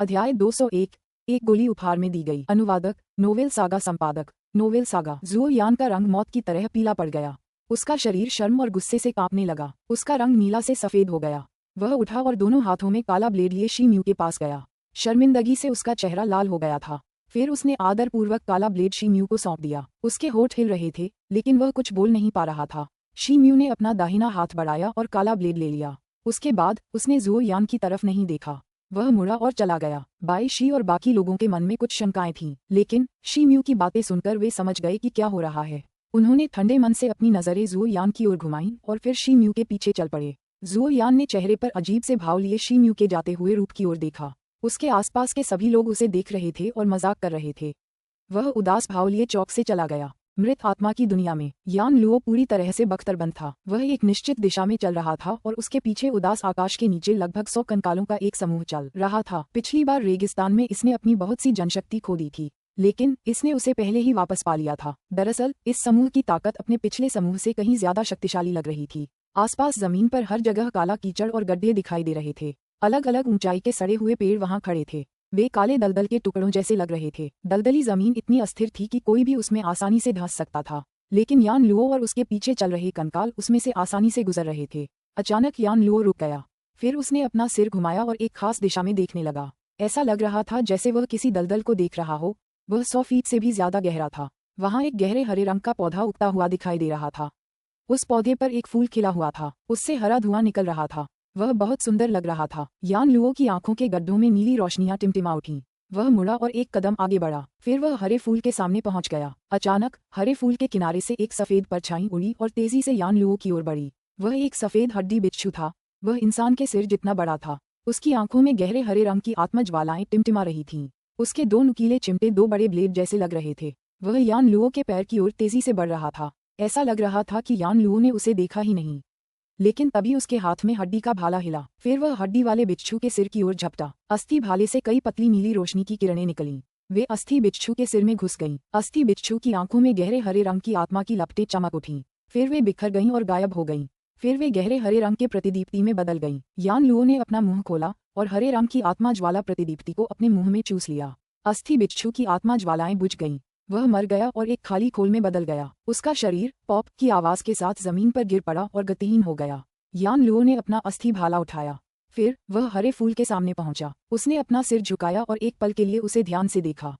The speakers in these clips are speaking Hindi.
अध्याय 201। एक गोली उपहार में दी गई। अनुवादक, नोवेल सागा संपादक, नोवेल सागा। ज़ुओ यान का रंग मौत की तरह पीला पड़ गया। उसका शरीर शर्म और गुस्से से कांपने लगा। उसका रंग नीला से सफेद हो गया। वह उठा और दोनों हाथों में काला ब्लेड लिए शी म्यू के पास गया। शर्मिंदगी से उसका चेहरा लाल हो गया था। फिर उसने आदरपूर्वक काला ब्लेड शी म्यू को सौंप दिया। उसके होठ हिल रहे थे, लेकिन वह कुछ बोल नहीं पा रहा था। शी म्यू ने अपना दाहिना हाथ बढ़ाया और काला ब्लेड ले लिया। उसके बाद उसने ज़ुओ यान की तरफ नहीं देखा। वह मुड़ा और चला गया। बाई शी और बाकी लोगों के मन में कुछ शंकाएं थीं, लेकिन शी म्यू की बातें सुनकर वे समझ गए कि क्या हो रहा है। उन्होंने ठंडे मन से अपनी नज़रें ज़ुओ यान की ओर घुमाईं और फिर शी म्यू के पीछे चल पड़े। ज़ुओ यान ने चेहरे पर अजीब से भाव लिए शी म्यू के जाते हुए रूप की ओर देखा। उसके आसपास के सभी लोग उसे देख रहे थे और मजाक कर रहे थे। वह उदास भाव लिए चौक से चला गया। मृत आत्मा की दुनिया में यान लुओ पूरी तरह से बख्तरबंद था। वह एक निश्चित दिशा में चल रहा था और उसके पीछे उदास आकाश के नीचे लगभग 100 कंकालों का एक समूह चल रहा था। पिछली बार रेगिस्तान में इसने अपनी बहुत सी जनशक्ति खो दी थी, लेकिन इसने उसे पहले ही वापस पा लिया था। दरअसल इस समूह की ताकत अपने पिछले समूह से कहीं ज्यादा शक्तिशाली लग रही थी। आसपास जमीन पर हर जगह काला कीचड़ और गड्ढे दिखाई दे रहे थे। अलग अलग ऊंचाई के सड़े हुए पेड़ वहां खड़े थे। वे काले दलदल के टुकड़ों जैसे लग रहे थे। दलदली जमीन इतनी अस्थिर थी कि कोई भी उसमें आसानी से धंस सकता था, लेकिन यान लुओ और उसके पीछे चल रहे कंकाल उसमें से आसानी से गुजर रहे थे। अचानक यान लुओ रुक गया। फिर उसने अपना सिर घुमाया और एक खास दिशा में देखने लगा। ऐसा लग रहा था जैसे वह किसी दलदल को देख रहा हो। वह 100 फीट से भी ज्यादा गहरा था। वहां एक गहरे हरे रंग का पौधा उगता हुआ दिखाई दे रहा था। उस पौधे पर एक फूल खिला हुआ था। उससे हरा धुआं निकल रहा था। वह बहुत सुंदर लग रहा था। यान लुओ की आंखों के गड्ढों में नीली रोशनियां टिमटिमा उठीं। वह मुड़ा और एक कदम आगे बढ़ा। फिर वह हरे फूल के सामने पहुंच गया। अचानक हरे फूल के किनारे से एक सफेद परछाई उड़ी और तेजी से यान लुओ की ओर बढ़ी। वह एक सफेद हड्डी बिच्छू था। वह इंसान के सिर जितना बड़ा था। उसकी आंखों में गहरे हरे रंग की आत्मज्वालाएं टिमटिमा रही थीं। उसके दो नुकीले चिमटे दो बड़े ब्लेड जैसे लग रहे थे। वह यान लुओ के पैर की ओर तेजी से बढ़ रहा था। ऐसा लग रहा था कि यान लुओ ने उसे देखा ही नहीं। लेकिन तभी उसके हाथ में हड्डी का भाला हिला। फिर वह हड्डी वाले बिच्छू के सिर की ओर झपटा। अस्थि भाले से कई पतली नीली रोशनी की किरणें निकलीं। वे अस्थि बिच्छू के सिर में घुस गईं। अस्थि बिच्छू की आंखों में गहरे हरे रंग की आत्मा की लपटें चमक उठीं। फिर वे बिखर गईं और गायब हो गईं। फिर वे गहरे हरे रंग के प्रतिदीप्ति में बदल गईं। यान लुओ ने अपना मुंह खोला और हरे रंग की आत्मा ज्वाला प्रतिदीप्ति को अपने मुंह में चूस लिया। अस्थि बिच्छू की आत्मा ज्वालाएं बुझ गईं। वह मर गया और एक खाली खोल में बदल गया। उसका शरीर पॉप की आवाज के साथ जमीन पर गिर पड़ा और गतिहीन हो गया। यान लुओ ने अपना अस्थि भाला उठाया। फिर वह हरे फूल के सामने पहुंचा। उसने अपना सिर झुकाया और एक पल के लिए उसे ध्यान से देखा।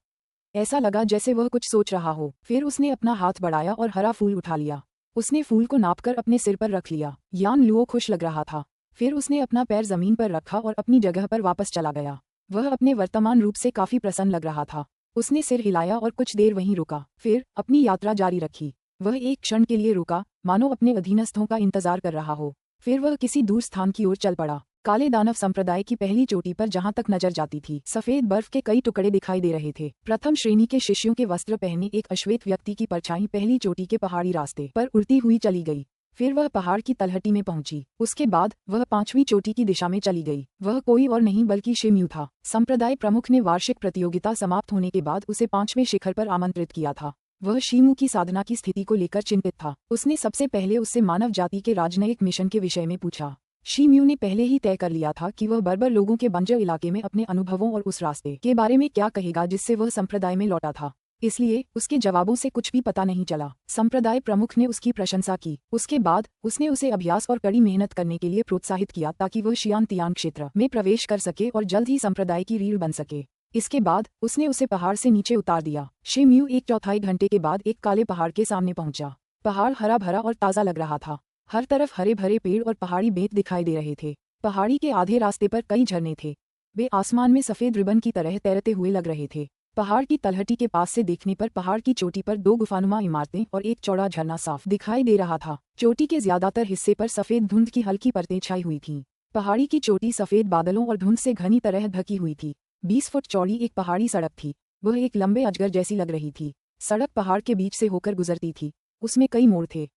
ऐसा लगा जैसे वह कुछ सोच रहा हो। फिर उसने अपना हाथ बढ़ाया और हरा फूल उठा लिया। उसने फूल को नापकर अपने सिर पर रख लिया। यान लुओ खुश लग रहा था। फिर उसने अपना पैर जमीन पर रखा और अपनी जगह पर वापस चला गया। वह अपने वर्तमान रूप से काफी प्रसन्न लग रहा था। उसने सिर हिलाया और कुछ देर वहीं रुका। फिर अपनी यात्रा जारी रखी। वह एक क्षण के लिए रुका, मानो अपने अधीनस्थों का इंतजार कर रहा हो। फिर वह किसी दूर स्थान की ओर चल पड़ा। काले दानव संप्रदाय की पहली चोटी पर जहां तक नजर जाती थी, सफेद बर्फ के कई टुकड़े दिखाई दे रहे थे। प्रथम श्रेणी के शिष्यों के वस्त्र पहने एक अश्वेत व्यक्ति की परछाई पहली चोटी के पहाड़ी रास्ते पर उड़ती हुई चली गई। फिर वह पहाड़ की तलहटी में पहुंची। उसके बाद वह 5वीं चोटी की दिशा में चली गई। वह कोई और नहीं बल्कि शी म्यू था। संप्रदाय प्रमुख ने वार्षिक प्रतियोगिता समाप्त होने के बाद उसे 5वें शिखर पर आमंत्रित किया था। वह शी म्यू की साधना की स्थिति को लेकर चिंतित था। उसने सबसे पहले उससे मानव जाति के राजनयिक मिशन के विषय में पूछा। शी म्यू ने पहले ही तय कर लिया था कि वह बर्बर लोगों के बंजर इलाके में अपने अनुभवों और उस रास्ते के बारे में क्या कहेगा जिससे वह संप्रदाय में लौटा था। इसलिए उसके जवाबों से कुछ भी पता नहीं चला। संप्रदाय प्रमुख ने उसकी प्रशंसा की। उसके बाद उसने उसे अभ्यास और कड़ी मेहनत करने के लिए प्रोत्साहित किया ताकि वह शियांतियान क्षेत्र में प्रवेश कर सके और जल्द ही संप्रदाय की रीढ़ बन सके। इसके बाद उसने उसे पहाड़ से नीचे उतार दिया। शी म्यू 1/4 घंटे के बाद एक काले पहाड़ के सामने पहुंचा। पहाड़ हरा भरा और ताज़ा लग रहा था। हर तरफ हरे भरे पेड़ और पहाड़ी बेंत दिखाई दे रहे थे। पहाड़ी के आधे रास्ते पर कई झरने थे। वे आसमान में सफेद रिबन की तरह तैरते हुए लग रहे थे। पहाड़ की तलहटी के पास से देखने पर पहाड़ की चोटी पर 2 गुफानुमा इमारतें और एक चौड़ा झरना साफ दिखाई दे रहा था। चोटी के ज्यादातर हिस्से पर सफेद धुंध की हल्की परतें छाई हुई थीं। पहाड़ी की चोटी सफेद बादलों और धुंध से घनी तरह ढकी हुई थी। 20 फुट चौड़ी एक पहाड़ी सड़क थी। वह एक लंबे अजगर जैसी लग रही थी। सड़क पहाड़ के बीच से होकर गुजरती थी। उसमें कई मोड़ थे।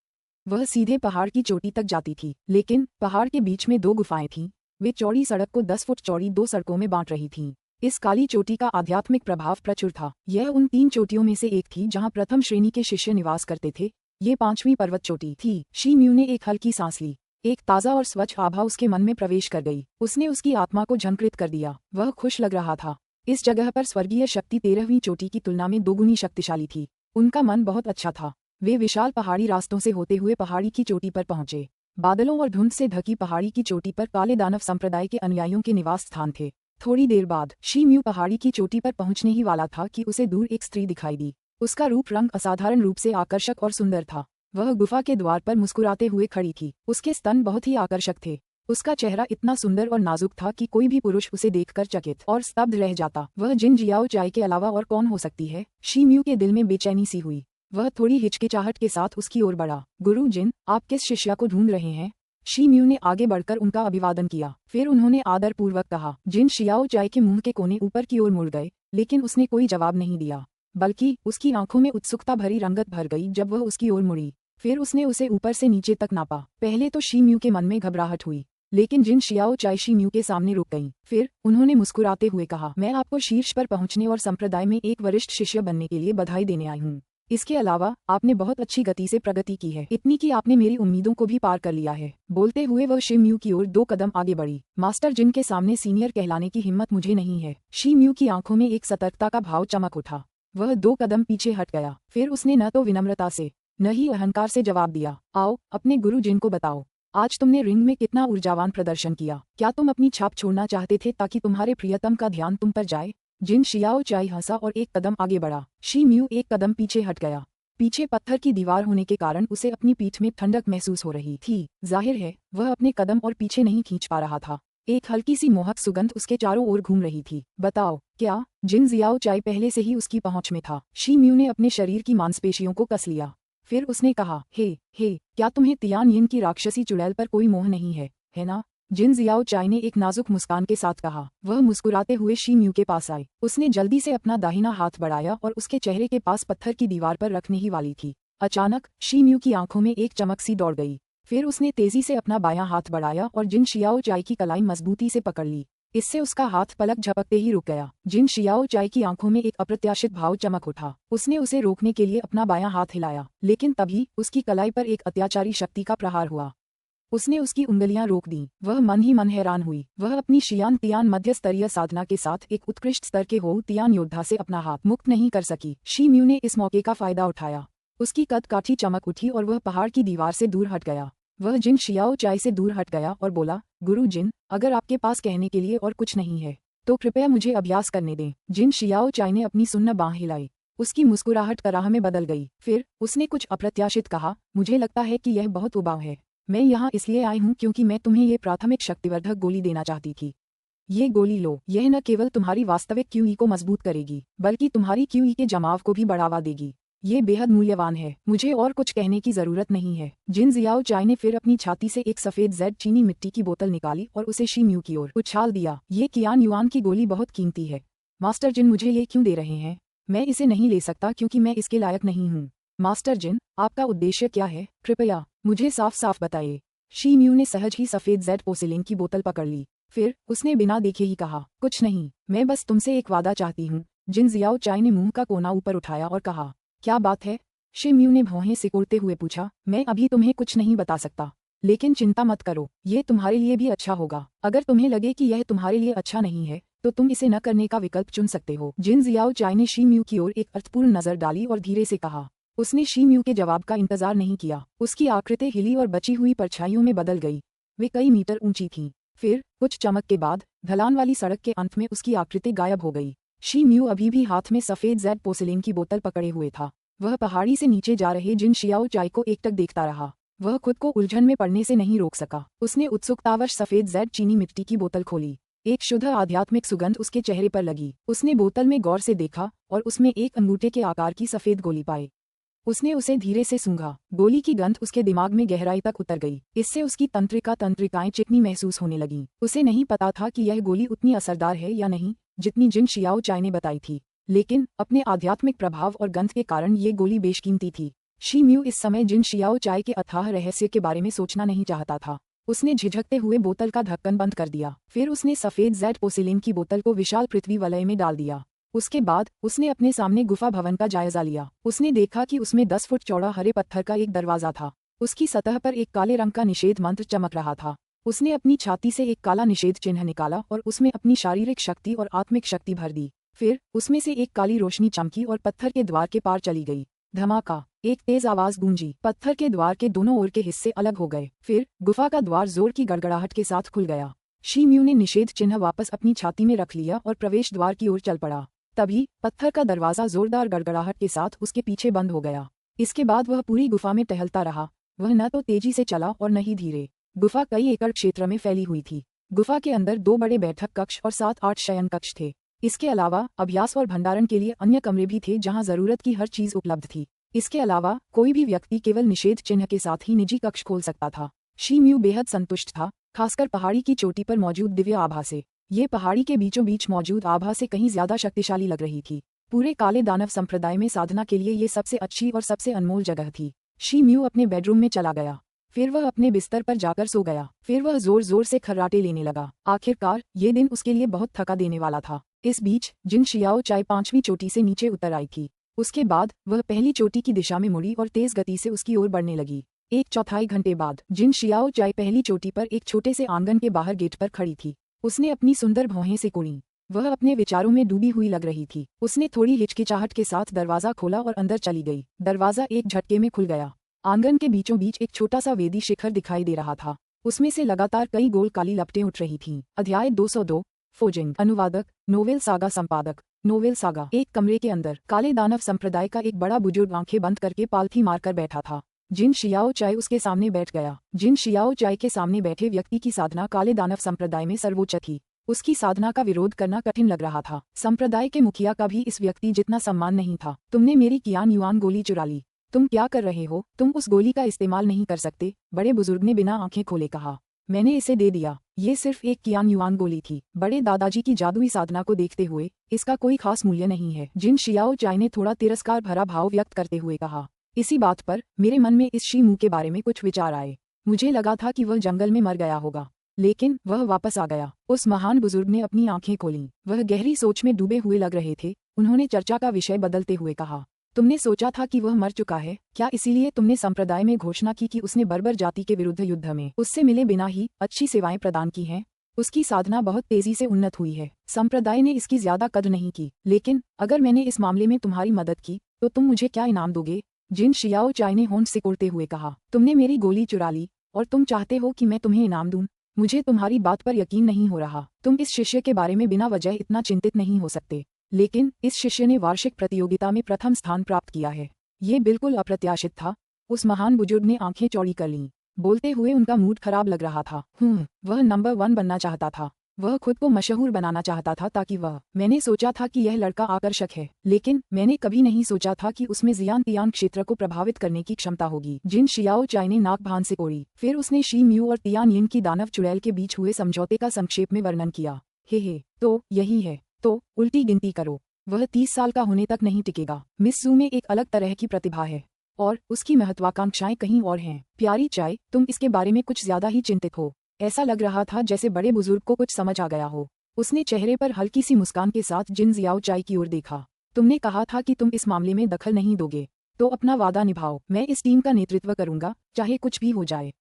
वह सीधे पहाड़ की चोटी तक जाती थी, लेकिन पहाड़ के बीच में 2 गुफाएं थीं। वे चौड़ी सड़क को 10 फुट चौड़ी 2 सड़कों में बांट रही थीं। इस काली चोटी का आध्यात्मिक प्रभाव प्रचुर था। यह उन 3 चोटियों में से एक थी जहां प्रथम श्रेणी के शिष्य निवास करते थे। ये 5वीं पर्वत चोटी थी। शी म्यू ने एक हल्की सांस ली। एक ताज़ा और स्वच्छ आभा उसके मन में प्रवेश कर गई। उसने उसकी आत्मा को झंकृत कर दिया। वह खुश लग रहा था। इस जगह पर स्वर्गीय शक्ति 13वीं चोटी की तुलना में दोगुनी शक्तिशाली थी। उनका मन बहुत अच्छा था। वे विशाल पहाड़ी रास्तों से होते हुए पहाड़ी की चोटी पर पहुंचे। बादलों और धुंध से ढकी पहाड़ी की चोटी पर काले दानव संप्रदाय के अनुयायियों के निवास स्थान थे। थोड़ी देर बाद शी म्यू पहाड़ी की चोटी पर पहुंचने ही वाला था कि उसे दूर एक स्त्री दिखाई दी। उसका रूप रंग असाधारण रूप से आकर्षक और सुंदर था। वह गुफा के द्वार पर मुस्कुराते हुए खड़ी थी। उसके स्तन बहुत ही आकर्षक थे। उसका चेहरा इतना सुंदर और नाजुक था कि कोई भी पुरुष उसे देखकर चकित और स्तब्ध रह जाता। वह जिन जियाओ चाय के अलावा और कौन हो सकती है? शी म्यू के दिल में बेचैनी सी हुई। वह थोड़ी हिचकिचाहट के साथ उसकी ओर बढ़ा। गुरु जिन, आप किस शिष्या को ढूंढ रहे हैं? शी म्यू ने आगे बढ़कर उनका अभिवादन किया। फिर उन्होंने आदरपूर्वक कहा। जिन शियाओ चाय के मुंह के कोने ऊपर की ओर मुड़ गए, लेकिन उसने कोई जवाब नहीं दिया, बल्कि उसकी आंखों में उत्सुकता भरी रंगत भर गई जब वह उसकी ओर मुड़ी। फिर उसने उसे ऊपर से नीचे तक नापा। पहले तो शी म्यू के मन में घबराहट हुई, लेकिन जिन शियाओ चाय शी म्यू के सामने रुक गईं। फिर उन्होंने मुस्कुराते हुए कहा, मैं आपको शीर्ष पर पहुंचने और संप्रदाय में एक वरिष्ठ शिष्य बनने के लिए बधाई देने आई हूँ। इसके अलावा आपने बहुत अच्छी गति से प्रगति की है, इतनी कि आपने मेरी उम्मीदों को भी पार कर लिया है। बोलते हुए वह शी म्यू की ओर 2 कदम आगे बढ़ी। मास्टर जिन के सामने सीनियर कहलाने की हिम्मत मुझे नहीं है। शी म्यू की आंखों में एक सतर्कता का भाव चमक उठा। वह 2 कदम पीछे हट गया। फिर उसने न तो विनम्रता से न ही अहंकार से जवाब दिया, आओ अपने गुरु जिन को बताओ, आज तुमने रिंग में कितना ऊर्जावान प्रदर्शन किया। क्या तुम अपनी छाप छोड़ना चाहते थे ताकि तुम्हारे प्रियतम का ध्यान तुम पर जाए? जिन शियाओ चाय हंसा और 1 कदम आगे बढ़ा। शी म्यू 1 कदम पीछे हट गया। पीछे पत्थर की दीवार होने के कारण उसे अपनी पीठ में ठंडक महसूस हो रही थी। जाहिर है वह अपने कदम और पीछे नहीं खींच पा रहा था। एक हल्की सी मोहक सुगंध उसके चारों ओर घूम रही थी। बताओ क्या? जिन जियाओ चाय पहले से ही उसकी पहुंच में था। शी म्यू ने अपने शरीर की मांसपेशियों को कस लिया। फिर उसने कहा, हे क्या तुम्हें तियान यिन की राक्षसी चुड़ैल पर कोई मोह नहीं है ना? जिन जियाओ चाय ने एक नाजुक मुस्कान के साथ कहा। वह मुस्कुराते हुए शी म्यू के पास आई। उसने जल्दी से अपना दाहिना हाथ बढ़ाया और उसके चेहरे के पास पत्थर की दीवार पर रखने ही वाली थी। अचानक शी म्यू की आंखों में एक चमक सी दौड़ गई। फिर उसने तेजी से अपना बायां हाथ बढ़ाया और जिन शियाओ चाय की कलाई मजबूती से पकड़ ली। इससे उसका हाथ पलक झपकते ही रुक गया। जिन शियाओ चाय की आंखों में एक अप्रत्याशित भाव चमक उठा। उसने उसे रोकने के लिए अपना बायां हाथ हिलाया, लेकिन तभी उसकी कलाई पर एक अत्याचारी शक्ति का प्रहार हुआ। उसने उसकी उंगलियां रोक दी। वह मन ही मन हैरान हुई। वह अपनी शियान तियान मध्य स्तरीय साधना के साथ एक उत्कृष्ट स्तर के हो तियान योद्धा से अपना हाथ मुक्त नहीं कर सकी। शी म्यू ने इस मौके का फायदा उठाया। उसकी कद काठी चमक उठी और वह पहाड़ की दीवार से दूर हट गया। वह जिन शियाओ चाय से दूर हट गया और बोला, गुरु जिन, अगर आपके पास कहने के लिए और कुछ नहीं है तो कृपया मुझे अभ्यास करने दें। जिन शियाओ चाय ने अपनी सुन्न बांह हिलाई। उसकी मुस्कुराहट कराह में बदल गई। फिर उसने कुछ अप्रत्याशित कहा, मुझे लगता है कि यह बहुत उबाऊ है। मैं यहाँ इसलिए आई हूँ क्योंकि मैं तुम्हें ये प्राथमिक शक्तिवर्धक गोली देना चाहती थी। ये गोली लो। यह न केवल तुम्हारी वास्तविक QE को मजबूत करेगी, बल्कि तुम्हारी QE के जमाव को भी बढ़ावा देगी। ये बेहद मूल्यवान है। मुझे और कुछ कहने की जरूरत नहीं है। जिन जियाओ चाय ने फिर अपनी छाती से एक सफेद जेड चीनी मिट्टी की बोतल निकाली और उसे शी म्यू की ओर उछाल दिया। ये कियान युआन की गोली बहुत कीमती है। मास्टर जिन मुझे ये क्यों दे रहे हैं? मैं इसे नहीं ले सकता क्योंकि मैं इसके लायक नहीं हूँ। मास्टर जिन, आपका उद्देश्य क्या है? कृपया मुझे साफ साफ बताइए। शी म्यू ने सहज ही सफेद जेड पोर्सिलेन की बोतल पकड़ ली। फिर उसने बिना देखे ही कहा, कुछ नहीं, मैं बस तुमसे एक वादा चाहती हूँ। जिन जियाओ चाय ने मुंह का कोना ऊपर उठाया और कहा, क्या बात है? शी म्यू ने भौहें सिकोड़ते हुए पूछा, मैं अभी तुम्हें कुछ नहीं बता सकता, लेकिन चिंता मत करो, ये तुम्हारे लिए भी अच्छा होगा। अगर तुम्हें लगे कि यह तुम्हारे लिए अच्छा नहीं है तो तुम इसे न करने का विकल्प चुन सकते हो। जिन जियाओ चाय ने शी म्यू की ओर एक अर्थपूर्ण नजर डाली और धीरे से कहा। उसने शी म्यू के जवाब का इंतजार नहीं किया। उसकी आकृति हिली और बची हुई परछाइयों में बदल गई। वे कई मीटर ऊंची थीं। फिर कुछ चमक के बाद ढलान वाली सड़क के अंत में उसकी आकृति गायब हो गई। शी म्यू अभी भी हाथ में सफेद जेड पोर्सिलेन की बोतल पकड़े हुए था। वह पहाड़ी से नीचे जा रहे जिन शियाओ चाय को एकटक देखता रहा। वह खुद को उलझन में पड़ने से नहीं रोक सका। उसने उत्सुकतावश सफेद जेड चीनी मिट्टी की बोतल खोली। एक शुद्ध आध्यात्मिक सुगंध उसके चेहरे पर लगी। उसने बोतल में गौर से देखा और उसमें एक अंगूठे के आकार की सफेद गोली पाई। उसने उसे धीरे से सूंघा। गोली की गंध उसके दिमाग में गहराई तक उतर गई। इससे उसकी तंत्रिकाएं चिकनी महसूस होने लगीं। उसे नहीं पता था कि यह गोली उतनी असरदार है या नहीं जितनी जिन शियाओ चाय ने बताई थी, लेकिन अपने आध्यात्मिक प्रभाव और गंध के कारण ये गोली बेशकीमती थी। शी म्यू इस समय जिन शियाओ चाय के अथाह रहस्य के बारे में सोचना नहीं चाहता था। उसने झिझकते हुए बोतल का ढक्कन बंद कर दिया। फिर उसने सफेद जेड पोर्सिलेन की बोतल को विशाल पृथ्वी वलय में डाल दिया। उसके बाद उसने अपने सामने गुफा भवन का जायजा लिया। उसने देखा कि उसमें 10 फुट चौड़ा हरे पत्थर का एक दरवाजा था। उसकी सतह पर एक काले रंग का निषेध मंत्र चमक रहा था। उसने अपनी छाती से एक काला निषेध चिन्ह निकाला और उसमें अपनी शारीरिक शक्ति और आत्मिक शक्ति भर दी। फिर उसमें से एक काली रोशनी चमकी और पत्थर के द्वार के पार चली गई। धमाका, एक तेज आवाज गूंजी। पत्थर के द्वार के दोनों ओर के हिस्से अलग हो गए। फिर गुफा का द्वार जोर की गड़गड़ाहट के साथ खुल गया। शी म्यू ने निषेध चिन्ह वापस अपनी छाती में रख लिया और प्रवेश द्वार की ओर चल पड़ा। तभी पत्थर का दरवाजा जोरदार गड़गड़ाहट के साथ उसके पीछे बंद हो गया। इसके बाद वह पूरी गुफा में टहलता रहा। वह न तो तेजी से चला और न ही धीरे। गुफा कई एकड़ क्षेत्र में फैली हुई थी। गुफा के अंदर 2 बड़े बैठक कक्ष और 7-8 शयन कक्ष थे। इसके अलावा अभ्यास और भंडारण के लिए अन्य कमरे भी थे जहां जरूरत की हर चीज उपलब्ध थी। इसके अलावा कोई भी व्यक्ति केवल निषेध चिन्ह के साथ ही निजी कक्ष खोल सकता था। शी म्यू बेहद संतुष्ट था, खासकर पहाड़ी की चोटी पर मौजूद दिव्य आभा से। ये पहाड़ी के बीचों बीच मौजूद आभा से कहीं ज्यादा शक्तिशाली लग रही थी। पूरे काले दानव संप्रदाय में साधना के लिए ये सबसे अच्छी और सबसे अनमोल जगह थी। शी म्यू अपने बेडरूम में चला गया। फिर वह अपने बिस्तर पर जाकर सो गया। फिर वह जोर जोर से खर्राटे लेने लगा। आखिरकार ये दिन उसके लिए बहुत थका देने वाला था। इस बीच जिन शियाओ चाय 5वीं चोटी से नीचे उतर आई थी। उसके बाद वह पहली चोटी की दिशा में मुड़ी और तेज गति से उसकी ओर बढ़ने लगी। 1/4 घंटे बाद जिन शियाओ चाय पहली चोटी पर एक छोटे से आंगन के बाहर गेट पर खड़ी थी। उसने अपनी सुंदर भौहें सिकोड़ी। वह अपने विचारों में डूबी हुई लग रही थी। उसने थोड़ी हिचकिचाहट के साथ दरवाजा खोला और अंदर चली गई। दरवाजा एक झटके में खुल गया। आंगन के बीचों बीच एक छोटा सा वेदी शिखर दिखाई दे रहा था। उसमें से लगातार कई गोल काली लपटें उठ रही थीं। अध्याय 202। फोजिंग। अनुवादक नोवेल सागा संपादक नोवेल सागा। एक कमरे के अंदर काले दानव संप्रदाय का एक बड़ा बुजुर्ग आंखें बंद करके पालथी मारकर बैठा था। जिन शियाओ चाय उसके सामने बैठ गया। जिन शियाओ चाय के सामने बैठे व्यक्ति की साधना काले दानव संप्रदाय में सर्वोच्च थी। उसकी साधना का विरोध करना कठिन लग रहा था। संप्रदाय के मुखिया का भी इस व्यक्ति जितना सम्मान नहीं था। तुमने मेरी कियान युआन गोली चुरा ली। तुम क्या कर रहे हो? तुम उस गोली का इस्तेमाल नहीं कर सकते, बड़े बुजुर्ग ने बिना आंखें खोले कहा। मैंने इसे दे दिया। ये सिर्फ एक कियान युआन गोली थी। बड़े दादाजी की जादुई साधना को देखते हुए इसका कोई खास मूल्य नहीं है। जिन शियाओ चाय ने थोड़ा तिरस्कार भरा भाव व्यक्त करते हुए कहा। इसी बात पर मेरे मन में इस शी मू के बारे में कुछ विचार आए। मुझे लगा था कि वह जंगल में मर गया होगा, लेकिन वह वापस आ गया। उस महान बुजुर्ग ने अपनी आंखें खोलीं। वह गहरी सोच में डूबे हुए लग रहे थे। उन्होंने चर्चा का विषय बदलते हुए कहा, तुमने सोचा था कि वह मर चुका है, क्या इसीलिए तुमने संप्रदाय में घोषणा की कि उसने बर्बर जाति के विरुद्ध युद्ध में उससे मिले बिना ही अच्छी सेवाएं प्रदान की हैं? उसकी साधना बहुत तेजी से उन्नत हुई है। संप्रदाय ने इसकी ज्यादा कद्र नहीं की, लेकिन अगर मैंने इस मामले में तुम्हारी मदद की तो तुम मुझे क्या इनाम दोगे? जिन शियाओ चाय ने होंठ सिकोड़ते हुए कहा। तुमने मेरी गोली चुरा ली और तुम चाहते हो कि मैं तुम्हें इनाम दूं? मुझे तुम्हारी बात पर यकीन नहीं हो रहा। तुम इस शिष्य के बारे में बिना वजह इतना चिंतित नहीं हो सकते, लेकिन इस शिष्य ने वार्षिक प्रतियोगिता में प्रथम स्थान प्राप्त किया है। ये बिल्कुल अप्रत्याशित था। उस महान बुजुर्ग ने आंखें चौड़ी कर लीं। बोलते हुए उनका मूड खराब लग रहा था। वह नंबर 1 बनना चाहता था। वह खुद को मशहूर बनाना चाहता था ताकि मैंने सोचा था कि यह लड़का आकर्षक है, लेकिन मैंने कभी नहीं सोचा था कि उसमें जियान तियान क्षेत्र को प्रभावित करने की क्षमता होगी। जिन शियाओ चाय ने नाक भान से कोड़ी। फिर उसने शी म्यू और तियान यिन की दानव चुड़ैल के बीच हुए समझौते का संक्षेप में वर्णन किया। हे, तो यही है। तो उल्टी गिनती करो। वह 30 साल का होने तक नहीं टिकेगा। मिस सू में एक अलग तरह की प्रतिभा है और उसकी महत्वाकांक्षाएं कहीं और हैं। प्यारी चाय, तुम इसके बारे में कुछ ज्यादा ही चिंतित हो। ऐसा लग रहा था जैसे बड़े बुजुर्ग को कुछ समझ आ गया हो। उसने चेहरे पर हल्की सी मुस्कान के साथ जिन जियाओ चाय की ओर देखा। तुमने कहा था कि तुम इस मामले में दखल नहीं दोगे, तो अपना वादा निभाओ। मैं इस टीम का नेतृत्व करूंगा, चाहे कुछ भी हो जाए,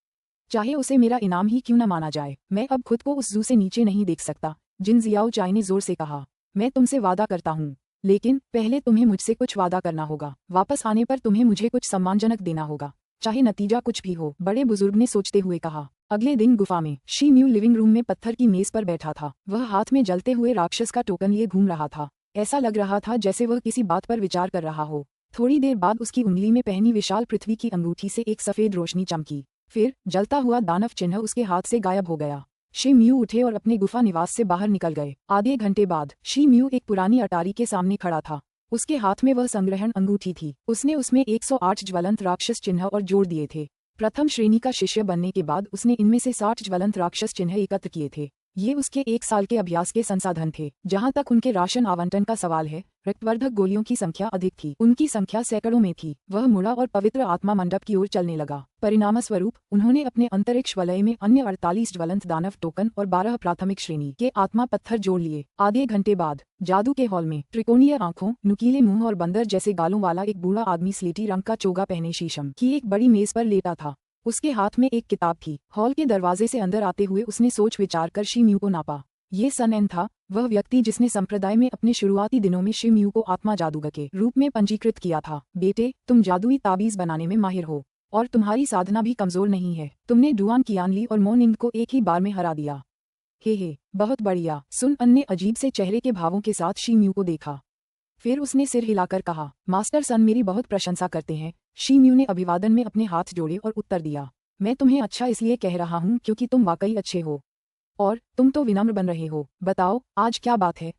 चाहे उसे मेरा इनाम ही क्यों न माना जाए। मैं अब खुद को उस जू से नीचे नहीं देख सकता। जिन जियाओ चाय ने जोर से कहा। मैं तुमसे वादा करता हूँ, लेकिन पहले तुम्हें मुझसे कुछ वादा करना होगा। वापस आने पर तुम्हें मुझे कुछ सम्मानजनक देना होगा, चाहे नतीजा कुछ भी हो। बड़े बुजुर्ग ने सोचते हुए कहा। अगले दिन गुफा में शी म्यू लिविंग रूम में पत्थर की मेज पर बैठा था। वह हाथ में जलते हुए राक्षस का टोकन लिए घूम रहा था। ऐसा लग रहा था जैसे वह किसी बात पर विचार कर रहा हो। थोड़ी देर बाद उसकी उंगली में पहनी विशाल पृथ्वी की अंगूठी से एक सफेद रोशनी चमकी। फिर जलता हुआ दानव चिन्ह उसके हाथ से गायब हो गया। शी म्यू उठे और अपने गुफा निवास से बाहर निकल गए। आधे घंटे बाद शी म्यू एक पुरानी अटारी के सामने खड़ा था। उसके हाथ में वह संग्रहण अंगूठी थी। उसने उसमें 108 ज्वलंत राक्षस चिन्ह और जोड़ दिए थे। प्रथम श्रेणी का शिष्य बनने के बाद उसने इनमें से 60 ज्वलंत राक्षस चिन्ह एकत्र किए थे। ये उसके 1 साल के अभ्यास के संसाधन थे। जहां तक उनके राशन आवंटन का सवाल है, रक्तवर्धक गोलियों की संख्या अधिक थी। उनकी संख्या सैकड़ों में थी। वह मुड़ा और पवित्र आत्मा मंडप की ओर चलने लगा। परिणामस्वरूप उन्होंने अपने अंतरिक्ष वलय में अन्य 48 ज्वलंत दानव टोकन और 12 प्राथमिक श्रेणी के आत्मा पत्थर जोड़ लिए। आधे घंटे बाद जादू के हॉल में त्रिकोणीय आंखों, नुकीले मुंह और बंदर जैसे गालों वाला एक बूढ़ा आदमी स्लेटी रंग का चोगा पहने शीशम की एक बड़ी मेज पर लेटा था। उसके हाथ में एक किताब थी। हॉल के दरवाजे से अंदर आते हुए उसने सोच विचार कर शिम्यू को नापा। ये सन एन था, वह व्यक्ति जिसने संप्रदाय में अपने शुरुआती दिनों में शिम्यू को आत्मा जादूगर के रूप में पंजीकृत किया था। बेटे, तुम जादुई ताबीज बनाने में माहिर हो और तुम्हारी साधना भी कमजोर नहीं है। तुमने डुआन कियानली और मोनिंग को एक ही बार में हरा दिया। हे, बहुत बढ़िया। सुन अन ने अजीब से चेहरे के भावों के साथ शिम्यू को देखा। फिर उसने सिर हिलाकर कहा, मास्टर सन मेरी बहुत प्रशंसा करते हैं। शिम्यू ने अभिवादन में अपने हाथ जोड़े और उत्तर दिया, मैं तुम्हें अच्छा इसलिए कह रहा हूँ क्योंकि तुम वाकई अच्छे हो और तुम तो विनम्र बन रहे हो। बताओ आज क्या बात है।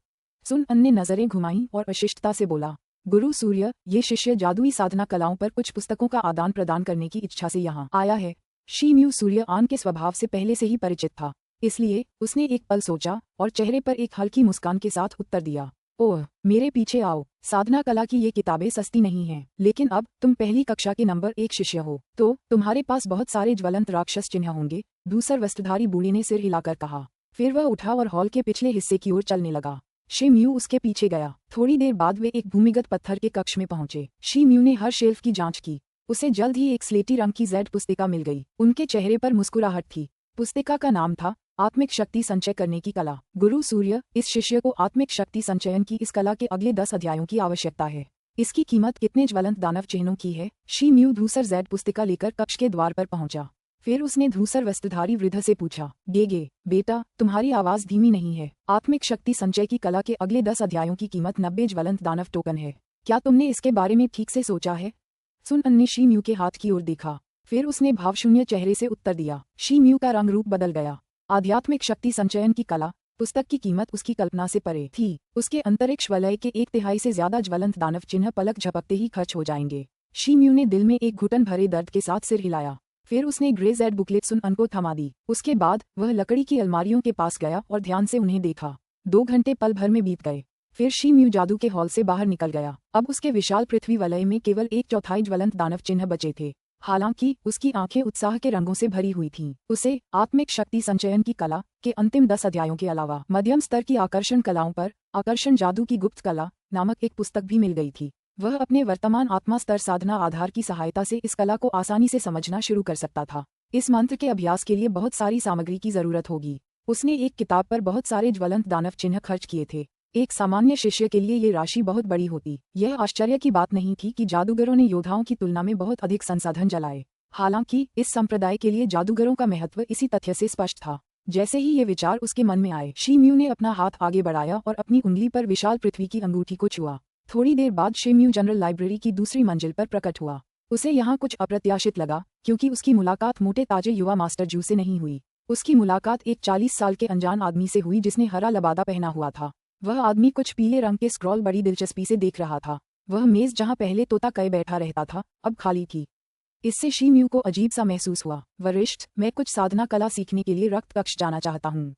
सुन अन ने नजरें घुमाईं और अशिष्टता से बोला, गुरु सूर्य, ये शिष्य जादुई साधना कलाओं पर कुछ पुस्तकों का आदान प्रदान करने की इच्छा से यहाँ आया है। शिम्यू सूर्य आन के स्वभाव से पहले से ही परिचित था, इसलिए उसने एक पल सोचा और चेहरे पर एक हल्की मुस्कान के साथ उत्तर दिया, ओह, मेरे पीछे आओ। साधना कला की ये किताबें सस्ती नहीं हैं, लेकिन अब तुम पहली कक्षा के नंबर 1 शिष्य हो, तो तुम्हारे पास बहुत सारे ज्वलंत राक्षस चिन्ह होंगे। दूसर वस्त्रधारी बूढ़े ने सिर हिलाकर कहा। फिर वह उठा और हॉल के पिछले हिस्से की ओर चलने लगा। शिम्यू उसके पीछे गया। थोड़ी देर बाद वे एक भूमिगत पत्थर के कक्ष में पहुंचे। शिम्यू ने हर शेल्फ की जांच की। उसे जल्द ही एक स्लेटी रंग की जेड पुस्तिका मिल गई। उनके चेहरे पर मुस्कुराहट थी। पुस्तिका का नाम था आत्मिक शक्ति संचय करने की कला। गुरु सूर्य, इस शिष्य को आत्मिक शक्ति संचयन की इस कला के अगले 10 अध्यायों की आवश्यकता है। इसकी कीमत कितने ज्वलंत दानव चिन्हों की है। शिम्यू धूसर जेड पुस्तिका लेकर कक्ष के द्वार पर पहुंचा। फिर उसने धूसर वस्त्रधारी वृद्ध से पूछा, गेगे बेटा, तुम्हारी आवाज धीमी नहीं है। आत्मिक शक्ति संचय की कला के अगले 10 अध्यायों की कीमत 90 ज्वलंत दानव टोकन है। क्या तुमने इसके बारे में ठीक से सोचा है। सुन अन ने शिम्यू के हाथ की ओर देखा। फिर उसने भावशून्य चेहरे से उत्तर दिया। शिम्यू का रंग रूप बदल गया। आध्यात्मिक शक्ति संचयन की कला पुस्तक की कीमत उसकी कल्पना से परे थी। उसके अंतरिक्ष वलय के 1/3 से ज्यादा ज्वलंत दानव चिन्ह पलक झपकते ही खर्च हो जाएंगे। शिम्यू ने दिल में एक घुटन भरे दर्द के साथ सिर हिलाया। फिर उसने ग्रे जेड बुकलेट सुन अन को थमा दी। उसके बाद वह लकड़ी की अलमारियों के पास गया और ध्यान से उन्हें देखा। 2 घंटे पल भर में बीत गए। फिर शिम्यू जादू के हॉल से बाहर निकल गया। अब उसके विशाल पृथ्वी वलय में केवल 1/4 ज्वलंत दानव चिन्ह बचे थे। हालांकि उसकी आंखें उत्साह के रंगों से भरी हुई थीं। उसे आत्मिक शक्ति संचयन की कला के अंतिम 10 अध्यायों के अलावा मध्यम स्तर की आकर्षण कलाओं पर आकर्षण जादू की गुप्त कला नामक एक पुस्तक भी मिल गई थी। वह अपने वर्तमान आत्मा स्तर साधना आधार की सहायता से इस कला को आसानी से समझना शुरू कर सकता था। इस मंत्र के अभ्यास के लिए बहुत सारी सामग्री की जरूरत होगी। उसने एक किताब पर बहुत सारे ज्वलंत दानव चिन्ह खर्च किए थे। एक सामान्य शिष्य के लिए ये राशि बहुत बड़ी होती। यह आश्चर्य की बात नहीं थी कि जादूगरों ने योद्धाओं की तुलना में बहुत अधिक संसाधन जलाए। हालांकि इस संप्रदाय के लिए जादूगरों का महत्व इसी तथ्य से स्पष्ट था। जैसे ही ये विचार उसके मन में आए, शिम्यू ने अपना हाथ आगे बढ़ाया और अपनी उंगली पर विशाल पृथ्वी की अंगूठी को छुआ। थोड़ी देर बाद शिम्यू जनरल लाइब्रेरी की दूसरी मंजिल पर प्रकट हुआ। उसे यहाँ कुछ अप्रत्याशित लगा, क्योंकि उसकी मुलाकात मोटे ताजे युवा मास्टर जू से नहीं हुई। उसकी मुलाकात एक 40 साल के अनजान आदमी से हुई जिसने हरा लबादा पहना हुआ था। वह आदमी कुछ पीले रंग के स्क्रॉल बड़ी दिलचस्पी से देख रहा था। वह मेज जहाँ पहले तोता कय बैठा रहता था, अब खाली थी। इससे शिम्यू को अजीब सा महसूस हुआ। वरिष्ठ, मैं कुछ साधना कला सीखने के लिए रक्त कक्ष जाना चाहता हूँ।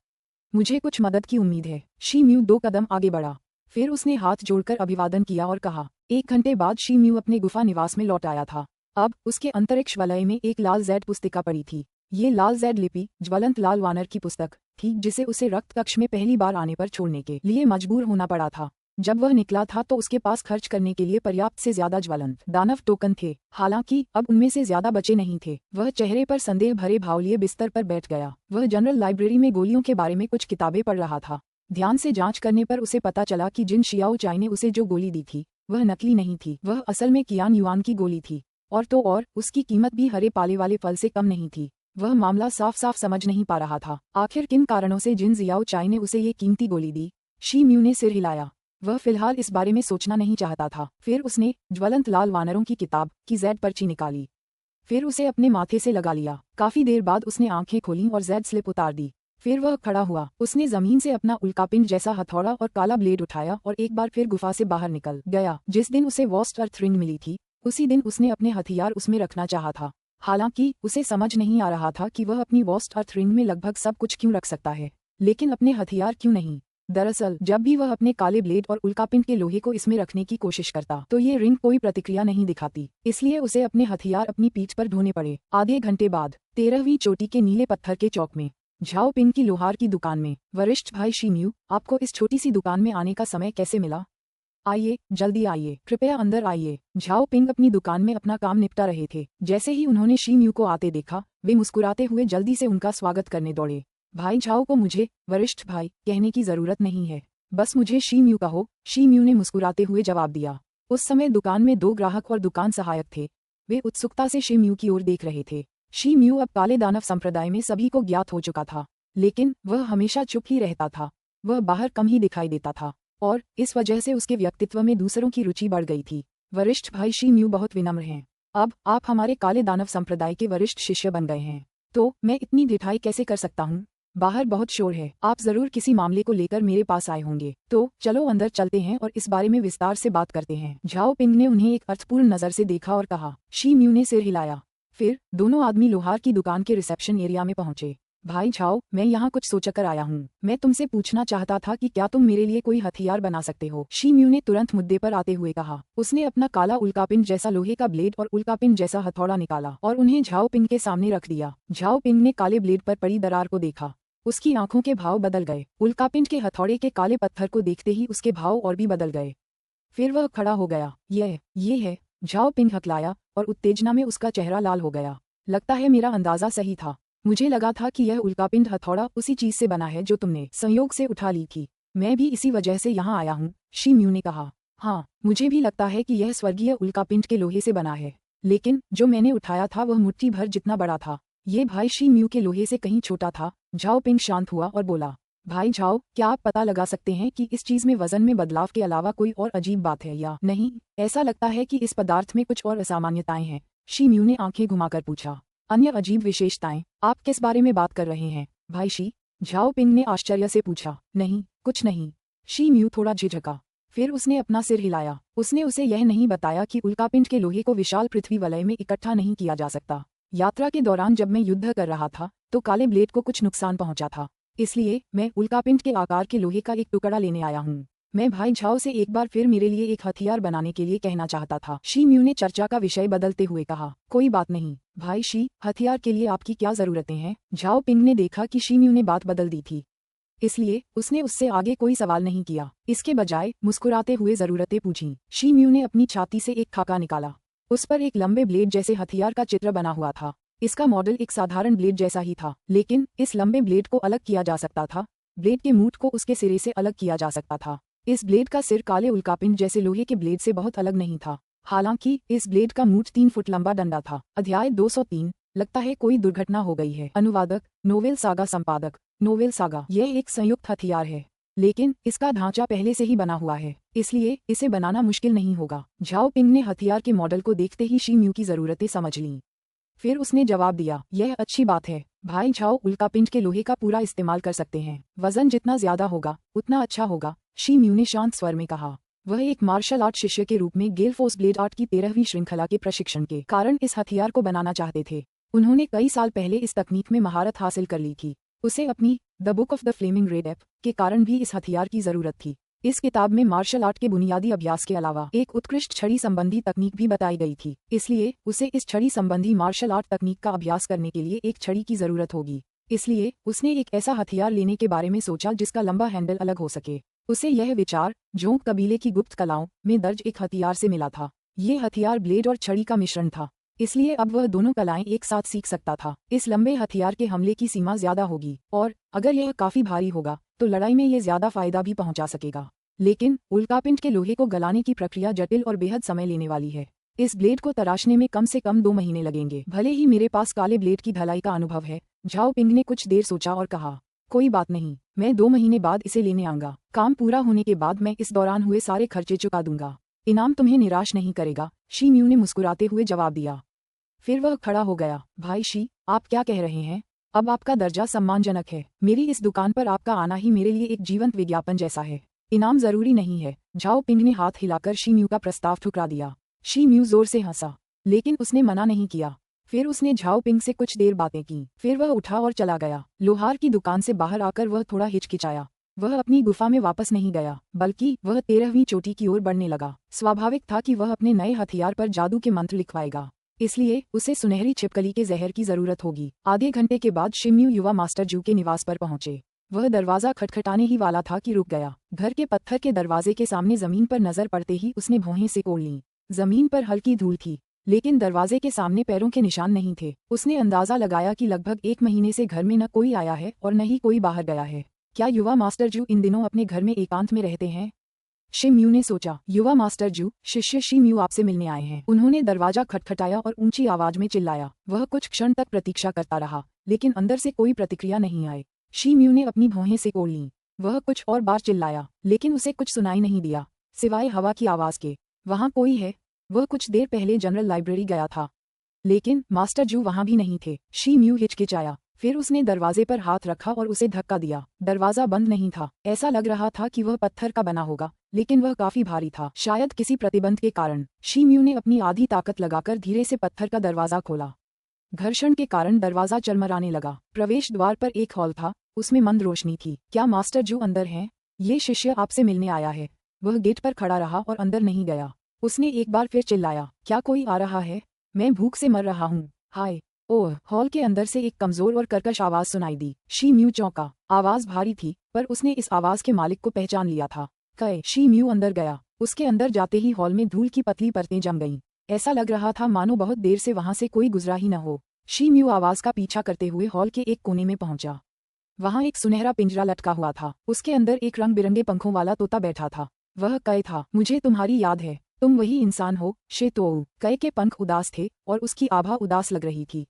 मुझे कुछ मदद की उम्मीद है। शिम्यू 2 कदम आगे बढ़ा। फिर उसने हाथ जोड़कर अभिवादन किया और कहा। 1 घंटे बाद शिम्यू अपने गुफा निवास में लौट आया था। अब उसके अंतरिक्ष वलय में एक लाल जेड पुस्तिका पड़ी थी। ये लाल जेड लिपि ज्वलंत लाल वानर की पुस्तक थी जिसे उसे रक्त कक्ष में पहली बार आने पर छोड़ने के लिए मजबूर होना पड़ा था। जब वह निकला था तो उसके पास खर्च करने के लिए पर्याप्त से ज्यादा ज्वलंत दानव टोकन थे। हालांकि अब उनमें से ज्यादा बचे नहीं थे। वह चेहरे पर संदेह भरे भाव लिए बिस्तर पर बैठ गया। वह जनरल लाइब्रेरी में गोलियों के बारे में कुछ किताबें पढ़ रहा था। ध्यान से जांच करने पर उसे पता चला कि जिन शियाओ चाई ने उसे जो गोली दी थी वह नकली नहीं थी। वह असल में कियान युआन की गोली थी। और तो और उसकी कीमत भी हरे पाले वाले फल से कम नहीं थी। वह मामला साफ साफ समझ नहीं पा रहा था। आखिर किन कारणों से जिन जियाओ चाई ने उसे ये कीमती गोली दी। शिम्यू ने सिर हिलाया। वह फिलहाल इस बारे में सोचना नहीं चाहता था। फिर उसने ज्वलंत लाल वानरों की किताब की जेड पर्ची निकाली। फिर उसे अपने माथे से लगा लिया। काफी देर बाद उसने आंखें खोलीं और जेड स्लिप उतार दी। फिर वह खड़ा हुआ। उसने जमीन से अपना उल्कापिंड जैसा हथौड़ा और काला ब्लेड उठाया और एक बार फिर गुफा से बाहर निकल गया। जिस दिन उसे वॉस्ट अर्थ रिंग मिली थी, उसी दिन उसने अपने हथियार उसमें रखना चाहा था। हालांकि उसे समझ नहीं आ रहा था कि वह अपनी वॉस्ट अर्थ रिंग में लगभग सब कुछ क्यों रख सकता है, लेकिन अपने हथियार क्यों नहीं। दरअसल जब भी वह अपने काले ब्लेड और उल्कापिंड के लोहे को इसमें रखने की कोशिश करता तो ये रिंग कोई प्रतिक्रिया नहीं दिखाती। इसलिए उसे अपने हथियार अपनी पीठ पर ढोने पड़े। आधे घंटे बाद 13वीं चोटी के नीले पत्थर के चौक में झाओ पिंग की लोहार की दुकान में। वरिष्ठ भाई शिम्यू, आपको इस छोटी सी दुकान में आने का समय कैसे मिला। आइए, जल्दी आइए, कृपया अंदर आइए। झाओ पिंग अपनी दुकान में अपना काम निपटा रहे थे। जैसे ही उन्होंने शी म्यू को आते देखा, वे मुस्कुराते हुए जल्दी से उनका स्वागत करने दौड़े। भाई झाओ को मुझे वरिष्ठ भाई कहने की जरूरत नहीं है, बस मुझे शी म्यू कहो, शी म्यू ने मुस्कुराते हुए जवाब दिया। उस समय दुकान में 2 ग्राहक और दुकान सहायक थे। वे उत्सुकता से शी म्यू की ओर देख रहे थे। शी म्यू अब काले दानव संप्रदाय में सभी को ज्ञात हो चुका था, लेकिन वह हमेशा चुप ही रहता था। वह बाहर कम ही दिखाई देता था और इस वजह से उसके व्यक्तित्व में दूसरों की रुचि बढ़ गई थी। वरिष्ठ भाई शी म्यू बहुत विनम्र हैं। अब आप हमारे काले दानव संप्रदाय के वरिष्ठ शिष्य बन गए हैं, तो मैं इतनी ढिठाई कैसे कर सकता हूँ? बाहर बहुत शोर है, आप जरूर किसी मामले को लेकर मेरे पास आए होंगे, तो चलो अंदर चलते हैं और इस बारे में विस्तार से बात करते हैं। झाओ पिंग ने उन्हें एक अर्थपूर्ण नजर से देखा और कहा। शी म्यू ने सिर हिलाया। फिर दोनों आदमी लोहार की दुकान के रिसेप्शन एरिया में पहुंचे। भाई झाओ, मैं यहाँ कुछ सोचकर आया हूँ। मैं तुमसे पूछना चाहता था कि क्या तुम मेरे लिए कोई हथियार बना सकते हो? शी म्यू ने तुरंत मुद्दे पर आते हुए कहा। उसने अपना काला उल्कापिंड जैसा लोहे का ब्लेड और उल्कापिंड जैसा हथौड़ा निकाला और उन्हें झाओ पिंग के सामने रख दिया। झाओ पिंग ने काले ब्लेड पर पड़ी दरार को देखा। उसकी आंखों के भाव बदल गए। उल्कापिंड के हथौड़े के काले पत्थर को देखते ही उसके भाव और भी बदल गए। फिर वह खड़ा हो गया। ये है। झाओ पिंग हकलाया और उत्तेजना में उसका चेहरा लाल हो गया। लगता है मेरा अंदाजा सही था। मुझे लगा था कि यह उल्कापिंड हथौड़ा उसी चीज से बना है जो तुमने संयोग से उठा ली थी। मैं भी इसी वजह से यहाँ आया हूँ, शी म्यू ने कहा। हाँ, मुझे भी लगता है कि यह स्वर्गीय उल्कापिंड के लोहे से बना है, लेकिन जो मैंने उठाया था वह मुट्ठी भर जितना बड़ा था। ये भाई शी म्यू के लोहे से कहीं छोटा था। झाओ पिंग शांत हुआ और बोला, भाई झाओ, क्या आप पता लगा सकते हैं कि इस चीज में वजन में बदलाव के अलावा कोई और अजीब बात है या नहीं? ऐसा लगता है कि इस पदार्थ में कुछ और असामान्यताएं हैं, शी म्यू ने आंखें घुमाकर पूछा। अन्य अजीब विशेषताएं? आप किस बारे में बात कर रहे हैं, भाई शी? झाओ पिंग ने आश्चर्य से पूछा। नहीं, कुछ नहीं। शी म्यू थोड़ा झिझका, फिर उसने अपना सिर हिलाया। उसने उसे यह नहीं बताया कि उल्कापिंड के लोहे को विशाल पृथ्वी वलय में इकट्ठा नहीं किया जा सकता। यात्रा के दौरान जब मैं युद्ध कर रहा था तो काले ब्लेड को कुछ नुकसान पहुंचा था, इसलिए मैं उल्कापिंड के आकार के लोहे का एक टुकड़ा लेने आया हूँ। मैं भाई झाओ से एक बार फिर मेरे लिए एक हथियार बनाने के लिए कहना चाहता था। शी म्यू ने चर्चा का विषय बदलते हुए कहा। कोई बात नहीं भाई शी, हथियार के लिए आपकी क्या जरूरतें हैं? झाओ पिंग ने देखा कि शी म्यू ने बात बदल दी थी, इसलिए उसने उससे आगे कोई सवाल नहीं किया। इसके बजाय मुस्कुराते हुए जरूरतें पूछीं। शी म्यू ने अपनी छाती से एक खाका निकाला। उस पर एक लंबे ब्लेड जैसे हथियार का चित्र बना हुआ था। इसका मॉडल एक साधारण ब्लेड जैसा ही था, लेकिन इस लंबे ब्लेड को अलग किया जा सकता था। ब्लेड के मूठ को उसके सिरे से अलग किया जा सकता था। इस ब्लेड का सिर काले उल्कापिंड जैसे लोहे के ब्लेड से बहुत अलग नहीं था। हालांकि इस ब्लेड का मूठ 3 फुट लंबा डंडा था। अध्याय 203। लगता है कोई दुर्घटना हो गई है। अनुवादक, नोवेल सागा संपादक। नोवेल सागा यह एक संयुक्त हथियार है, लेकिन इसका ढांचा पहले से ही बना हुआ है, इसलिए इसे बनाना मुश्किल नहीं होगा। झाओ पिंग ने हथियार के मॉडल को देखते ही शी म्यू की जरूरतें समझ लीं। फिर उसने जवाब दिया, यह अच्छी बात है भाई झाओ, उल्कापिंड के लोहे का पूरा इस्तेमाल कर सकते हैं। वजन जितना ज्यादा होगा उतना अच्छा होगा, शी म्यू ने शांत स्वर में कहा। वह एक मार्शल आर्ट शिष्य के रूप में गेल फोर्स ब्लेड आर्ट की 13वीं श्रृंखला के प्रशिक्षण के कारण इस हथियार को बनाना चाहते थे। उन्होंने कई साल पहले इस तकनीक में महारत हासिल कर ली थी। उसे अपनी the book of the flaming red ape के कारण भी इस हथियार की जरूरत थी। इस किताब में मार्शल आर्ट के बुनियादी अभ्यास के अलावा एक उत्कृष्ट छड़ी संबंधी तकनीक भी बताई गई थी, इसलिए उसे इस छड़ी संबंधी मार्शल आर्ट तकनीक का अभ्यास करने के लिए एक छड़ी की जरूरत होगी। इसलिए उसने एक ऐसा हथियार लेने के बारे में सोचा जिसका लंबा हैंडल अलग हो सके। उसे यह विचार जोंक कबीले की गुप्त कलाओं में दर्ज एक हथियार से मिला था। ये हथियार ब्लेड और छड़ी का मिश्रण था, इसलिए अब वह दोनों कलाएं एक साथ सीख सकता था। इस लंबे हथियार के हमले की सीमा ज्यादा होगी और अगर यह काफी भारी होगा तो लड़ाई में ये ज्यादा फायदा भी पहुंचा सकेगा। लेकिन उल्कापिंड के लोहे को गलाने की प्रक्रिया जटिल और बेहद समय लेने वाली है। इस ब्लेड को तराशने में कम से कम 2 महीने लगेंगे। भले ही मेरे पास काले ब्लेड की ढलाई का अनुभव है, झाओ पिंग ने कुछ देर सोचा और कहा, कोई बात नहीं, मैं 2 महीने बाद इसे लेने आऊंगा। काम पूरा होने के बाद मैं इस दौरान हुए सारे खर्चे चुका दूंगा। इनाम तुम्हें निराश नहीं करेगा, शी म्यू ने मुस्कुराते हुए जवाब दिया। फिर वह खड़ा हो गया। भाई शी, आप क्या कह रहे हैं? अब आपका दर्जा सम्मानजनक है। मेरी इस दुकान पर आपका आना ही मेरे लिए एक जीवंत विज्ञापन जैसा है। इनाम जरूरी नहीं है। झाओ पिंग ने हाथ हिलाकर शी म्यू का प्रस्ताव ठुकरा दिया। शी म्यू जोर से हंसा, लेकिन उसने मना नहीं किया। फिर उसने झाओ पिंग से कुछ देर बातें की, फिर वह उठा और चला गया। लोहार की दुकान से बाहर आकर वह थोड़ा हिचकिचाया। वह अपनी गुफा में वापस नहीं गया, बल्कि वह 13वीं चोटी की ओर बढ़ने लगा। स्वाभाविक था कि वह अपने नए हथियार पर जादू के मंत्र लिखवाएगा, इसलिए उसे सुनहरी छिपकली के जहर की जरूरत होगी। आधे घंटे के बाद शी म्यू युवा मास्टर जू के निवास पर पहुंचे। वह दरवाजा खटखटाने ही वाला था कि रुक गया। घर के पत्थर के दरवाजे के सामने जमीन पर नजर पड़ते ही उसने भौहें सिकोड़ लीं। जमीन पर हल्की धूल थी, लेकिन दरवाजे के सामने पैरों के निशान नहीं थे। उसने अंदाजा लगाया कि लगभग 1 महीने से घर में न कोई आया है और न ही कोई बाहर गया है। क्या युवा मास्टर जू इन दिनों अपने घर में एकांत में रहते हैं? शिम्यू ने सोचा। युवा मास्टर जू, शिष्य शिम्यू आपसे मिलने आए हैं। उन्होंने दरवाजा खटखटाया और ऊंची आवाज में चिल्लाया। वह कुछ क्षण तक प्रतीक्षा करता रहा, लेकिन अंदर से कोई प्रतिक्रिया नहीं आई। शिम्यू ने अपनी भौहें सिकोड़ लीं। वह कुछ और बार चिल्लाया, लेकिन उसे कुछ सुनाई नहीं दिया, सिवाय हवा की आवाज के। वहाँ कोई है? वह कुछ देर पहले जनरल लाइब्रेरी गया था, लेकिन मास्टर जू वहाँ भी नहीं थे। शिम्यू हिचकिचाया, फिर उसने दरवाजे पर हाथ रखा और उसे धक्का दिया। दरवाजा बंद नहीं था। ऐसा लग रहा था कि वह पत्थर का बना होगा, लेकिन वह काफी भारी था, शायद किसी प्रतिबंध के कारण। शिम्यू ने अपनी आधी ताकत लगाकर धीरे से पत्थर का दरवाजा खोला। घर्षण के कारण दरवाजा चरमराने लगा। प्रवेश द्वार पर एक हॉल था, उसमें मंद रोशनी थी। क्या मास्टर जू अंदर हैं? ये शिष्य आपसे मिलने आया है। वह गेट पर खड़ा रहा और अंदर नहीं गया। उसने एक बार फिर चिल्लाया, क्या कोई आ रहा है? मैं भूख से मर रहा हूँ। हाय। ओह! हॉल के अंदर से एक कमजोर और कर्कश आवाज सुनाई दी। शिम्यू चौंका। आवाज भारी थी, पर उसने इस आवाज के मालिक को पहचान लिया था। कय। शिम्यू अंदर गया। उसके अंदर जाते ही हॉल में धूल की पतली परतें जम गईं। ऐसा लग रहा था मानो बहुत देर से वहां से कोई गुजरा ही न हो। शिम्यू आवाज का पीछा करते हुए हॉल के एक कोने में पहुंचा। वहां एक सुनहरा पिंजरा लटका हुआ था। उसके अंदर एक रंग बिरंगे पंखों वाला तोता बैठा था। वह कय था। मुझे तुम्हारी याद है। तुम वही इंसान हो, शेतोऊ। कय के पंख उदास थे और उसकी आभा उदास लग रही थी।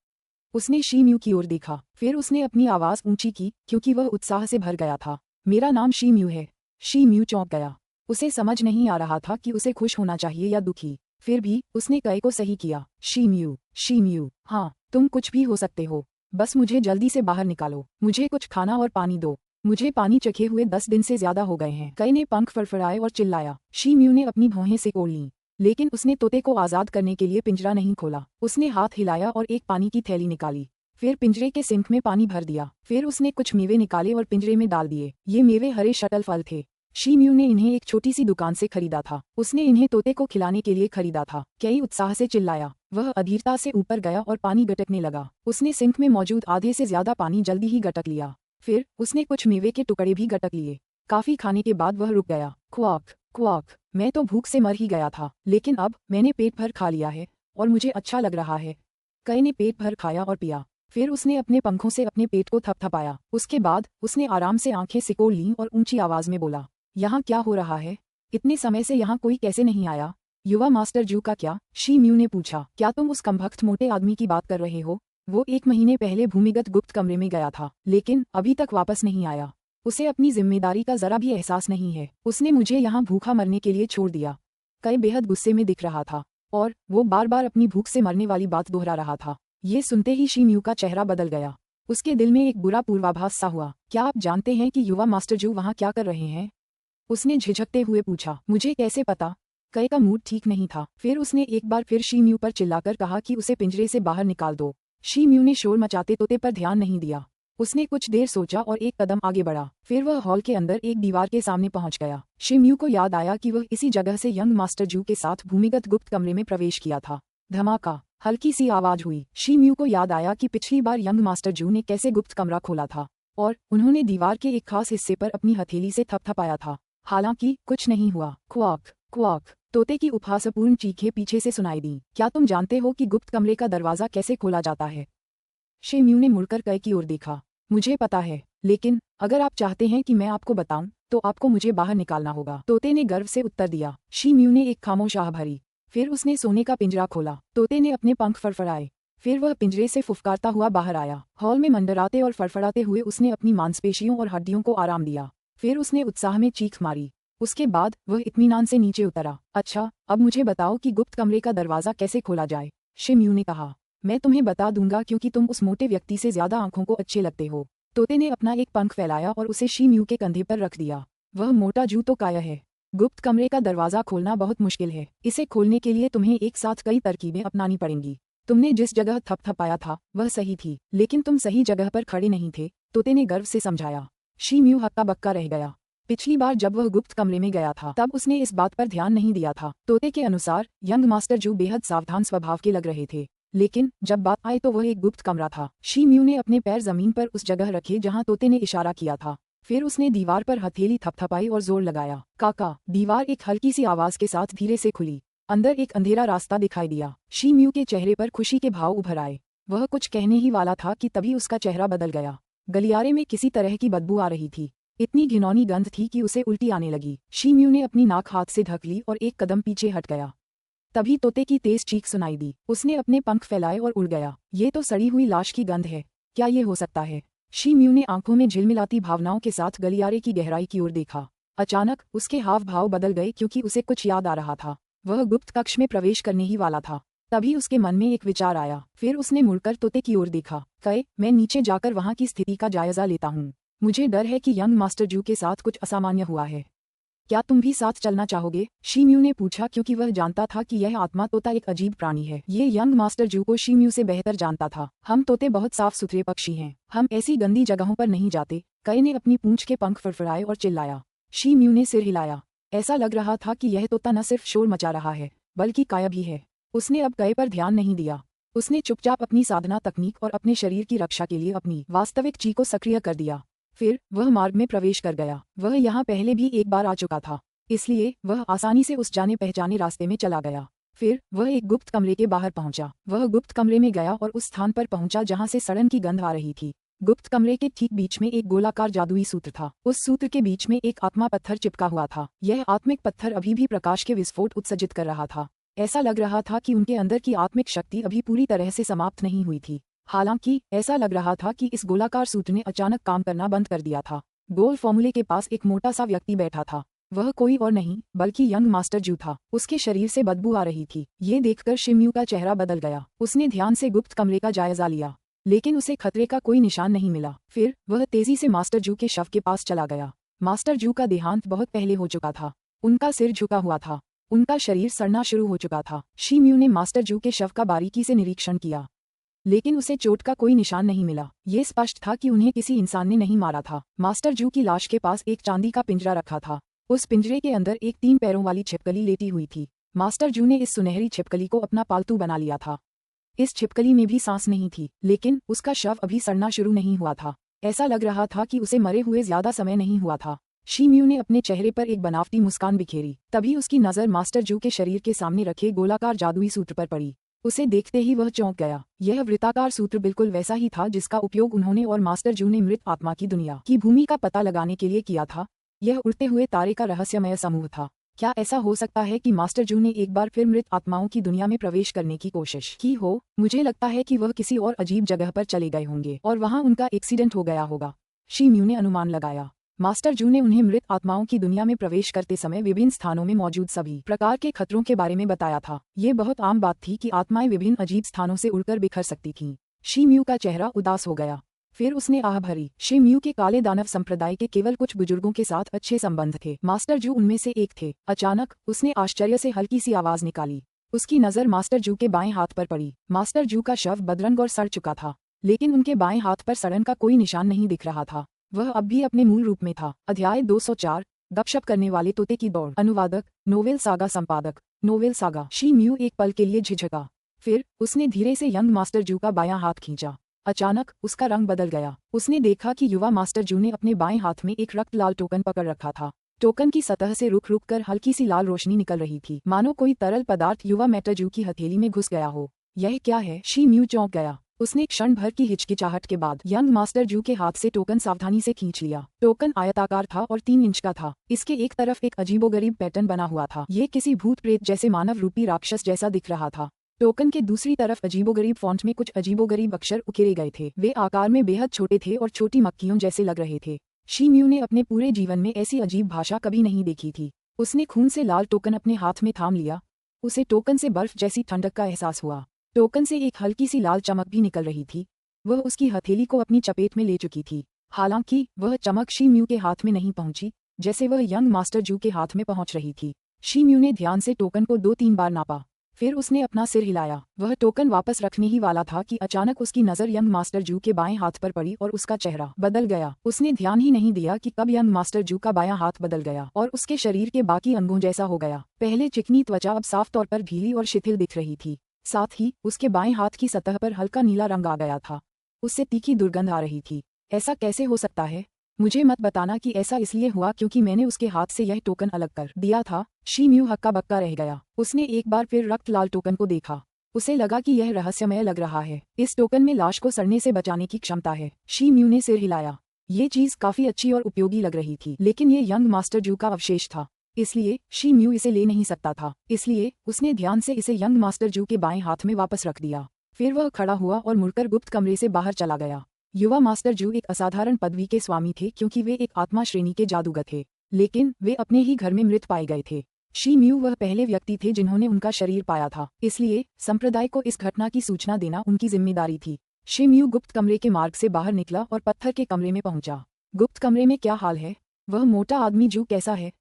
उसने शिम्यू की ओर देखा, फिर उसने अपनी आवाज ऊंची की, क्योंकि वह उत्साह से भर गया था। मेरा नाम शिम्यू है। शिम्यू चौंक गया। उसे समझ नहीं आ रहा था कि उसे खुश होना चाहिए या दुखी। फिर भी उसने कय को सही किया। शिम्यू, शिम्यू, हाँ, तुम कुछ भी हो सकते हो। बस मुझे जल्दी से बाहर निकालो। मुझे कुछ खाना और पानी दो। मुझे पानी चखे हुए 10 दिन से ज्यादा हो गए हैं। कय ने पंख फड़फड़ाए और चिल्लाया। शिम्यू ने अपनी भौहें सिकोड़ लीं, लेकिन उसने तोते को आजाद करने के लिए पिंजरा नहीं खोला। उसने हाथ हिलाया और एक पानी की थैली निकाली। फिर पिंजरे के सिंक में पानी भर दिया। फिर उसने कुछ मेवे निकाले और पिंजरे में डाल दिए। ये मेवे हरे शटल फल थे। शिम्यू ने इन्हें एक छोटी सी दुकान से खरीदा था। उसने इन्हें तोते को खिलाने के लिए खरीदा था। कई उत्साह से चिल्लाया। वह अधीरता से ऊपर गया और पानी गटकने लगा। उसने सिंक में मौजूद आधे से ज्यादा पानी जल्दी ही गटक लिया। फिर उसने कुछ मेवे के टुकड़े भी गटक लिए। काफी खाने के बाद वह रुक गया। क्वाक क्वाक, मैं तो भूख से मर ही गया था, लेकिन अब मैंने पेट भर खा लिया है और मुझे अच्छा लग रहा है। कय ने पेट भर खाया और पिया। फिर उसने अपने पंखों से अपने पेट को थपथपाया। उसके बाद उसने आराम से आंखें सिकोड़ लीं और ऊंची आवाज में बोला, यहाँ क्या हो रहा है? इतने समय से यहाँ कोई कैसे नहीं आया? युवा मास्टर जू का क्या? शिम्यू ने पूछा। क्या तुम उस कमबख्त मोटे आदमी की बात कर रहे हो? वो 1 महीने पहले भूमिगत गुप्त कमरे में गया था, लेकिन अभी तक वापस नहीं आया। उसे अपनी जिम्मेदारी का जरा भी एहसास नहीं है। उसने मुझे यहाँ भूखा मरने के लिए छोड़ दिया। कय बेहद गुस्से में दिख रहा था और वो बार बार अपनी भूख से मरने वाली बात दोहरा रहा था। ये सुनते ही शिम्यू का चेहरा बदल गया। उसके दिल में एक बुरा पूर्वाभास सा हुआ। क्या आप जानते हैं कि युवा मास्टर जू वहाँ क्या कर रहे हैं? उसने झिझकते हुए पूछा। मुझे कैसे पता? कय का मूड ठीक नहीं था। फिर उसने एक बार फिर शिम्यू पर चिल्लाकर कहा कि उसे पिंजरे से बाहर निकाल दो। शिम्यू ने शोर मचाते तोते पर ध्यान नहीं दिया। उसने कुछ देर सोचा और एक कदम आगे बढ़ा। फिर वह हॉल के अंदर एक दीवार के सामने पहुंच गया। शिम्यू को याद आया कि वह इसी जगह से यंग मास्टर जू के साथ भूमिगत गुप्त कमरे में प्रवेश किया था। धमाका, हल्की सी आवाज हुई। शिम्यू को याद आया कि पिछली बार यंग मास्टर जू ने कैसे गुप्त कमरा खोला था और उन्होंने दीवार के एक खास हिस्से पर अपनी हथेली से थपथपाया था। हालांकि कुछ नहीं हुआ। क्वाक क्वाक, तोते की उपहासपूर्ण चीखें पीछे से सुनाई दी। क्या तुम जानते हो कि गुप्त कमरे का दरवाजा कैसे खोला जाता है? शिम्यू ने मुड़कर कय की ओर देखा। मुझे पता है, लेकिन अगर आप चाहते हैं कि मैं आपको बताऊं, तो आपको मुझे बाहर निकालना होगा। तोते ने गर्व से उत्तर दिया। शिम्यू ने एक खामोश आह भरी। फिर उसने सोने का पिंजरा खोला। तोते ने अपने पंख फड़फड़ाए। फिर वह पिंजरे से फुफकारता हुआ बाहर आया। हॉल में मंडराते और फड़फड़ाते हुए उसने अपनी मांसपेशियों और हड्डियों को आराम दिया। फिर उसने उत्साह में चीख मारी। उसके बाद वह इत्मीनान से नीचे उतरा। अच्छा, अब मुझे बताओ कि गुप्त कमरे का दरवाजा कैसे खोला जाए? शिम्यू ने कहा। मैं तुम्हें बता दूंगा, क्योंकि तुम उस मोटे व्यक्ति से ज्यादा आंखों को अच्छे लगते हो। तोते ने अपना एक पंख फैलाया और उसे शिम्यू के कंधे पर रख दिया। वह मोटा जू तो काया है। गुप्त कमरे का दरवाजा खोलना बहुत मुश्किल है। इसे खोलने के लिए तुम्हें एक साथ कई तरकीबें अपनानी पड़ेंगी। तुमने जिस जगह थपथपाया था वह सही थी, लेकिन तुम सही जगह पर खड़े नहीं थे, तोते ने गर्व से समझाया। शिम्यू हक्का बक्का रह गया। पिछली बार जब वह गुप्त कमरे में गया था तब उसने इस बात पर ध्यान नहीं दिया था। तोते के अनुसार यंग मास्टर जू बेहद सावधान स्वभाव के लग रहे थे, लेकिन जब बात आई तो वह एक गुप्त कमरा था। शिम्यू ने अपने पैर जमीन पर उस जगह रखे जहां तोते ने इशारा किया था। फिर उसने दीवार पर हथेली थपथपाई और जोर लगाया। काका। दीवार एक हल्की सी आवाज के साथ धीरे से खुली। अंदर एक अंधेरा रास्ता दिखाई दिया। शी म्यू के चेहरे पर खुशी के भाव उभर आए। वह कुछ कहने ही वाला था कि तभी उसका चेहरा बदल गया। गलियारे में किसी तरह की बदबू आ रही थी। इतनी घिनौनी गंध थी कि उसे उल्टी आने लगी। शी म्यू ने अपनी नाक हाथ से ढक ली और एक कदम पीछे हट गया। तभी तोते की तेज चीख सुनाई दी। उसने अपने पंख फैलाए और उड़ गया। ये तो सड़ी हुई लाश की गंध है। क्या ये हो सकता है? शी म्यू ने आंखों में झिलमिलाती भावनाओं के साथ गलियारे की गहराई की ओर देखा। अचानक उसके हाव भाव बदल गए क्योंकि उसे कुछ याद आ रहा था। वह गुप्त कक्ष में प्रवेश करने ही वाला था। तभी उसके मन में एक विचार आया। फिर उसने मुड़कर तोते की ओर देखा। कहे, मैं नीचे जाकर वहां की स्थिति का जायजा लेता हूँ। मुझे डर है कि यंग मास्टर जू के साथ कुछ असामान्य हुआ है। क्या तुम भी साथ चलना चाहोगे? शी म्यू ने पूछा क्योंकि वह जानता था कि यह आत्मा तोता एक अजीब प्राणी है। ये यंग मास्टर जू को शी म्यू से बेहतर जानता था। हम तोते बहुत साफ सुथरे पक्षी हैं। हम ऐसी गंदी जगहों पर नहीं जाते। कई ने अपनी पूंछ के पंख फड़फड़ाए और चिल्लाया। शी म्यू ने सिर हिलाया। ऐसा लग रहा था कि यह तोता न सिर्फ शोर मचा रहा है बल्कि काया भी है। उसने अब कई पर ध्यान नहीं दिया। उसने चुपचाप अपनी साधना तकनीक और अपने शरीर की रक्षा के लिए अपनी वास्तविक ची को सक्रिय कर दिया। फिर वह मार्ग में प्रवेश कर गया। वह यहाँ पहले भी एक बार आ चुका था, इसलिए वह आसानी से उस जाने पहचाने रास्ते में चला गया। फिर वह एक गुप्त कमरे के बाहर पहुंचा। वह गुप्त कमरे में गया और उस स्थान पर पहुंचा जहां से सड़न की गंध आ रही थी। गुप्त कमरे के ठीक बीच में एक गोलाकार जादुई सूत्र था। उस सूत्र के बीच में एक आत्मा पत्थर चिपका हुआ था। यह आत्मिक पत्थर अभी भी प्रकाश के विस्फोट उत्सर्जित कर रहा था। ऐसा लग रहा था कि उनके अंदर की आत्मिक शक्ति अभी पूरी तरह से समाप्त नहीं हुई थी। हालांकि ऐसा लग रहा था कि इस गोलाकार सूत्र ने अचानक काम करना बंद कर दिया था। गोल फॉर्मूले के पास एक मोटा सा व्यक्ति बैठा था। वह कोई और नहीं बल्कि यंग मास्टर जू था। उसके शरीर से बदबू आ रही थी। ये देखकर शिम्यू का चेहरा बदल गया। उसने ध्यान से गुप्त कमरे का जायजा लिया, लेकिन उसे खतरे का कोई निशान नहीं मिला। फिर वह तेजी से मास्टर जू के शव के पास चला गया। मास्टर जू का देहांत बहुत पहले हो चुका था। उनका सिर झुका हुआ था। उनका शरीर सड़ना शुरू हो चुका था। शिम्यू ने मास्टर जू के शव का बारीकी से निरीक्षण किया, लेकिन उसे चोट का कोई निशान नहीं मिला। ये स्पष्ट था कि उन्हें किसी इंसान ने नहीं मारा था। मास्टर जू की लाश के पास एक चांदी का पिंजरा रखा था। उस पिंजरे के अंदर एक 3 पैरों वाली छिपकली लेटी हुई थी। मास्टर जू ने इस सुनहरी छिपकली को अपना पालतू बना लिया था। इस छिपकली में भी सांस नहीं थी, लेकिन उसका शव अभी सड़ना शुरू नहीं हुआ था। ऐसा लग रहा था कि उसे मरे हुए ज्यादा समय नहीं हुआ था। शिम्यू ने अपने चेहरे पर एक बनावटी मुस्कान बिखेरी। तभी उसकी नजर मास्टर जू के शरीर के सामने रखे गोलाकार जादुई सूत्र पर पड़ी। उसे देखते ही वह चौंक गया। यह वृत्ताकार सूत्र बिल्कुल वैसा ही था जिसका उपयोग उन्होंने और मास्टर जू ने मृत आत्मा की दुनिया की भूमि का पता लगाने के लिए किया था। यह उड़ते हुए तारे का रहस्यमय समूह था। क्या ऐसा हो सकता है कि मास्टर जू ने एक बार फिर मृत आत्माओं की दुनिया में प्रवेश करने की कोशिश की हो? मुझे लगता है कि वह किसी और अजीब जगह पर चले गए होंगे और वहां उनका एक्सीडेंट हो गया होगा। शिम्यू ने अनुमान लगाया। मास्टर जू ने उन्हें मृत आत्माओं की दुनिया में प्रवेश करते समय विभिन्न स्थानों में मौजूद सभी प्रकार के खतरों के बारे में बताया था। ये बहुत आम बात थी कि आत्माएं विभिन्न अजीब स्थानों से उड़कर बिखर सकती थीं। शिम्यू का चेहरा उदास हो गया। फिर उसने आह भरी। शिम्यू के काले दानव संप्रदाय के केवल कुछ बुजुर्गों के साथ अच्छे संबंध थे। मास्टर जू उनमें से एक थे। अचानक उसने आश्चर्य से हल्की सी आवाज निकाली। उसकी नजर मास्टर जू के बाएं हाथ पर पड़ी। मास्टर जू का शव बदरंग और सड़ चुका था, लेकिन उनके बाएं हाथ पर सड़न का कोई निशान नहीं दिख रहा था। वह अब भी अपने मूल रूप में था। अध्याय 204 गपशप करने वाले तोते की दौड़। अनुवादक नोवेल सागा संपादक नोवेल सागा। शिम्यू एक पल के लिए झिझका। फिर उसने धीरे से यंग मास्टर जू का बायां हाथ खींचा। अचानक उसका रंग बदल गया। उसने देखा कि युवा मास्टर जू ने अपने बाएं हाथ में एक रक्त लाल टोकन पकड़ रखा था। टोकन की सतह से रुक रुक कर हल्की सी लाल रोशनी निकल रही थी, मानो कोई तरल पदार्थ युवा मास्टर जू की हथेली में घुस गया हो। यह क्या है? शिम्यू चौंक गया। उसने क्षण भर की हिचकिचाहट के बाद यंग मास्टर जू के हाथ से टोकन सावधानी से खींच लिया। टोकन आयताकार था और 3 इंच का था। इसके एक तरफ एक अजीबोगरीब पैटर्न बना हुआ था। ये किसी भूत प्रेत जैसे मानव रूपी राक्षस जैसा दिख रहा था। टोकन के दूसरी तरफ अजीबोगरीब फॉन्ट में कुछ अजीबोगरीब अक्षर उकेरे गए थे। वे आकार में बेहद छोटे थे और छोटी मक्खियों जैसे लग रहे थे। शिम्यू ने अपने पूरे जीवन में ऐसी अजीब भाषा कभी नहीं देखी थी। उसने खून से लाल टोकन अपने हाथ में थाम लिया। उसे टोकन से बर्फ जैसी ठंडक का एहसास हुआ। टोकन से एक हल्की सी लाल चमक भी निकल रही थी। वह उसकी हथेली को अपनी चपेट में ले चुकी थी। हालांकि वह चमक शिम्यू के हाथ में नहीं पहुंची, जैसे वह यंग मास्टर जू के हाथ में पहुंच रही थी। शिम्यू ने ध्यान से टोकन को 2-3 बार नापा। फिर उसने अपना सिर हिलाया। वह टोकन वापस रखने ही वाला था कि अचानक उसकी नजर यंग मास्टर जू के बाएं हाथ पर पड़ी और उसका चेहरा बदल गया। उसने ध्यान ही नहीं दिया कि कब यंग मास्टर जू का बायां हाथ बदल गया और उसके शरीर के बाकी अंगों जैसा हो गया। पहले चिकनी त्वचा अब साफ तौर पर ढीली और शिथिल दिख रही थी। साथ ही उसके बाएं हाथ की सतह पर हल्का नीला रंग आ गया था। उससे तीखी दुर्गंध आ रही थी। ऐसा कैसे हो सकता है? मुझे मत बताना कि ऐसा इसलिए हुआ क्योंकि मैंने उसके हाथ से यह टोकन अलग कर दिया था। शी म्यू हक्का बक्का रह गया। उसने एक बार फिर रक्त लाल टोकन को देखा। उसे लगा कि यह रहस्यमय लग रहा है। इस टोकन में लाश को सड़ने से बचाने की क्षमता है। शी म्यू ने सिर हिलाया। ये चीज काफी अच्छी और उपयोगी लग रही थी, लेकिन ये यंग मास्टर जू का अवशेष था, इसलिए शी म्यू इसे ले नहीं सकता था। इसलिए उसने ध्यान से इसे यंग मास्टर जू के बाएं हाथ में वापस रख दिया। फिर वह खड़ा हुआ और मुड़कर गुप्त कमरे से बाहर चला गया। युवा मास्टर जू एक असाधारण पदवी के स्वामी थे क्योंकि वे एक आत्मा श्रेणी के जादूगर थे, लेकिन वे अपने ही घर में मृत पाए गए थे। शी म्यू वह पहले व्यक्ति थे जिन्होंने उनका शरीर पाया था, इसलिए संप्रदाय को इस घटना की सूचना देना उनकी जिम्मेदारी थी। शी म्यू गुप्त कमरे के मार्ग से बाहर निकला और पत्थर के कमरे में पहुंचा। गुप्त कमरे में क्या हाल है? वह मोटा आदमी जू कैसा है?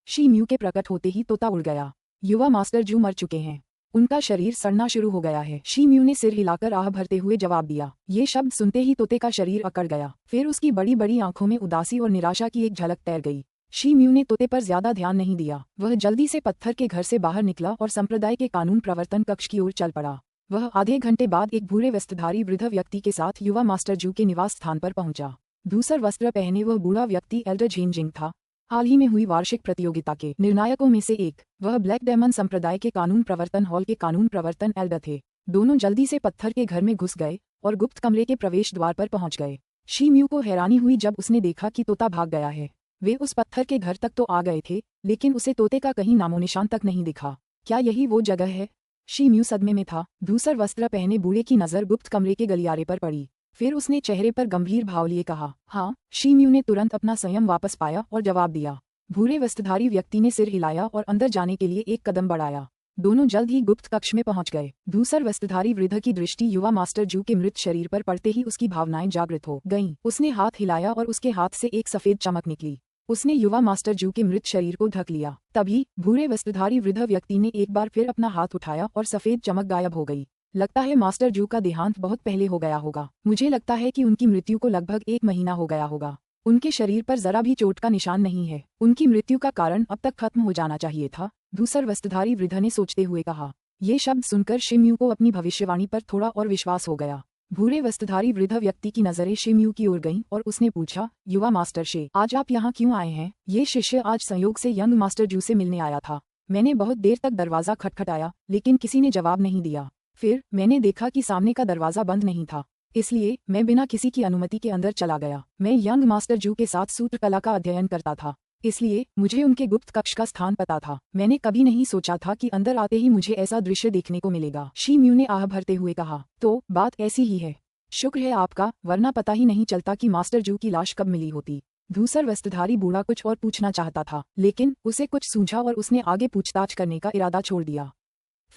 शी म्यू के प्रकट होते ही तोता उड़ गया। युवा मास्टर जू मर चुके हैं। उनका शरीर सड़ना शुरू हो गया है। शी म्यू ने सिर हिलाकर आह भरते हुए जवाब दिया। ये शब्द सुनते ही तोते का शरीर अकड़ गया। फिर उसकी बड़ी बड़ी आंखों में उदासी और निराशा की एक झलक तैर गई। शी म्यू ने तोते पर ज्यादा ध्यान नहीं दिया। वह जल्दी से पत्थर के घर से बाहर निकला और संप्रदाय के कानून प्रवर्तन कक्ष की ओर चल पड़ा। वह आधे घंटे बाद एक भूरे वस्त्रधारी वृद्ध व्यक्ति के साथ युवा मास्टर जू के निवास स्थान पर पहुंचा। धूसर वस्त्र पहने वह बूढ़ा व्यक्ति एल्डर झेनजिंग था, हाल ही में हुई वार्षिक प्रतियोगिता के निर्णायकों में से एक। वह ब्लैक डेमन संप्रदाय के कानून प्रवर्तन हॉल के कानून प्रवर्तन एल्डर थे। दोनों जल्दी से पत्थर के घर में घुस गए और गुप्त कमरे के प्रवेश द्वार पर पहुंच गए। शी म्यू को हैरानी हुई जब उसने देखा कि तोता भाग गया है। वे उस पत्थर के घर तक तो आ गए थे, लेकिन उसे तोते का कहीं नामोनिशान तक नहीं दिखा। क्या यही वो जगह है? शी म्यू सदमे में था। धूसर वस्त्र पहने बूढ़े की नजर गुप्त कमरे के गलियारे पर पड़ी। फिर उसने चेहरे पर गंभीर भाव लिए कहा, हाँ। शी म्यू ने तुरंत अपना संयम वापस पाया और जवाब दिया। भूरे वस्त्रधारी व्यक्ति ने सिर हिलाया और अंदर जाने के लिए एक कदम बढ़ाया। दोनों जल्द ही गुप्त कक्ष में पहुंच गए। धूसर वस्त्रधारी वृद्ध की दृष्टि युवा मास्टर जू के मृत शरीर पर पड़ते ही उसकी भावनाएं जागृत हो गईं। उसने हाथ हिलाया और उसके हाथ से एक सफेद चमक निकली। उसने युवा मास्टर जू के मृत शरीर को ढक लिया। तभी भूरे वस्त्रधारी वृद्ध व्यक्ति ने एक बार फिर अपना हाथ उठाया और सफेद चमक गायब हो गई। लगता है मास्टर जू का देहांत बहुत पहले हो गया होगा। मुझे लगता है कि उनकी मृत्यु को लगभग 1 महीना हो गया होगा। उनके शरीर पर जरा भी चोट का निशान नहीं है। उनकी मृत्यु का कारण अब तक खत्म हो जाना चाहिए था, धूसर वस्त्रधारी वृद्ध ने सोचते हुए कहा। ये शब्द सुनकर शी म्यू को अपनी भविष्यवाणी पर थोड़ा और विश्वास हो गया। भूरे वस्त्रधारी वृद्ध व्यक्ति की नजरें शी म्यू की ओर गईं और उसने पूछा, युवा मास्टर शे, आज आप यहाँ क्यों आए हैं? ये शिष्य आज संयोग से यंग मास्टर जू से मिलने आया था। मैंने बहुत देर तक दरवाजा खटखटाया, लेकिन किसी ने जवाब नहीं दिया। फिर मैंने देखा कि सामने का दरवाजा बंद नहीं था, इसलिए मैं बिना किसी की अनुमति के अंदर चला गया। मैं यंग मास्टर जू के साथ सूत्र कला का अध्ययन करता था, इसलिए मुझे उनके गुप्त कक्ष का स्थान पता था। मैंने कभी नहीं सोचा था कि अंदर आते ही मुझे ऐसा दृश्य देखने को मिलेगा। शी म्यू ने आह भरते हुए कहा, तो बात ऐसी ही है। शुक्र है आपका, वरना पता ही नहीं चलता कि मास्टर जू की लाश कब मिली होती। धूसर वस्त्रधारी बूढ़ा कुछ और पूछना चाहता था, लेकिन उसे कुछ सूझा और उसने आगे पूछताछ करने का इरादा छोड़ दिया।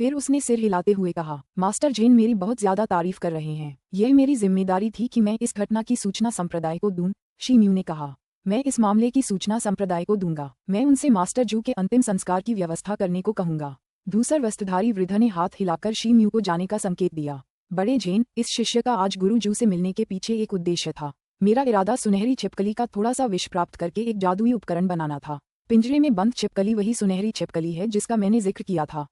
फिर उसने सिर हिलाते हुए कहा, मास्टर जेन मेरी बहुत ज्यादा तारीफ कर रहे हैं। यह मेरी जिम्मेदारी थी कि मैं इस घटना की सूचना संप्रदाय को दूं। शी म्यू ने कहा, मैं इस मामले की सूचना संप्रदाय को दूंगा। मैं उनसे मास्टर जू के अंतिम संस्कार की व्यवस्था करने को कहूंगा। धूसर वस्त्रधारी वृद्ध ने हाथ हिलाकर शी म्यू को जाने का संकेत दिया। बड़े जेन, इस शिष्य का आज गुरु जू से मिलने के पीछे एक उद्देश्य था। मेरा इरादा सुनहरी छिपकली का थोड़ा सा विष प्राप्त करके एक जादुई उपकरण बनाना था। पिंजरे में बंद छिपकली वही सुनहरी छिपकली है जिसका मैंने जिक्र किया था।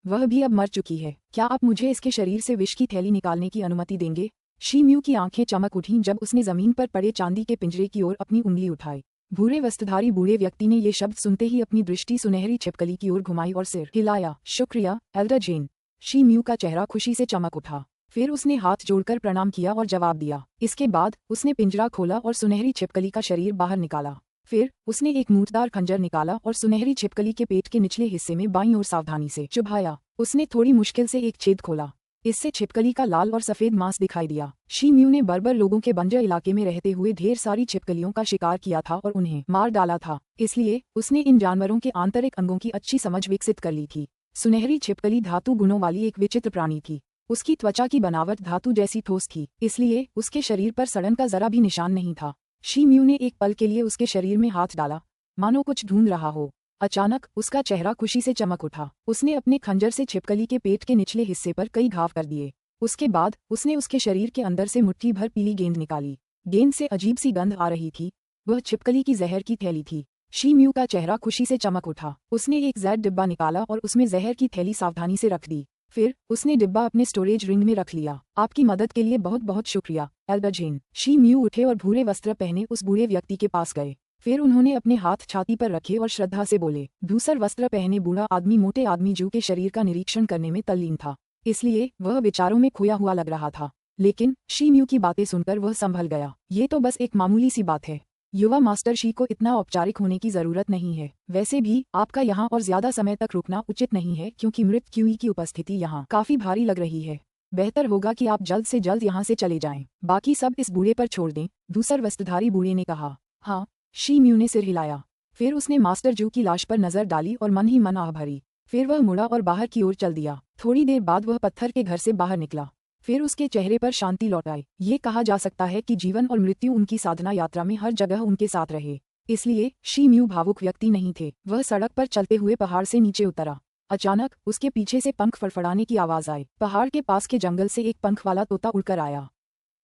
वह भी अब मर चुकी है। क्या आप मुझे इसके शरीर से विष की थैली निकालने की अनुमति देंगे? शी म्यू की आंखें चमक उठीं जब उसने जमीन पर पड़े चांदी के पिंजरे की ओर अपनी उंगली उठाई। भूरे वस्त्रधारी बूढ़े व्यक्ति ने ये शब्द सुनते ही अपनी दृष्टि सुनहरी छिपकली की ओर घुमाई और सिर हिलाया। शुक्रिया एल्डर जेन। शी म्यू का चेहरा खुशी से चमक उठा। फिर उसने हाथ जोड़कर प्रणाम किया और जवाब दिया। इसके बाद उसने पिंजरा खोला और सुनहरी छिपकली का शरीर बाहर निकाला। फिर उसने एक मूठदार खंजर निकाला और सुनहरी छिपकली के पेट के निचले हिस्से में बाईं ओर सावधानी से चुभाया। उसने थोड़ी मुश्किल से एक छेद खोला। इससे छिपकली का लाल और सफेद मांस दिखाई दिया। शी म्यू ने बर्बर लोगों के बंजर इलाके में रहते हुए ढेर सारी छिपकलियों का शिकार किया था और उन्हें मार डाला था, इसलिए उसने इन जानवरों के आंतरिक अंगों की अच्छी समझ विकसित कर ली थी। सुनहरी छिपकली धातु गुणों वाली एक विचित्र प्राणी थी। उसकी त्वचा की बनावट धातु जैसी ठोस थी, इसलिए उसके शरीर पर सड़न का जरा भी निशान नहीं था। शी म्यू ने एक पल के लिए उसके शरीर में हाथ डाला, मानो कुछ ढूंढ रहा हो। अचानक उसका चेहरा खुशी से चमक उठा। उसने अपने खंजर से छिपकली के पेट के निचले हिस्से पर कई घाव कर दिए। उसके बाद उसने उसके शरीर के अंदर से मुट्ठी भर पीली गेंद निकाली। गेंद से अजीब सी गंध आ रही थी। वह छिपकली की जहर की थैली थी। शी म्यू का चेहरा खुशी से चमक उठा। उसने एक जैड डिब्बा निकाला और उसमें जहर की थैली सावधानी से रख दी। फिर उसने डिब्बा अपने स्टोरेज रिंग में रख लिया। आपकी मदद के लिए बहुत बहुत शुक्रिया एल्डरजेन। शी म्यू उठे और भूरे वस्त्र पहने उस बूढ़े व्यक्ति के पास गए। फिर उन्होंने अपने हाथ छाती पर रखे और श्रद्धा से बोले। धूसर वस्त्र पहने बूढ़ा आदमी मोटे आदमी जू के शरीर का निरीक्षण करने में तल्लीन था, इसलिए वह विचारों में खोया हुआ लग रहा था। लेकिन शी म्यू की बातें सुनकर वह संभल गया। ये तो बस एक मामूली सी बात है। युवा मास्टर शी को इतना औपचारिक होने की जरूरत नहीं है। वैसे भी आपका यहाँ और ज्यादा समय तक रुकना उचित नहीं है, क्योंकि मृत क्यूई की उपस्थिति यहाँ काफी भारी लग रही है। बेहतर होगा कि आप जल्द से जल्द यहाँ से चले जाएं। बाकी सब इस बूढ़े पर छोड़ दें, दूसर वस्त्रधारी बूढ़े ने कहा। हाँ, शी म्यू ने सिर हिलाया। फिर उसने मास्टर जू की लाश पर नजर डाली और मन ही मन आह भरी। फिर वह मुड़ा और बाहर की ओर चल दिया। थोड़ी देर बाद वह पत्थर के घर से बाहर निकला। फिर उसके चेहरे पर शांति लौट आई। ये कहा जा सकता है कि जीवन और मृत्यु उनकी साधना यात्रा में हर जगह उनके साथ रहे, इसलिए शी म्यू भावुक व्यक्ति नहीं थे। वह सड़क पर चलते हुए पहाड़ से नीचे उतरा। अचानक उसके पीछे से पंख फड़फड़ाने की आवाज आई। पहाड़ के पास के जंगल से एक पंख वाला तोता उड़कर आया।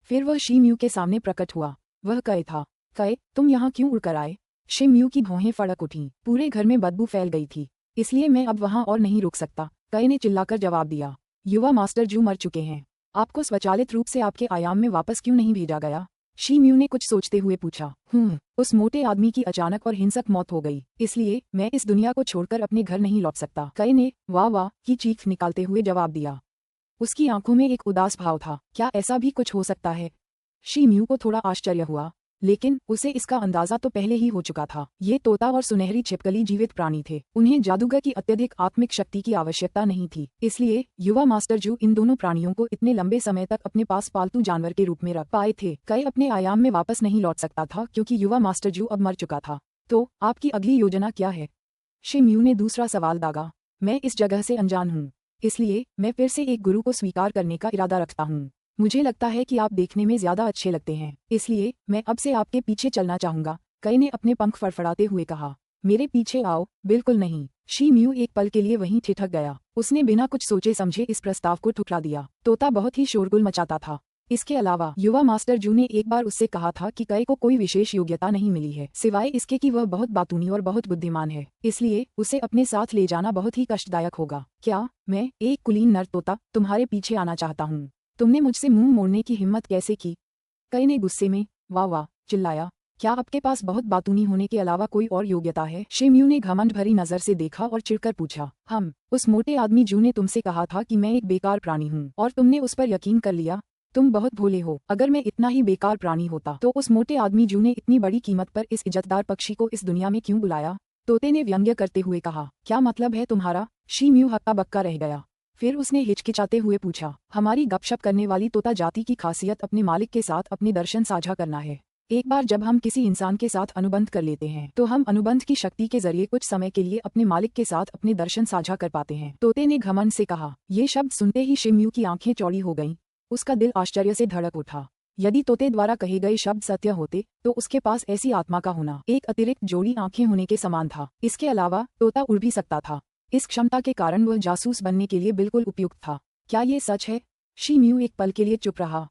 फिर वह शी म्यू के सामने प्रकट हुआ। वह कहे था, कहे तुम यहाँ क्यों उड़कर आए? शी म्यू की भौहें फड़क उठीं। पूरे घर में बदबू फैल गई थी, इसलिए मैं अब वहाँ और नहीं रुक सकता, कहे ने चिल्लाकर जवाब दिया। युवा मास्टर जू मर चुके हैं, आपको स्वचालित रूप से आपके आयाम में वापस क्यों नहीं भेजा गया? शी म्यू ने कुछ सोचते हुए पूछा। उस मोटे आदमी की अचानक और हिंसक मौत हो गई, इसलिए मैं इस दुनिया को छोड़कर अपने घर नहीं लौट सकता, कहे ने वाह वाह की चीख निकालते हुए जवाब दिया। उसकी आंखों में एक उदास भाव था। क्या ऐसा भी कुछ हो सकता है? शी म्यू को थोड़ा आश्चर्य हुआ, लेकिन उसे इसका अंदाजा तो पहले ही हो चुका था। ये तोता और सुनहरी छिपकली जीवित प्राणी थे, उन्हें जादूगर की अत्यधिक आत्मिक शक्ति की आवश्यकता नहीं थी। इसलिए युवा मास्टर जू इन दोनों प्राणियों को इतने लंबे समय तक अपने पास पालतू जानवर के रूप में रख पाए थे। कई अपने आयाम में वापस नहीं लौट सकता था, क्योंकि युवा मास्टर जू अब मर चुका था। तो आपकी अगली योजना क्या है? शी म्यू ने दूसरा सवाल दागा। मैं इस जगह से अनजान हूँ, इसलिए मैं फिर से एक गुरु को स्वीकार करने का इरादा रखता हूँ। मुझे लगता है कि आप देखने में ज्यादा अच्छे लगते हैं, इसलिए मैं अब से आपके पीछे चलना चाहूंगा, कई ने अपने पंख फड़फड़ाते हुए कहा। मेरे पीछे आओ? बिल्कुल नहीं। शी म्यू एक पल के लिए वहीं ठिठक गया। उसने बिना कुछ सोचे समझे इस प्रस्ताव को ठुकरा दिया। तोता बहुत ही शोरगुल मचाता था। इसके अलावा युवा मास्टर जू ने एक बार उससे कहा था कि कई को कोई विशेष योग्यता नहीं मिली है, सिवाय इसके कि वह बहुत बातूनी और बहुत बुद्धिमान है, इसलिए उसे अपने साथ ले जाना बहुत ही कष्टदायक होगा। क्या मैं, एक कुलीन नर तोता, तुम्हारे पीछे आना चाहता हूँ? तुमने मुझसे मुंह मोड़ने की हिम्मत कैसे की? कई ने गुस्से में वाह वाह चिल्लाया। क्या आपके पास बहुत बातूनी होने के अलावा कोई और योग्यता है? शी म्यू ने घमंड भरी नजर से देखा और चिढ़कर पूछा। उस मोटे आदमी जू ने तुमसे कहा था कि मैं एक बेकार प्राणी हूँ, और तुमने उस पर यकीन कर लिया। तुम बहुत भोले हो। अगर मैं इतना ही बेकार प्राणी होता तो उस मोटे आदमी जू ने इतनी बड़ी कीमत पर इस इज्जतदार पक्षी को इस दुनिया में क्यों बुलाया? तोते ने व्यंग्य करते हुए कहा। क्या मतलब है तुम्हारा? शी म्यू हक्का बक्का रह गया। फिर उसने हिचकिचाते हुए पूछा। हमारी गपशप करने वाली तोता जाति की खासियत अपने मालिक के साथ अपने दर्शन साझा करना है। एक बार जब हम किसी इंसान के साथ अनुबंध कर लेते हैं तो हम अनुबंध की शक्ति के जरिए कुछ समय के लिए अपने मालिक के साथ अपने दर्शन साझा कर पाते हैं, तोते ने घमंड से कहा। ये शब्द सुनते ही शी म्यू की आंखें चौड़ी हो गईं। उसका दिल आश्चर्य से धड़क उठा। यदि तोते द्वारा कहे गए शब्द सत्य होते तो उसके पास ऐसी आत्मा का होना एक अतिरिक्त जोड़ी आंखें होने के समान था। इसके अलावा तोता उड़ भी सकता था। इस क्षमता के कारण वह जासूस बनने के लिए बिल्कुल उपयुक्त था। क्या ये सच है? शी म्यू एक पल के लिए चुप रहा।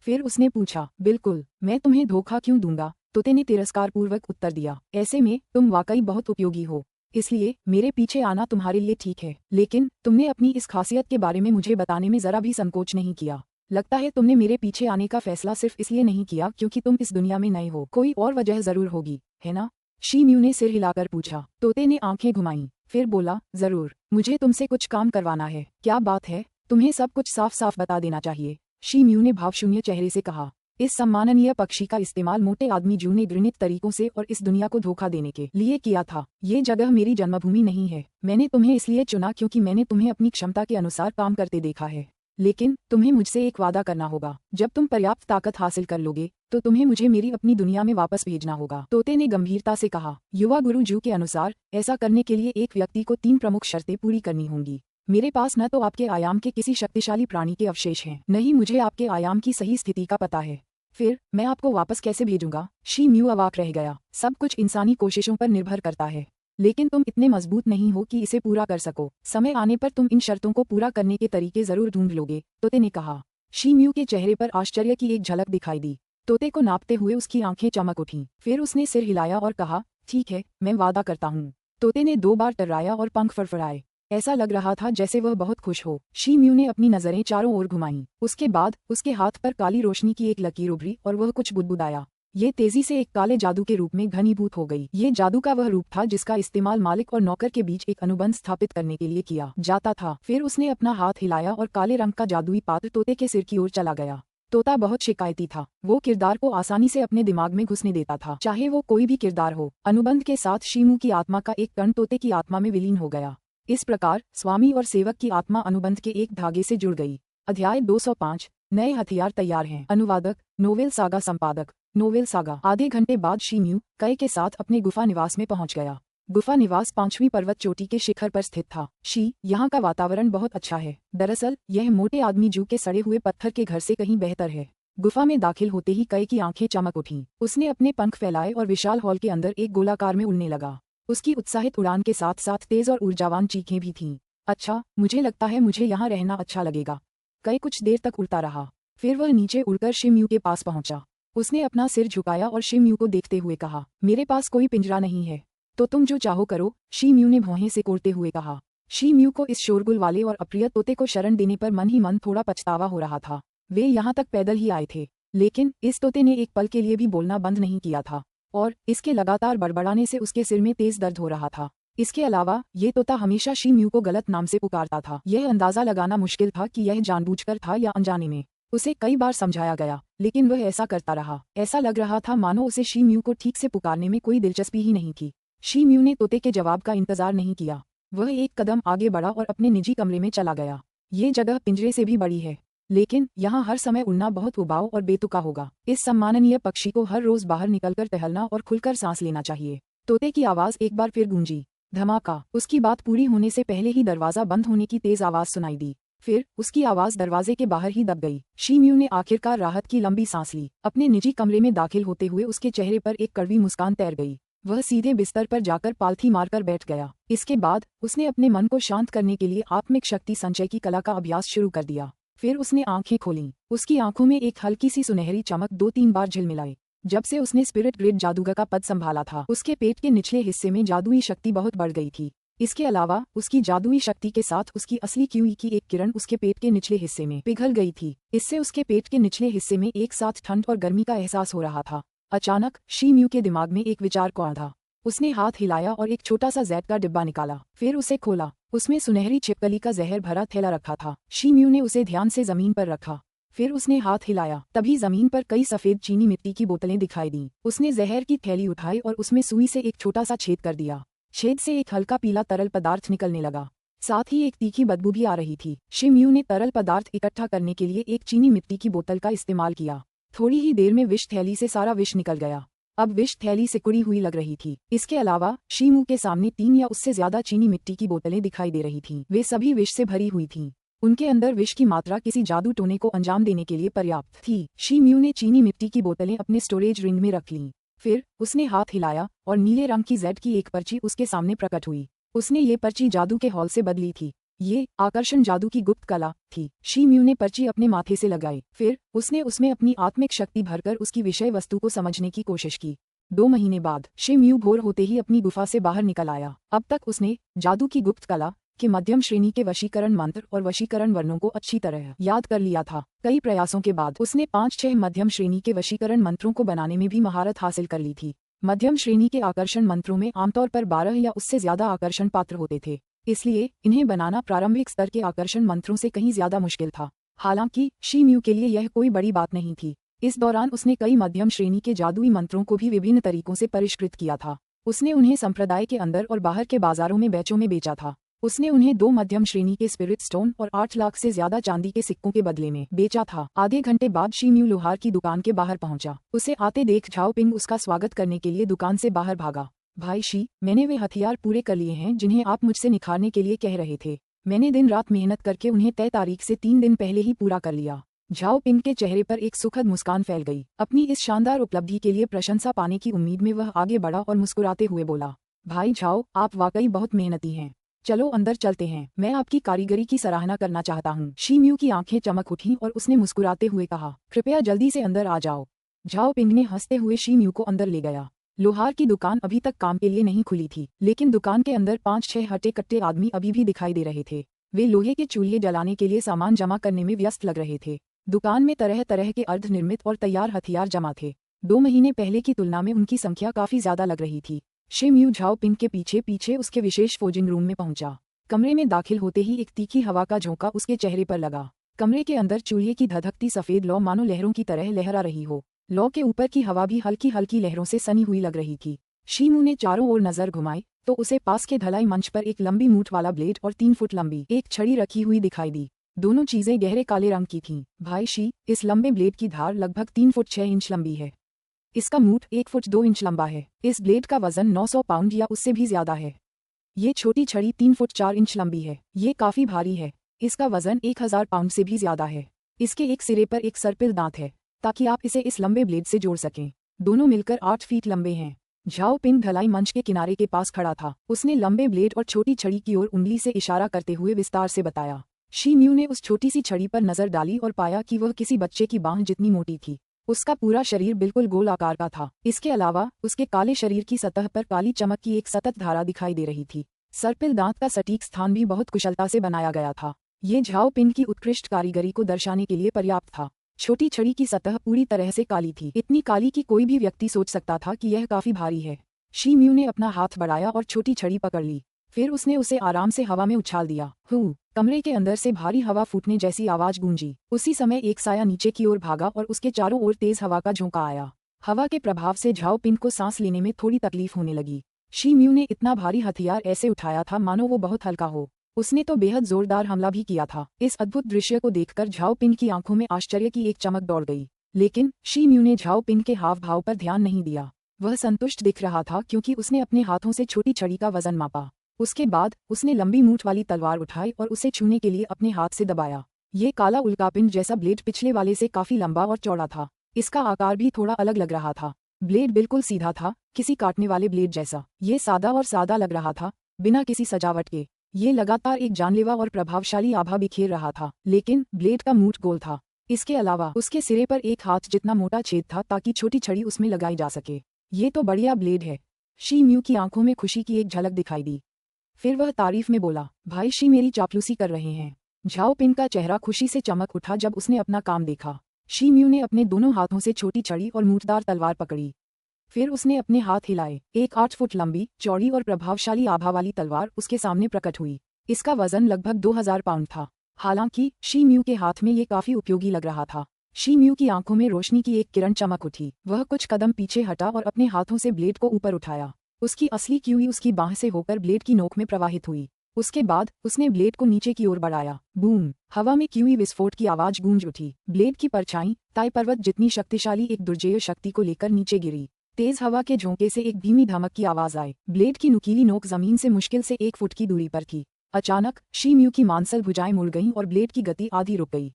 फिर उसने पूछा। बिल्कुल, मैं तुम्हें धोखा क्यों दूंगा? तोते ने तिरस्कारपूर्वक उत्तर दिया। ऐसे में तुम वाकई बहुत उपयोगी हो, इसलिए मेरे पीछे आना तुम्हारे लिए ठीक है। लेकिन तुमने अपनी इस खासियत के बारे में मुझे बताने में जरा भी संकोच नहीं किया। लगता है तुमने मेरे पीछे आने का फैसला सिर्फ इसलिए नहीं किया क्योंकि तुम इस दुनिया में नए हो। कोई और वजह जरूर होगी, है ना? शी म्यू ने सिर हिलाकर पूछा। तोते ने आंखें घुमाईं, फिर बोला, जरूर, मुझे तुमसे कुछ काम करवाना है। क्या बात है? तुम्हें सब कुछ साफ साफ बता देना चाहिए, शी म्यू ने भावशून्य चेहरे से कहा। इस सम्माननीय पक्षी का इस्तेमाल मोटे आदमी जू ने घृणित तरीकों से और इस दुनिया को धोखा देने के लिए किया था। ये जगह मेरी जन्मभूमि नहीं है। मैंने तुम्हें इसलिए चुना क्योंकि मैंने तुम्हें अपनी क्षमता के अनुसार काम करते देखा है। लेकिन तुम्हें मुझसे एक वादा करना होगा। जब तुम पर्याप्त ताकत हासिल कर लोगे तो तुम्हें मुझे मेरी अपनी दुनिया में वापस भेजना होगा, तोते ने गंभीरता से कहा। युवा गुरु जू के अनुसार ऐसा करने के लिए एक व्यक्ति को 3 प्रमुख शर्तें पूरी करनी होंगी। मेरे पास न तो आपके आयाम के किसी शक्तिशाली प्राणी के अवशेष हैं, न ही मुझे आपके आयाम की सही स्थिति का पता है। फिर मैं आपको वापस कैसे भेजूंगा? शी म्यू अवाक रह गया। सब कुछ इंसानी कोशिशों पर निर्भर करता है, लेकिन तुम इतने मजबूत नहीं हो कि इसे पूरा कर सको। समय आने पर तुम इन शर्तों को पूरा करने के तरीके जरूर ढूंढ लोगे, तोते ने कहा। शी म्यू के चेहरे पर आश्चर्य की एक झलक दिखाई दी। तोते को नापते हुए उसकी आंखें चमक उठीं। फिर उसने सिर हिलाया और कहा, ठीक है, मैं वादा करता हूँ। तोते ने 2 बार टर्राया और पंख फड़फड़ाए। ऐसा लग रहा था जैसे वह बहुत खुश हो। शी म्यू ने अपनी नजरें चारों ओर घुमाईं। उसके बाद उसके हाथ पर काली रोशनी की एक लकीर उभरी और वह कुछ बुदबुदाया। ये तेजी से एक काले जादू के रूप में घनीभूत हो गई। ये जादू का वह रूप था जिसका इस्तेमाल मालिक और नौकर के बीच एक अनुबंध स्थापित करने के लिए किया जाता था। फिर उसने अपना हाथ हिलाया और काले रंग का जादुई पात्र तोते के सिर की ओर चला गया। तोता बहुत शिकायती था। वो किरदार को आसानी से अपने दिमाग में घुसने देता था, चाहे वो कोई भी किरदार हो। अनुबंध के साथ शीमू की आत्मा का एक कण तोते की आत्मा में विलीन हो गया। इस प्रकार स्वामी और सेवक की आत्मा अनुबंध के एक धागे से जुड़ गई। अध्याय 205 नए हथियार तैयार हैं। अनुवादक नोवेल सागा संपादक नोवेल सागा। आधे घंटे बाद शी म्यू कई के साथ अपने गुफा निवास में पहुंच गया। गुफा निवास 5वीं पर्वत चोटी के शिखर पर स्थित था। यहाँ का वातावरण बहुत अच्छा है। दरअसल यह मोटे आदमी जू के सड़े हुए पत्थर के घर से कहीं बेहतर है। गुफा में दाखिल होते ही कई की आंखें चमक उठीं। उसने अपने पंख फैलाए और विशाल हॉल के अंदर एक गोलाकार में उड़ने लगा। उसकी उत्साहित उड़ान के साथ साथ तेज और ऊर्जावान चीखें भी थीं। अच्छा, मुझे लगता है मुझे यहाँ रहना अच्छा लगेगा। कई कुछ देर तक उड़ता रहा। फिर वह नीचे उड़कर शी म्यू के पास पहुंचा। उसने अपना सिर झुकाया और शी म्यू को देखते हुए कहा, मेरे पास कोई पिंजरा नहीं है, तो तुम जो चाहो करो, शी म्यू ने भौहें से कोड़ते हुए कहा। शी म्यू को इस शोरगुल वाले और अप्रिय तोते को शरण देने पर मन ही मन थोड़ा पछतावा हो रहा था। वे यहाँ तक पैदल ही आए थे, लेकिन इस तोते ने एक पल के लिए भी बोलना बंद नहीं किया था और इसके लगातार बड़बड़ाने से उसके सिर में तेज दर्द हो रहा था। इसके अलावा ये तोता हमेशा शी म्यू को गलत नाम से पुकारता था। यह अंदाजा लगाना मुश्किल था कि यह जानबूझकर था या अनजाने में। उसे कई बार समझाया गया, लेकिन वह ऐसा करता रहा। ऐसा लग रहा था मानो उसे शी म्यू को ठीक से पुकारने में कोई दिलचस्पी ही नहीं थी। शी म्यू ने तोते के जवाब का इंतजार नहीं किया। वह एक कदम आगे बढ़ा और अपने निजी कमरे में चला गया। ये जगह पिंजरे से भी बड़ी है, लेकिन यहाँ हर समय उड़ना बहुत उबाऊ और बेतुका होगा। इस सम्माननीय पक्षी को हर रोज बाहर निकलकर टहलना और खुलकर सांस लेना चाहिए। तोते की आवाज एक बार फिर गूंजी। धमाका। उसकी बात पूरी होने से पहले ही दरवाजा बंद होने की तेज आवाज सुनाई दी। फिर उसकी आवाज दरवाजे के बाहर ही दब गई। शी म्यू ने आखिरकार राहत की लंबी सांस ली। अपने निजी कमरे में दाखिल होते हुए उसके चेहरे पर एक कड़वी मुस्कान तैर गई। वह सीधे बिस्तर पर जाकर पालथी मारकर बैठ गया। इसके बाद उसने अपने मन को शांत करने के लिए आत्मिक शक्ति संचय की कला का अभ्यास शुरू कर दिया। फिर उसने आंखें खोलीं। उसकी आंखों में एक हल्की सी सुनहरी चमक 2-3 बार झिलमिलाई। जब से उसने स्पिरिट ग्रिड जादूगर का पद संभाला था, उसके पेट के निचले हिस्से में जादुई शक्ति बहुत बढ़ गई थी। इसके अलावा उसकी जादुई शक्ति के साथ उसकी असली क्यूई की एक किरण उसके पेट के निचले हिस्से में पिघल गई थी। इससे उसके पेट के निचले हिस्से में एक साथ ठंड और गर्मी का एहसास हो रहा था। अचानक शी म्यू के दिमाग में एक विचार कौंधा। उसने हाथ हिलाया और एक छोटा सा जैद का डिब्बा निकाला। फिर उसे खोला। उसमें सुनहरी छिपकली का जहर भरा थैला रखा था। शी म्यू ने उसे ध्यान से जमीन पर रखा। फिर उसने हाथ हिलाया, तभी जमीन पर कई सफेद चीनी मिट्टी की बोतलें दिखाई दीं। उसने जहर की थैली उठाई और उसमें सुई से एक छोटा सा छेद कर दिया। छेद से एक हल्का पीला तरल पदार्थ निकलने लगा। साथ ही एक तीखी बदबू भी आ रही थी। शी म्यू ने तरल पदार्थ इकट्ठा करने के लिए एक चीनी मिट्टी की बोतल का इस्तेमाल किया। थोड़ी ही देर में विष थैली से सारा विष निकल गया। अब विष थैली सिकुड़ी हुई लग रही थी। इसके अलावा शी म्यू के सामने 3 या उससे ज्यादा चीनी मिट्टी की बोतलें दिखाई दे रही थीं। वे सभी विष से भरी हुई थीं। उनके अंदर विष की मात्रा किसी जादू टोने को अंजाम देने के लिए पर्याप्त थी। शी म्यू ने चीनी मिट्टी की बोतलें अपने स्टोरेज रिंग में रख लीं। फिर उसने हाथ हिलाया और नीले रंग की जेड की एक पर्ची उसके सामने प्रकट हुई। उसने ये पर्ची जादू के हॉल से बदली थी। ये आकर्षण जादू की गुप्त कला थी। शी म्यू ने पर्ची अपने माथे से लगाई। फिर उसने उसमें अपनी आत्मिक शक्ति भरकर उसकी विषय वस्तु को समझने की कोशिश की। 2 महीने बाद शी म्यू भोर होते ही अपनी गुफा से बाहर निकल आया। अब तक उसने जादू की गुप्त कला के मध्यम श्रेणी के वशीकरण मंत्र और वशीकरण वर्णों को अच्छी तरह याद कर लिया था। कई प्रयासों के बाद उसने 5-6 मध्यम श्रेणी के वशीकरण मंत्रों को बनाने में भी महारत हासिल कर ली थी। मध्यम श्रेणी के आकर्षण मंत्रों में आमतौर पर 12 या उससे ज्यादा आकर्षण पात्र होते थे, इसलिए इन्हें बनाना प्रारंभिक स्तर के आकर्षण मंत्रों से कहीं ज्यादा मुश्किल था। हालांकि शी म्यू के लिए यह कोई बड़ी बात नहीं थी। इस दौरान उसने कई मध्यम श्रेणी के जादुई मंत्रों को भी विभिन्न तरीकों से परिष्कृत किया था। उसने उन्हें संप्रदाय के अंदर और बाहर के बाजारों में बैचों में बेचा था। उसने उन्हें 2 मध्यम श्रेणी के स्पिरिट स्टोन और 8 लाख से ज्यादा चांदी के सिक्कों के बदले में बेचा था। आधे घंटे बाद शी म्यू लोहार की दुकान के बाहर पहुंचा। उसे आते देख झाओ पिंग उसका स्वागत करने के लिए दुकान से बाहर भागा। भाई शी, मैंने वे हथियार पूरे कर लिए हैं जिन्हें आप मुझसे निखारने के लिए कह रहे थे। मैंने दिन रात मेहनत करके उन्हें तय तारीख से 3 दिन पहले ही पूरा कर लिया। झाओ पिंग के चेहरे पर एक सुखद मुस्कान फैल गई। अपनी इस शानदार उपलब्धि के लिए प्रशंसा पाने की उम्मीद में वह आगे बढ़ा और मुस्कुराते हुए बोला, भाई झाओ, आप वाकई बहुत मेहनती हैं। चलो अंदर चलते हैं, मैं आपकी कारीगरी की सराहना करना चाहता हूँ। शी म्यू की आंखें चमक उठीं और उसने मुस्कुराते हुए कहा, कृपया जल्दी से अंदर आ जाओ। झाओ पिंग ने हंसते हुए शी म्यू को अंदर ले गया। लोहार की दुकान अभी तक काम के लिए नहीं खुली थी, लेकिन दुकान के अंदर 5-6 हटे कट्टे आदमी अभी भी दिखाई दे रहे थे। वे लोहे के चूल्हे जलाने के लिए सामान जमा करने में व्यस्त लग रहे थे। दुकान में तरह तरह के अर्धनिर्मित और तैयार हथियार जमा थे। 2 महीने पहले की तुलना में उनकी संख्या काफी ज्यादा लग रही थी। शी म्यू झाओपिंग के पीछे पीछे उसके विशेष फोजिंग रूम में पहुंचा। कमरे में दाखिल होते ही एक तीखी हवा का झोंका उसके चेहरे पर लगा। कमरे के अंदर चूल्हे की धधकती सफेद लौ मानो लहरों की तरह लहरा रही हो। लौ के ऊपर की हवा भी हल्की हल्की लहरों से सनी हुई लग रही थी। शी म्यू ने चारों ओर नजर घुमाई तो उसे पास के ढलाई मंच पर एक लंबी मूठ वाला ब्लेड और 3 फुट लंबी एक छड़ी रखी हुई दिखाई दी। दोनों चीजें गहरे काले रंग की थीं। भाई शी, इस लंबे ब्लेड की धार लगभग 3 फुट 6 इंच लंबी है। इसका मूठ 1 फुट 2 इंच लंबा है। इस ब्लेड का वजन 900 पाउंड या उससे भी ज्यादा है। ये छोटी छड़ी 3 फुट 4 इंच लंबी है। ये काफी भारी है। इसका वजन 1000 पाउंड से भी ज्यादा है। इसके एक सिरे पर एक सर्पिल दांत है ताकि आप इसे इस लंबे ब्लेड से जोड़ सकें। दोनों मिलकर 8 फीट लंबे हैं। झाओपिंग ढलाई मंच के किनारे के पास खड़ा था। उसने लंबे ब्लेड और छोटी छड़ी की ओर उंगली से इशारा करते हुए विस्तार से बताया। शी म्यू ने उस छोटी सी छड़ी पर नजर डाली और पाया कि वह किसी बच्चे की बांह जितनी मोटी थी। उसका पूरा शरीर बिल्कुल गोल आकार का था। इसके अलावा उसके काले शरीर की सतह पर काली चमक की एक सतत धारा दिखाई दे रही थी। सर्पिल दांत का सटीक स्थान भी बहुत कुशलता से बनाया गया था। ये झाओपिंग की उत्कृष्ट कारीगरी को दर्शाने के लिए पर्याप्त था। छोटी छड़ी की सतह पूरी तरह से काली थी, इतनी काली कि कोई भी व्यक्ति सोच सकता था कि यह काफी भारी है। शी म्यू ने अपना हाथ बढ़ाया और छोटी छड़ी पकड़ ली। फिर उसने उसे आराम से हवा में उछाल दिया। कमरे के अंदर से भारी हवा फूटने जैसी आवाज गूंजी। उसी समय एक साया नीचे की ओर भागा और उसके चारों ओर तेज हवा का झोंका आया। हवा के प्रभाव से झाओपिंग को सांस लेने में थोड़ी तकलीफ होने लगी। शी म्यू ने इतना भारी हथियार ऐसे उठाया था मानो वो बहुत हल्का हो। उसने तो बेहद जोरदार हमला भी किया था। इस अद्भुत दृश्य को देखकर झाओपिंग की आंखों में आश्चर्य की एक चमक दौड़ गई। लेकिन शी म्यू ने झाओपिंग के हाव भाव पर ध्यान नहीं दिया। वह संतुष्ट दिख रहा था क्योंकि उसने अपने हाथों से छोटी छड़ी का वजन मापा। उसके बाद उसने लंबी मूठ वाली तलवार उठाई और उसे छूने के लिए अपने हाथ से दबाया। ये काला उल्कापिंड जैसा ब्लेड पिछले वाले से काफी लंबा और चौड़ा था। इसका आकार भी थोड़ा अलग लग रहा था। ब्लेड बिल्कुल सीधा था, किसी काटने वाले ब्लेड जैसा। ये सादा और सादा लग रहा था, बिना किसी सजावट के। ये लगातार एक जानलेवा और प्रभावशाली आभा बिखेर रहा था। लेकिन ब्लेड का मूठ गोल था। इसके अलावा उसके सिरे पर एक हाथ जितना मोटा छेद था ताकि छोटी छड़ी उसमें लगाई जा सके। ये तो बढ़िया ब्लेड है। शी म्यू की आंखों में खुशी की एक झलक दिखाई दी। फिर वह तारीफ में बोला, भाई शी मेरी चापलूसी कर रहे हैं। झाओपिंग का चेहरा खुशी से चमक उठा जब उसने अपना काम देखा। शी म्यू ने अपने दोनों हाथों से छोटी छड़ी और मूठदार तलवार पकड़ी। फिर उसने अपने हाथ हिलाए। एक 8 फुट लंबी, चौड़ी और प्रभावशाली आभा वाली तलवार उसके सामने प्रकट हुई। इसका वजन लगभग 2000 पाउंड था। हालांकि शी म्यू के हाथ में ये काफी उपयोगी लग रहा था। शी म्यू की आंखों में रोशनी की एक किरण चमक उठी। वह कुछ कदम पीछे हटा और अपने हाथों से ब्लेड को ऊपर उठाया। उसकी असली क्यूई उसकी बाह से होकर ब्लेड की नोक में प्रवाहित हुई। उसके बाद उसने ब्लेड को नीचे की ओर बढ़ाया। बूम! हवा में क्यूई विस्फोट की आवाज गूंज उठी। ब्लेड की परछाई ताई पर्वत जितनी शक्तिशाली एक दुर्जेय शक्ति को लेकर नीचे गिरी। तेज हवा के झोंके से एक धीमी धमक की आवाज आई। ब्लेड की नुकीली नोक जमीन से मुश्किल से 1 फुट की दूरी पर थी। अचानक शी म्यू की मांसल भुजाएं मुड़ गईं और ब्लेड की गति आधी रुक गई।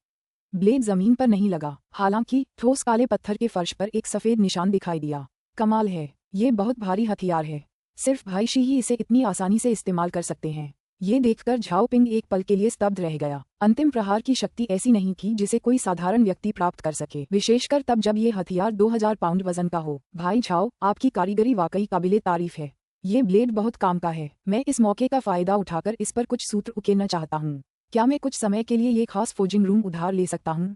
ब्लेड जमीन पर नहीं लगा, हालांकि ठोस काले पत्थर के फर्श पर एक सफेद निशान दिखाई दिया। कमाल है, ये बहुत भारी हथियार है। सिर्फ भाई शी ही इसे इतनी आसानी से इस्तेमाल कर सकते हैं। ये देखकर झाओपिंग एक पल के लिए स्तब्ध रह गया। अंतिम प्रहार की शक्ति ऐसी नहीं थी जिसे कोई साधारण व्यक्ति प्राप्त कर सके, विशेषकर तब जब ये हथियार 2000 पाउंड वजन का हो। भाई झाओ, आपकी कारीगरी वाकई काबिले तारीफ है। ये ब्लेड बहुत काम का है। मैं इस मौके का फायदा उठाकर इस पर कुछ सूत्र उकेरना चाहता हूँ। क्या मैं कुछ समय के लिए ये खास फोजिंग रूम उधार ले सकता हूँ?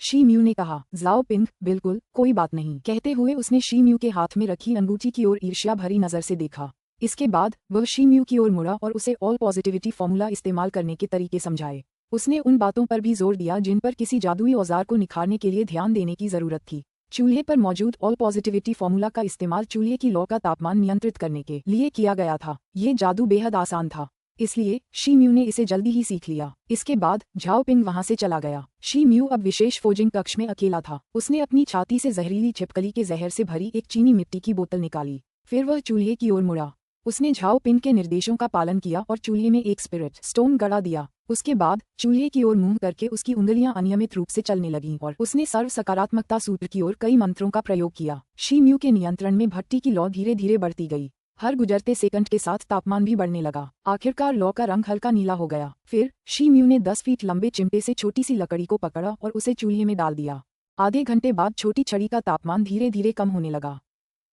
शी म्यू ने कहा। झाओपिंग, बिल्कुल, कोई बात नहीं, कहते हुए उसने शी म्यू के हाथ में रखी अंगूठी की ओर ईर्ष्या भरी नजर से देखा। इसके बाद वह शी म्यू की ओर मुड़ा और उसे ऑल पॉजिटिविटी फॉर्मूला इस्तेमाल करने के तरीके समझाए। उसने उन बातों पर भी जोर दिया जिन पर किसी जादुई औजार को निखारने के लिए ध्यान देने की जरूरत थी। चूल्हे पर मौजूद ऑल पॉजिटिविटी फॉर्मूला का इस्तेमाल चूल्हे की लौ का तापमान नियंत्रित करने के लिए किया गया था। ये जादू बेहद आसान था, इसलिए शी म्यू ने इसे जल्दी ही सीख लिया। इसके बाद झाओपिंग वहां से चला गया। शी म्यू अब विशेष फोजिंग कक्ष में अकेला था। उसने अपनी छाती से जहरीली छिपकली के जहर से भरी एक चीनी मिट्टी की बोतल निकाली। फिर वह चूल्हे की ओर मुड़ा। उसने झाओपिंग के निर्देशों का पालन किया और चूल्हे में एक स्पिरिट स्टोन गड़ा दिया। उसके बाद चूल्हे की ओर मुंह करके उसकी उंगलियां अनियमित रूप से चलने लगीं और उसने सर्व सकारात्मकता सूत्र की ओर कई मंत्रों का प्रयोग किया। शी म्यू के नियंत्रण में भट्टी की लौ धीरे धीरे बढ़ती गई। हर गुजरते सेकंड के साथ तापमान भी बढ़ने लगा। आखिरकार लौ का रंग हल्का नीला हो गया। फिर शी म्यू ने 10 फीट लंबे चिमटे से छोटी सी लकड़ी को पकड़ा और उसे चूल्हे में डाल दिया। आधे घंटे बाद छोटी छड़ी का तापमान धीरे धीरे कम होने लगा।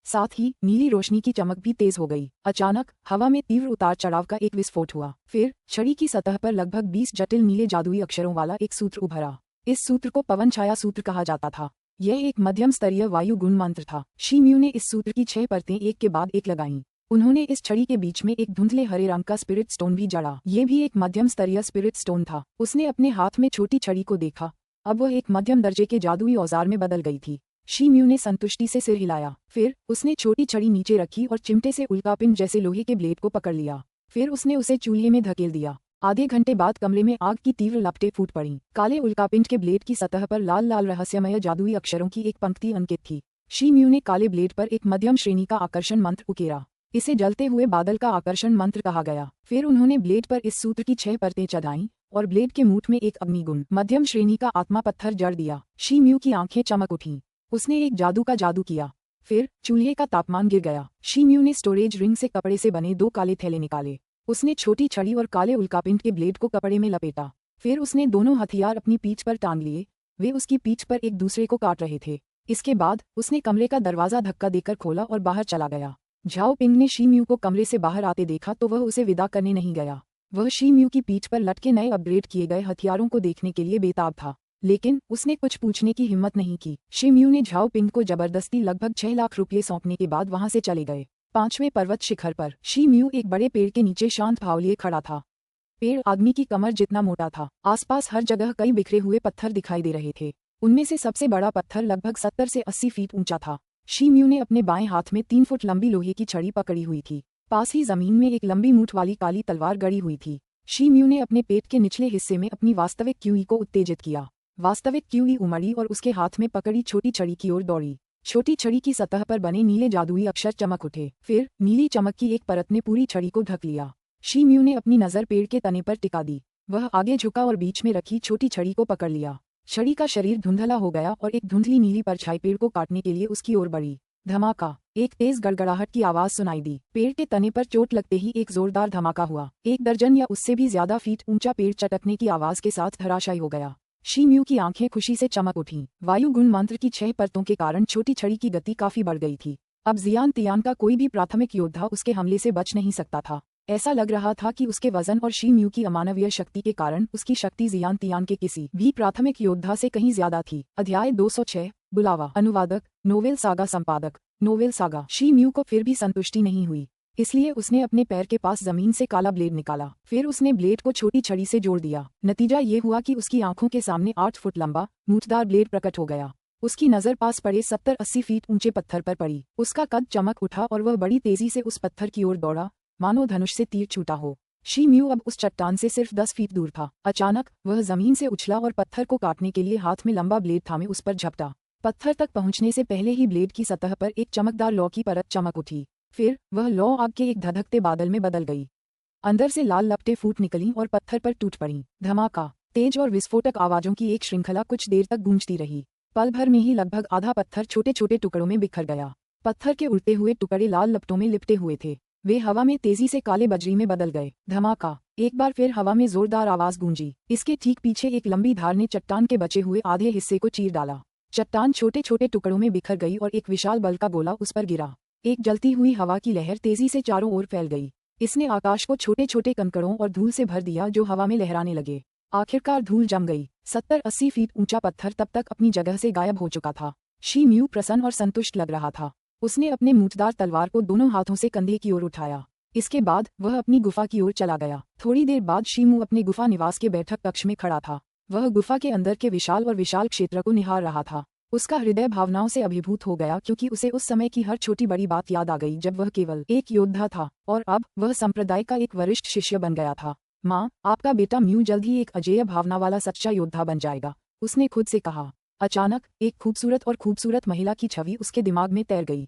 साथ ही नीली रोशनी की चमक भी तेज हो गई। अचानक हवा में तीव्र उतार चढ़ाव का एक विस्फोट हुआ। फिर छड़ी की सतह पर लगभग 20 जटिल नीले जादुई अक्षरों वाला एक सूत्र उभरा। इस सूत्र को पवन छाया सूत्र कहा जाता था। यह एक मध्यम स्तरीय वायु गुण मंत्र था। शी म्यू ने इस सूत्र की 6 परतें एक के बाद एक लगाईं। उन्होंने इस छड़ी के बीच में एक धुंधले हरे रंग का स्पिरिट स्टोन भी जड़ा। ये भी एक मध्यम स्तरीय स्पिरिट स्टोन था। उसने अपने हाथ में छोटी छड़ी को देखा। अब वह एक मध्यम दर्जे के जादुई औजार में बदल गई थी। शी म्यू ने संतुष्टि से सिर हिलाया। फिर उसने छोटी छड़ी नीचे रखी और चिमटे से उल्कापिंड जैसे लोहे के ब्लेड को पकड़ लिया। फिर उसने उसे चूल्हे में धकेल दिया। आधे घंटे बाद कमरे में आग की तीव्र लपटें फूट पड़ीं। काले उल्कापिंड के ब्लेड की सतह पर लाल लाल रहस्यमय जादुई अक्षरों की एक पंक्ति अंकित थी। शी म्यू ने काले ब्लेड पर एक मध्यम श्रेणी का आकर्षण मंत्र उकेरा। इसे जलते हुए बादल का आकर्षण मंत्र कहा गया। फिर उन्होंने ब्लेड पर इस सूत्र की 6 परतें चढ़ाईं और ब्लेड के मूठ में एक अग्निगुण मध्यम श्रेणी का आत्मा पत्थर जड़ दिया। शी म्यू की आंखें चमक उठीं। उसने एक जादू का जादू किया। फिर चूल्हे का तापमान गिर गया। शी म्यू ने स्टोरेज रिंग से कपड़े से बने 2 काले थैले निकाले। उसने छोटी छड़ी और काले उल्कापिंड के ब्लेड को कपड़े में लपेटा। फिर उसने दोनों हथियार अपनी पीठ पर टांग लिए। वे उसकी पीठ पर एक दूसरे को काट रहे थे। इसके बाद उसने कमरे का दरवाजा धक्का देकर खोला और बाहर चला गया। झाओ पिंग ने शी म्यू को कमरे से बाहर आते देखा तो वह उसे विदा करने नहीं गया। वह शी म्यू की पीठ पर लटके नए अपग्रेड किए गए हथियारों को देखने के लिए बेताब था, लेकिन उसने कुछ पूछने की हिम्मत नहीं की। शी म्यू ने झाओ पिंग को जबरदस्ती लगभग 6 लाख रुपये सौंपने के बाद वहां से चले गए। 5वें पर्वत शिखर पर शी म्यू एक बड़े पेड़ के नीचे शांत भाव लिए खड़ा था। पेड़ आदमी की कमर जितना मोटा था। आसपास हर जगह कई बिखरे हुए पत्थर दिखाई दे रहे थे। उनमें से सबसे बड़ा पत्थर लगभग 70 से 80 फीट ऊंचा था। शी म्यू ने अपने बाएं हाथ में 3 फुट लंबी लोहे की छड़ी पकड़ी हुई थी। पास ही जमीन में एक लंबी मूठ वाली काली तलवार गड़ी हुई थी। शी म्यू ने अपने पेट के निचले हिस्से में अपनी वास्तविक क्यूई को उत्तेजित किया। वास्तविक क्यूई उमड़ी और उसके हाथ में पकड़ी छोटी छड़ी की ओर दौड़ी। छोटी छड़ी की सतह पर बने नीले जादुई अक्षर चमक उठे। फिर नीली चमक की एक परत ने पूरी छड़ी को ढक लिया। शी म्यू ने अपनी नजर पेड़ के तने पर टिका दी। वह आगे झुका और बीच में रखी छोटी छड़ी को पकड़ लिया। छड़ी का शरीर धुंधला हो गया और एक धुंधली नीली परछाई पेड़ को काटने के लिए उसकी ओर बढ़ी। धमाका! एक तेज गड़गड़ाहट की आवाज सुनाई दी। पेड़ के तने पर चोट लगते ही एक जोरदार धमाका हुआ। 1 दर्जन या उससे भी ज्यादा फीट ऊंचा पेड़ चटकने की आवाज के साथ धराशायी हो गया। शी म्यू की आंखें खुशी से चमक उठीं। वायु गुण मंत्र की 6 परतों के कारण छोटी छड़ी की गति काफी बढ़ गई थी। अब जियान तियान का कोई भी प्राथमिक योद्धा उसके हमले से बच नहीं सकता था। ऐसा लग रहा था कि उसके वजन और शी म्यू की अमानवीय शक्ति के कारण उसकी शक्ति जियान तियान के किसी भी प्राथमिक योद्धा से कहीं ज्यादा थी। अध्याय 206 बुलावा। अनुवादक नोवेल सागा संपादक नोवेल सागा। शी म्यू को फिर भी संतुष्टि नहीं हुई, इसलिए उसने अपने पैर के पास जमीन से काला ब्लेड निकाला। फिर उसने ब्लेड को छोटी छड़ी से जोड़ दिया। नतीजा ये हुआ कि उसकी आंखों के सामने 8 फुट लंबा मूठदार ब्लेड प्रकट हो गया। उसकी नजर पास पड़े 70-80 फीट ऊंचे पत्थर पर पड़ी। उसका कद चमक उठा और वह बड़ी तेजी से उस पत्थर की ओर दौड़ा, मानो धनुष से तीर छूटा हो। शी म्यू अब उस चट्टान से सिर्फ 10 फीट दूर था। अचानक वह जमीन से उछला और पत्थर को काटने के लिए हाथ में लंबा ब्लेड थामे उस पर झपटा। पत्थर तक पहुंचने से पहले ही ब्लेड की सतह पर एक चमकदार लौ की परत चमक उठी। फिर वह लौ आग के एक धधकते बादल में बदल गई। अंदर से लाल लपटें फूट निकलीं और पत्थर पर टूट पड़ीं। धमाका! तेज और विस्फोटक आवाजों की एक श्रृंखला कुछ देर तक गूंजती रही। पल भर में ही लगभग आधा पत्थर छोटे छोटे टुकड़ों में बिखर गया। पत्थर के उड़ते हुए टुकड़े लाल लपटों में लिपटे हुए थे। वे हवा में तेजी से काले बजरी में बदल गए। धमाका! एक बार फिर हवा में जोरदार आवाज गूंजी। इसके ठीक पीछे एक लंबी धार ने चट्टान के बचे हुए आधे हिस्से को चीर डाला। चट्टान छोटे छोटे टुकड़ों में बिखर गई और एक विशाल बल का गोला उस पर गिरा। एक जलती हुई हवा की लहर तेजी से चारों ओर फैल गई। इसने आकाश को छोटे छोटे कंकड़ों और धूल से भर दिया जो हवा में लहराने लगे। आखिरकार धूल जम गई। 70-80 फीट ऊंचा पत्थर तब तक अपनी जगह से गायब हो चुका था। शी म्यू प्रसन्न और संतुष्ट लग रहा था। उसने अपने मूठदार तलवार को दोनों हाथों से कंधे की ओर उठाया। इसके बाद वह अपनी गुफा की ओर चला गया। थोड़ी देर बाद शी म्यू अपने गुफा निवास के बैठक कक्ष में खड़ा था। वह गुफा के अंदर के विशाल और विशाल क्षेत्र को निहार रहा था। उसका हृदय भावनाओं से अभिभूत हो गया क्योंकि उसे उस समय की हर छोटी बड़ी बात याद आ गई जब वह केवल एक योद्धा था और अब वह संप्रदाय का एक वरिष्ठ शिष्य बन गया था। माँ, आपका बेटा म्यू जल्द ही एक अजेय भावना वाला सच्चा योद्धा बन जाएगा, उसने खुद से कहा। अचानक एक खूबसूरत महिला की छवि उसके दिमाग में तैर गई।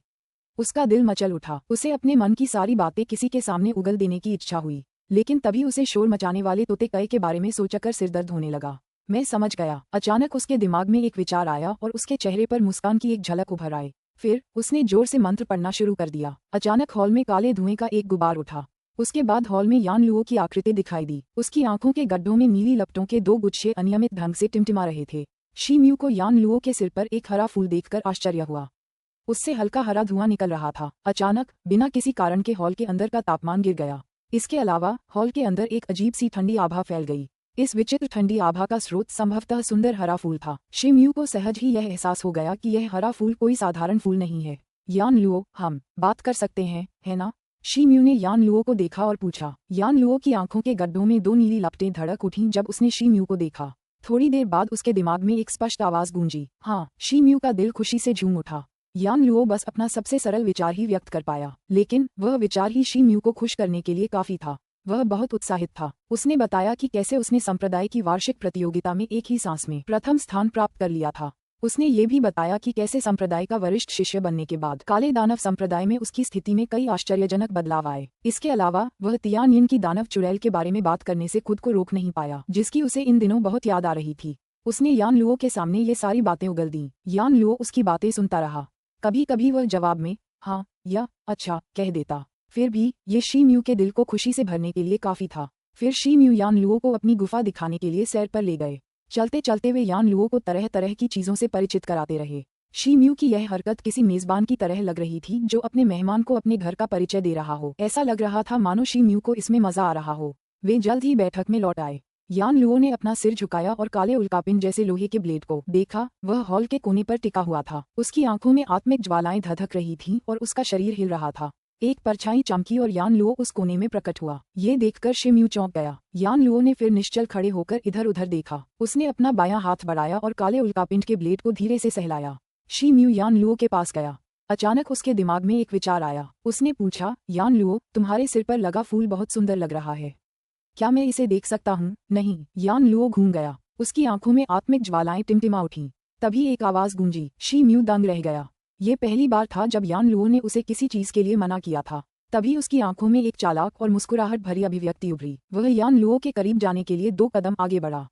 उसका दिल मचल उठा। उसे अपने मन की सारी बातें किसी के सामने उगल देने की इच्छा हुई, लेकिन तभी उसे शोर मचाने वाले तोते कए के बारे में सोचकर सिरदर्द होने लगा। मैं समझ गया। अचानक उसके दिमाग में एक विचार आया और उसके चेहरे पर मुस्कान की एक झलक उभर आई। फिर उसने जोर से मंत्र पढ़ना शुरू कर दिया। अचानक हॉल में काले धुएं का एक गुबार उठा। उसके बाद हॉल में यान लुओ की आकृति दिखाई दी। उसकी आंखों के गड्ढों में नीली लपटों के 2 गुच्छे अनियमित ढंग से टिमटिमा रहे थे। शी म्यू को यान लुओ के सिर पर एक हरा फूल देखकर आश्चर्य हुआ। उससे हल्का हरा धुआं निकल रहा था। अचानक बिना किसी कारण के हॉल के अंदर का तापमान गिर गया। इसके अलावा हॉल के अंदर एक अजीब सी ठंडी आभा फैल गई। इस विचित्र ठंडी आभा का स्रोत संभवतः सुंदर हरा फूल था। शिमयू को सहज ही यह एहसास हो गया कि यह हरा फूल कोई साधारण फूल नहीं है। यान लुओ, हम बात कर सकते हैं, है ना? शिमयू ने यान लुओ को देखा और पूछा। यान लुओ की आंखों के गड्ढों में दो नीली लपटें धड़क उठीं जब उसने शिमयू को देखा। थोड़ी देर बाद उसके दिमाग में एक स्पष्ट आवाज गूंजी, हाँ। शिमयू का दिल खुशी से झूम उठा। यान लुओ बस अपना सबसे सरल विचार ही व्यक्त कर पाया, लेकिन वह विचार ही शिमयू को खुश करने के लिए काफी था। वह बहुत उत्साहित था। उसने बताया कि कैसे उसने संप्रदाय की वार्षिक प्रतियोगिता में एक ही सांस में प्रथम स्थान प्राप्त कर लिया था। उसने ये भी बताया कि कैसे संप्रदाय का वरिष्ठ शिष्य बनने के बाद काले दानव संप्रदाय में उसकी स्थिति में कई आश्चर्यजनक बदलाव आए। इसके अलावा वह तियानिन की दानव चुड़ैल के बारे में बात करने से खुद को रोक नहीं पाया, जिसकी उसे इन दिनों बहुत याद आ रही थी। उसने यान लुओ के सामने ये सारी बातें उगल दी। यान लुओ उसकी बातें सुनता रहा। कभी कभी वह जवाब में हाँ या अच्छा कह देता। फिर भी ये शिमयू के दिल को खुशी से भरने के लिए काफी था। फिर शिमयू यान लुओ को अपनी गुफा दिखाने के लिए सैर पर ले गए। चलते चलते वे यान लुओ को तरह तरह की चीजों से परिचित कराते रहे। शिमयू की यह हरकत किसी मेजबान की तरह लग रही थी जो अपने मेहमान को अपने घर का परिचय दे रहा हो। ऐसा लग रहा था मानो शिमयू को इसमें मजा आ रहा हो। वे जल्द ही बैठक में लौट आए। यान लुओ ने अपना सिर झुकाया और काले उल्कापिंड जैसे लोहे के ब्लेड को देखा। वह हॉल के कोने पर टिका हुआ था। उसकी आंखों में आत्मिक ज्वालाएं धधक रही थीं और उसका शरीर हिल रहा था। एक परछाई चमकी और यान लुओ उस कोने में प्रकट हुआ। ये देखकर शिमयू चौंक गया। यान लुओ ने फिर निश्चल खड़े होकर इधर उधर देखा। उसने अपना बायां हाथ बढ़ाया और काले उल्कापिंड के ब्लेड को धीरे से सहलाया। शिमयू यान लुओ के पास गया। अचानक उसके दिमाग में एक विचार आया। उसने पूछा, यान लुओ, तुम्हारे सिर पर लगा फूल बहुत सुंदर लग रहा है। क्या मैं इसे देख सकता हूँ? नहीं। यान लुओ घूम गया। उसकी आंखों में आत्मिक ज्वालाएं टिमटिमा उठीं। तभी एक आवाज गूंजी। शिमयू दंग रह गया। ये पहली बार था जब यान लुओ ने उसे किसी चीज के लिए मना किया था। तभी उसकी आंखों में एक चालाक और मुस्कुराहट भरी अभिव्यक्ति उभरी। वह यान लुओ के करीब जाने के लिए 2 कदम आगे बढ़ा।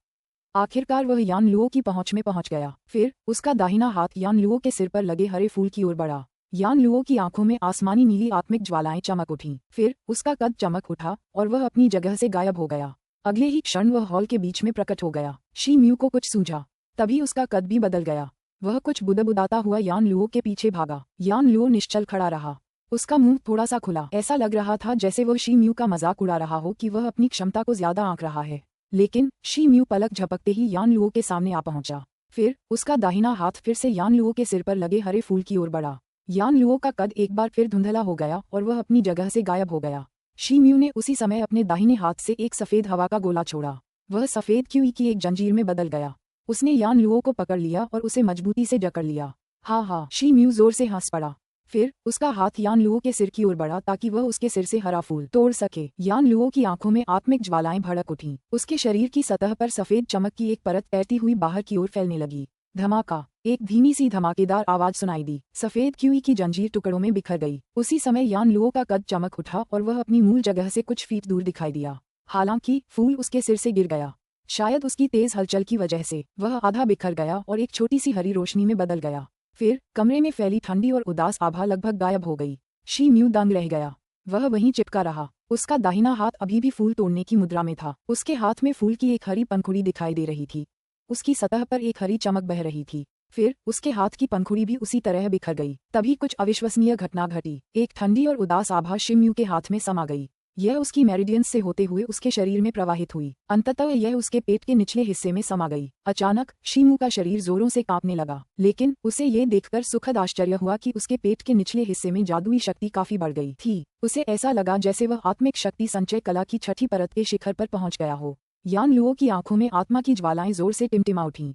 आखिरकार वह यान लुओ की पहुंच में पहुंच गया। फिर उसका दाहिना हाथ यान लुओ के सिर पर लगे हरे फूल की ओर बढ़ा। यान लुओ की आंखों में आसमानी नीली आत्मिक ज्वालाएं चमक उठीं। फिर उसका कद चमक उठा और वह अपनी जगह से गायब हो गया। अगले ही क्षण वह हॉल के बीच में प्रकट हो गया। शिमयू को कुछ सूझा। तभी उसका कद भी बदल गया। वह कुछ बुदबुदाता हुआ यान लुओ के पीछे भागा। यान लुओ निश्चल खड़ा रहा। उसका मुंह थोड़ा सा खुला। ऐसा लग रहा था जैसे वह शिमयू का मजाक उड़ा रहा हो कि वह अपनी क्षमता को ज्यादा आंक रहा है। लेकिन शिमयू पलक झपकते ही यान लुओ के सामने आ पहुंचा। फिर उसका दाहिना हाथ फिर से यान लुओ के सिर पर लगे हरे फूल की ओर बढ़ा। यान लुओ का कद एक बार फिर धुंधला हो गया और वह अपनी जगह से गायब हो गया। शिमयू ने उसी समय अपने दाहिने हाथ से एक सफेद हवा का गोला छोड़ा। वह सफेद क्यूई की एक जंजीर में बदल गया। उसने यान लुओ को पकड़ लिया और उसे मजबूती से जकड़ लिया। हाँ, शिमयू जोर से हंस पड़ा। फिर उसका हाथ यान लुओ के सिर की ओर बढ़ा ताकि वह उसके सिर से हरा फूल तोड़ सके। यान लुओ की आंखों में आत्मिक ज्वालाएं भड़क उठीं। उसके शरीर की सतह पर सफेद चमक की एक परत तैरती हुई बाहर की ओर फैलने लगी। धमाका! एक धीमी सी धमाकेदार आवाज सुनाई दी। सफेद क्यूई की जंजीर टुकड़ों में बिखर गई। उसी समय यान लुओ का कद चमक उठा और वह अपनी मूल जगह से कुछ फीट दूर दिखाई दिया। हालांकि फूल उसके सिर से गिर गया। शायद उसकी तेज हलचल की वजह से वह आधा बिखर गया और एक छोटी सी हरी रोशनी में बदल गया। फिर कमरे में फैली ठंडी और उदास आभा लगभग गायब हो गई। शिमयू दंग रह गया। वह वहीं चिपका रहा। उसका दाहिना हाथ अभी भी फूल तोड़ने की मुद्रा में था। उसके हाथ में फूल की एक हरी पंखुड़ी दिखाई दे रही थी। उसकी सतह पर एक हरी चमक बह रही थी। फिर उसके हाथ की पंखुड़ी भी उसी तरह बिखर गई। तभी कुछ अविश्वसनीय घटना घटी। एक ठंडी और उदास आभा शिमयू के हाथ में समा गई। यह उसकी मेरिडियंस से होते हुए उसके शरीर में प्रवाहित हुई। अंततः यह उसके पेट के निचले हिस्से में समा गई। अचानक शिमयू का शरीर जोरों से कांपने लगा, लेकिन उसे ये देखकर सुखद आश्चर्य हुआ कि उसके पेट के निचले हिस्से में जादुई शक्ति काफी बढ़ गई थी। उसे ऐसा लगा जैसे वह आत्मिक शक्ति संचय कला की छठी परत के शिखर पर पहुंच गया हो। यान लुओ की आंखों में आत्मा की ज्वालाएं जोर से टिमटिमा उठीं।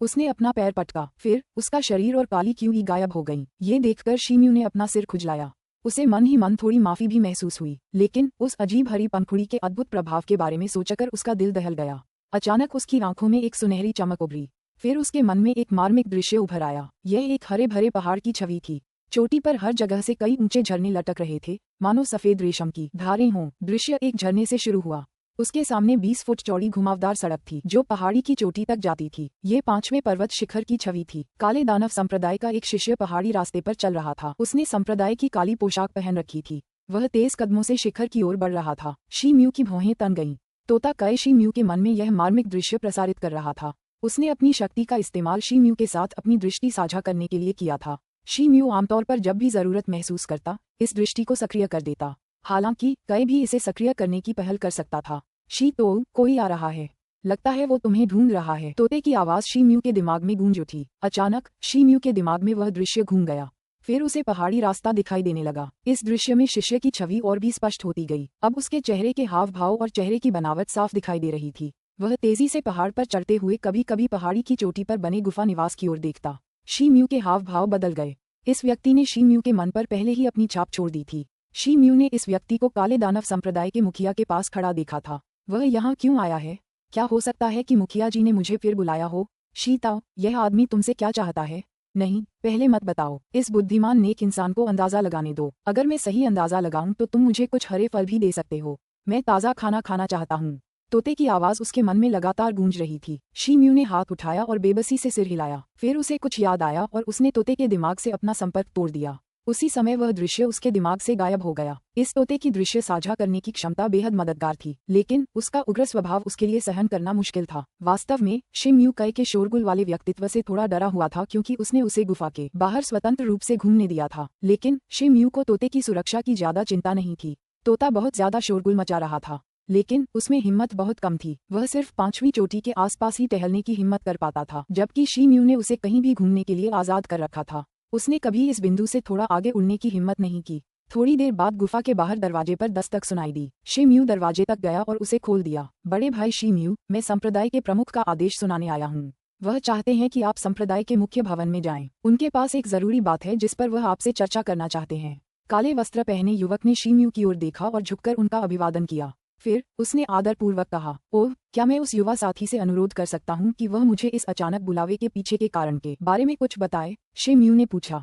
उसने अपना पैर पटका। फिर उसका शरीर और काली क्यूई गायब हो गईं। ये देखकर शिमयू ने अपना सिर खुजलाया। उसे मन ही मन थोड़ी माफी भी महसूस हुई, लेकिन उस अजीब हरी पंखुड़ी के अद्भुत प्रभाव के बारे में सोचकर उसका दिल दहल गया। अचानक उसकी आंखों में एक सुनहरी चमक उभरी। फिर उसके मन में एक मार्मिक दृश्य उभर आया। यह एक हरे भरे पहाड़ की छवि थी। चोटी पर हर जगह से कई ऊंचे झरने लटक रहे थे, मानो सफेद रेशम की धारें हों। दृश्य एक झरने से शुरू हुआ। उसके सामने 20 फुट चौड़ी घुमावदार सड़क थी जो पहाड़ी की चोटी तक जाती थी। ये 5वें पर्वत शिखर की छवि थी। काले दानव संप्रदाय का एक शिष्य पहाड़ी रास्ते पर चल रहा था। उसने संप्रदाय की काली पोशाक पहन रखी थी। वह तेज कदमों से शिखर की ओर बढ़ रहा था। शिमयू की भौहें तन गईं। तोता कय शिमयू के मन में यह मार्मिक दृश्य प्रसारित कर रहा था। उसने अपनी शक्ति का इस्तेमाल शिमयू के साथ अपनी दृष्टि साझा करने के लिए किया था। शी म्यू आमतौर पर जब भी जरूरत महसूस करता इस दृष्टि को सक्रिय कर देता। हालांकि कई भी इसे सक्रिय करने की पहल कर सकता था। शी तो कोई आ रहा है, लगता है वो तुम्हें ढूंढ रहा है। तोते की आवाज शी म्यू के दिमाग में गूंज उठी। अचानक शी म्यू के दिमाग में वह दृश्य घूम गया। फिर उसे पहाड़ी रास्ता दिखाई देने लगा। इस दृश्य में शिष्य की छवि और भी स्पष्ट होती गई। अब उसके चेहरे के हाव भाव और चेहरे की बनावट साफ दिखाई दे रही थी। वह तेजी से पहाड़ पर चढ़ते हुए कभी कभी पहाड़ी की चोटी पर बने गुफा निवास की ओर देखता। शी म्यू के हाव भाव बदल गए। इस व्यक्ति ने शी म्यू के मन पर पहले ही अपनी छाप छोड़ दी थी। शी म्यू ने इस व्यक्ति को काले दानव संप्रदाय के मुखिया के पास खड़ा देखा था। वह यहाँ क्यों आया है? क्या हो सकता है कि मुखिया जी ने मुझे फिर बुलाया हो? शी ताओ, यह आदमी तुमसे क्या चाहता है? नहीं, पहले मत बताओ। इस बुद्धिमान नेक इंसान को अंदाजा लगाने दो। अगर मैं सही अंदाजा लगाऊं तो तुम मुझे कुछ हरे फल भी दे सकते हो। मैं ताज़ा खाना खाना चाहता हूँ। तोते की आवाज उसके मन में लगातार गूंज रही थी। शी म्यू ने हाथ उठाया और बेबसी से सिर हिलाया। फिर उसे कुछ याद आया और उसने तोते के दिमाग से अपना संपर्क तोड़ दिया। उसी समय वह दृश्य उसके दिमाग से गायब हो गया। इस तोते की दृश्य साझा करने की क्षमता बेहद मददगार थी, लेकिन उसका उग्र स्वभाव उसके लिए सहन करना मुश्किल था। वास्तव में शी म्यू कई के शोरगुल वाले व्यक्तित्व से थोड़ा डरा हुआ था, क्योंकि उसने उसे गुफा के बाहर स्वतंत्र रूप से घूमने दिया था। लेकिन शी म्यू को तोते की सुरक्षा की ज्यादा चिंता नहीं थी। तोता बहुत ज्यादा शोरगुल मचा रहा था, लेकिन उसमें हिम्मत बहुत कम थी। वह सिर्फ 5वीं चोटी के आसपास ही टहलने की हिम्मत कर पाता था, जबकि शी म्यू ने उसे कहीं भी घूमने के लिए आजाद कर रखा था। उसने कभी इस बिंदु से थोड़ा आगे उड़ने की हिम्मत नहीं की। थोड़ी देर बाद गुफा के बाहर दरवाजे पर दस्तक सुनाई दी। शी म्यू दरवाजे तक गया और उसे खोल दिया। बड़े भाई शी म्यू, मैं संप्रदाय के प्रमुख का आदेश सुनाने आया हूँ। वह चाहते हैं कि आप संप्रदाय के मुख्य भवन में जाएं। उनके पास एक जरूरी बात है जिस पर वह आपसे चर्चा करना चाहते हैं। काले वस्त्र पहने युवक ने शी म्यू की ओर देखा और झुककर उनका अभिवादन किया। फिर उसने आदरपूर्वक कहा, ओह, क्या मैं उस युवा साथी से अनुरोध कर सकता हूँ कि वह मुझे इस अचानक बुलावे के पीछे के कारण के बारे में कुछ बताए? शी म्यू ने पूछा।